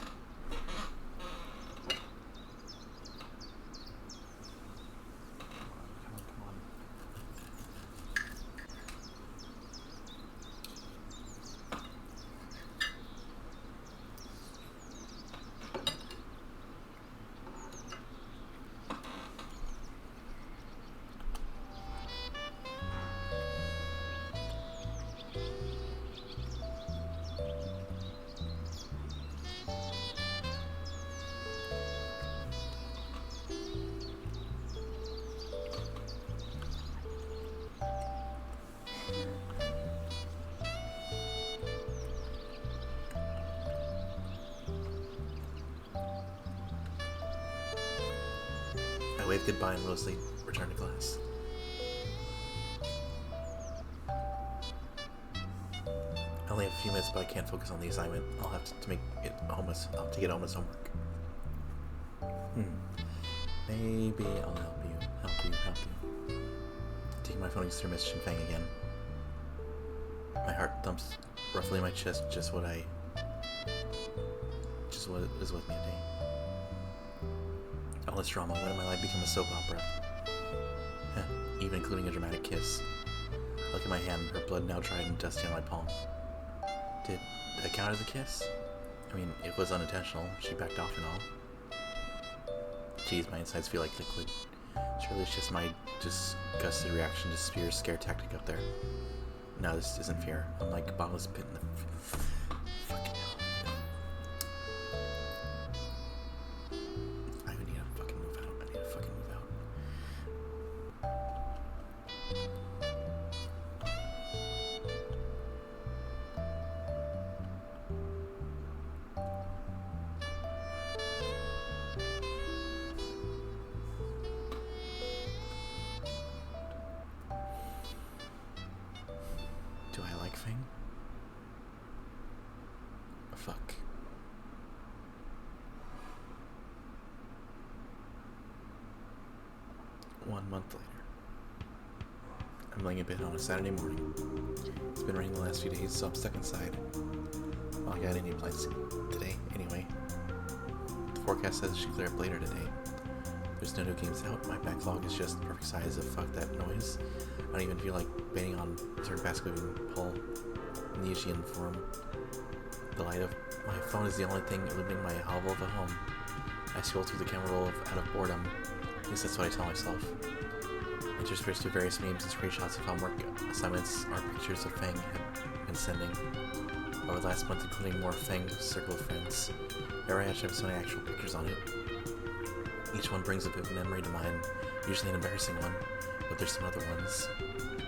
S2: I wave goodbye and mostly return to class. I only have a few minutes, but I can't focus on the assignment. I'll have to make it home as I'll take it home as homework. Maybe I'll help you. Taking my phone and through messaging Fang again. My heart thumps roughly in my chest, just what is with me today. All this drama, when did my life become a soap opera? Even including a dramatic kiss. Look at my hand, her blood now dried and dusty on my palm. Did that count as a kiss? I mean, it was unintentional. She backed off and all. Geez, my insides feel like liquid. Surely it's just my disgusted reaction to Spear's scare tactic up there. No, this isn't fear. I'm like bottomless pit in the fucking hell. I need to fucking move out. Do I like Fang? Fuck. One month later. I'm laying in bed on a Saturday morning. It's been raining the last few days, so I'm stuck inside. Well, I got any plans today, anyway. The forecast says it should clear up later today. There's no new games out. My backlog is just the perfect size of fuck that noise. I don't even feel like betting on certain basketball Paul Nesian form. The light of my phone is the only thing illuminating my hovel of a home. I scroll through the camera roll out of boredom. At least that's what I tell myself. Interspersed through various memes and screenshots of homework assignments are pictures of Fang had been sending over the last month, including more Fang circle of friends. Every hatch has so many actual pictures on it. Each one brings a vivid memory to mind, usually an embarrassing one, but there's some other ones,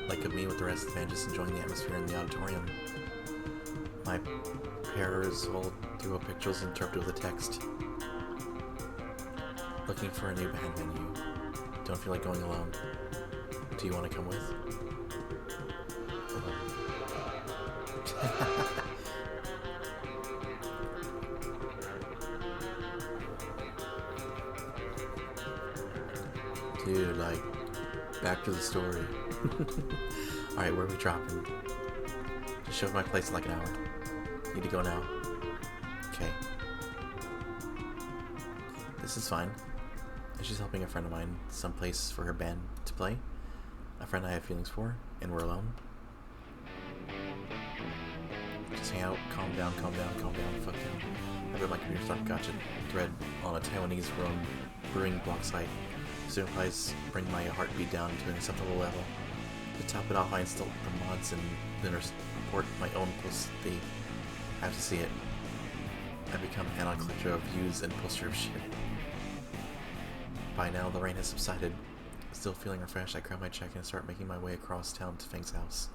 S2: like of me with the rest of the band just enjoying the atmosphere in the auditorium. My prayers rolled through a pictures interpreted with a text. Looking for a new band venue. Don't feel like going alone. Do you want to come with? Dude, like, back to the story. Alright, where are we dropping? Just shove my place in like an hour. Need to go now. Okay. this is fine. And she's helping a friend of mine someplace for her band to play. A friend I have feelings for, and we're alone. Just hang out, calm down, fuck down. I've got my computer stock gotcha thread on a Taiwanese run brewing block site. So implies bring my heartbeat down to an acceptable level. To top it off, I installed the mods and then report my own post feed. I have to see it. I become an analog collector of views and poster of shit. By now, the rain has subsided. Still feeling refreshed, I grab my check and start making my way across town to Feng's house.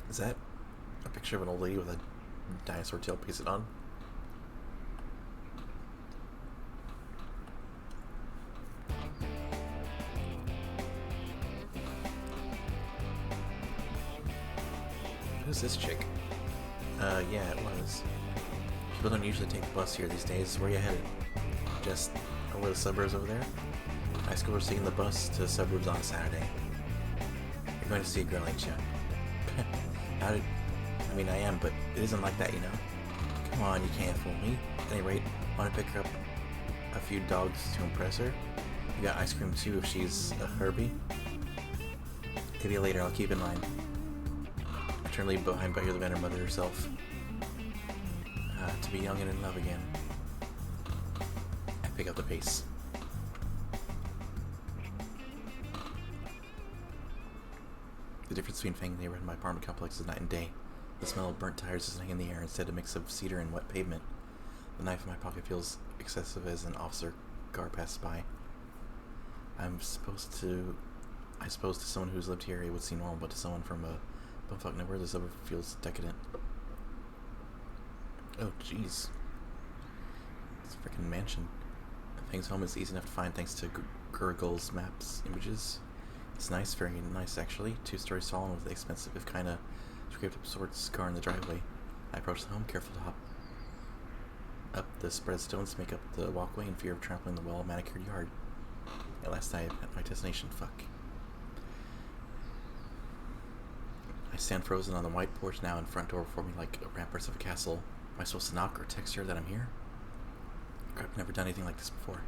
S2: Is that a picture of an old lady with a dinosaur tail pasted on? Who's this chick? Yeah, it was. People don't usually take the bus here these days. Where are you headed? Just over the suburbs over there? High schoolers taking the bus to the suburbs on a Saturday. You're going to see a girl, ain't you? I mean, I am, but it isn't like that, you know? Come on, you can't fool me. At any rate, want to pick her up a few dogs to impress her? You got ice cream too if she's a Herbie? Maybe later, I'll keep in mind. I turn leave behind by the vendor mother herself. To be young and in love again. I pick up the pace. The difference between Fang neighborhood and my apartment complex is night and day. The smell of burnt tires is hanging in the air instead of a mix of cedar and wet pavement. The knife in my pocket feels excessive as an officer car passes by. I suppose to someone who's lived here it would seem normal, but to someone from a bumfuck nowhere this suburb feels decadent. Oh jeez. It's a freaking mansion. Fang's home is easy enough to find thanks to Gurgle's maps images. It's nice, very nice actually. 2 stories tall and with the expensive, if kinda scraped up sorts car in the driveway. I approach the home, careful to hop up the spread stones to make up the walkway in fear of trampling the well-manicured yard. At last I am at my destination, fuck. I stand frozen on the white porch now and front door before me like a ramparts of a castle. Am I supposed to knock or text her that I'm here? I've never done anything like this before.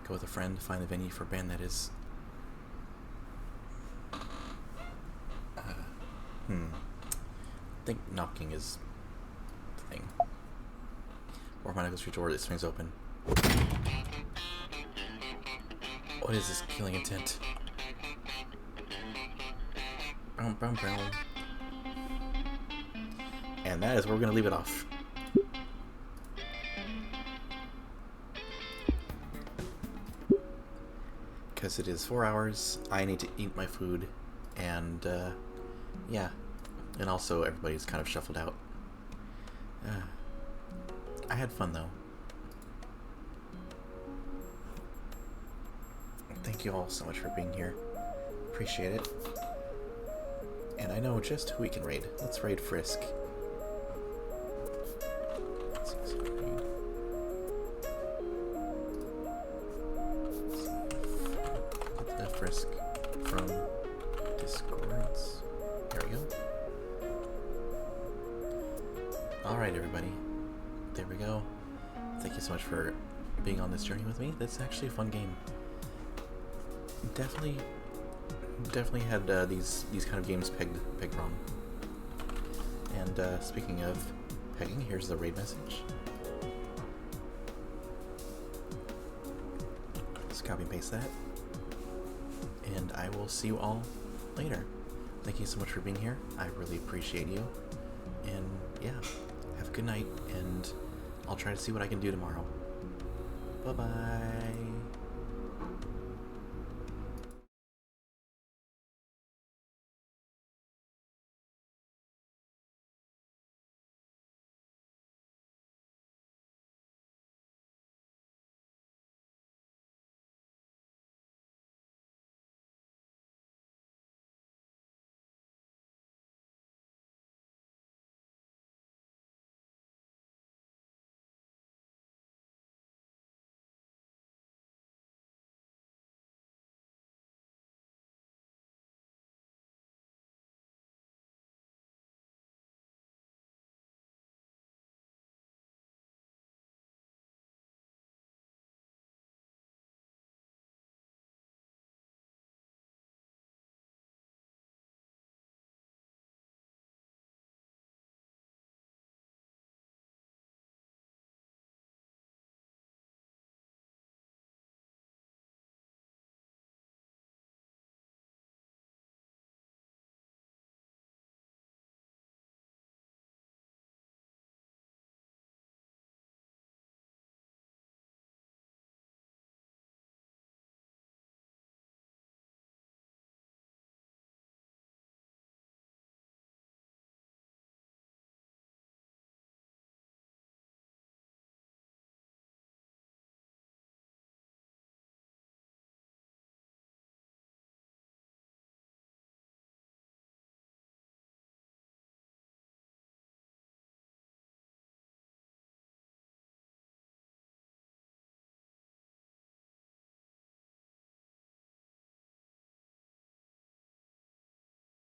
S2: Go with a friend, find the venue for a band that is... I think knocking is the thing. Or when I go straight door, it swings open. What is this killing intent? Brown. And that is where we're going to leave it off. Because it is 4 hours, I need to eat my food, and yeah. And also everybody's kind of shuffled out. I had fun though. Thank you all so much for being here. Appreciate it. And I know just who we can raid. Let's raid Frisk. Let's see, so raid. Get the Frisk from Discords. There we go. Alright everybody, there we go. Thank you so much for being on this journey with me. That's actually a fun game. Definitely had these kind of games pegged wrong. And speaking of pegging, here's the raid message. Just copy and paste that. And I will see you all later. Thank you so much for being here. I really appreciate you. And yeah. Have a good night, and I'll try to see what I can do tomorrow. Bye-bye.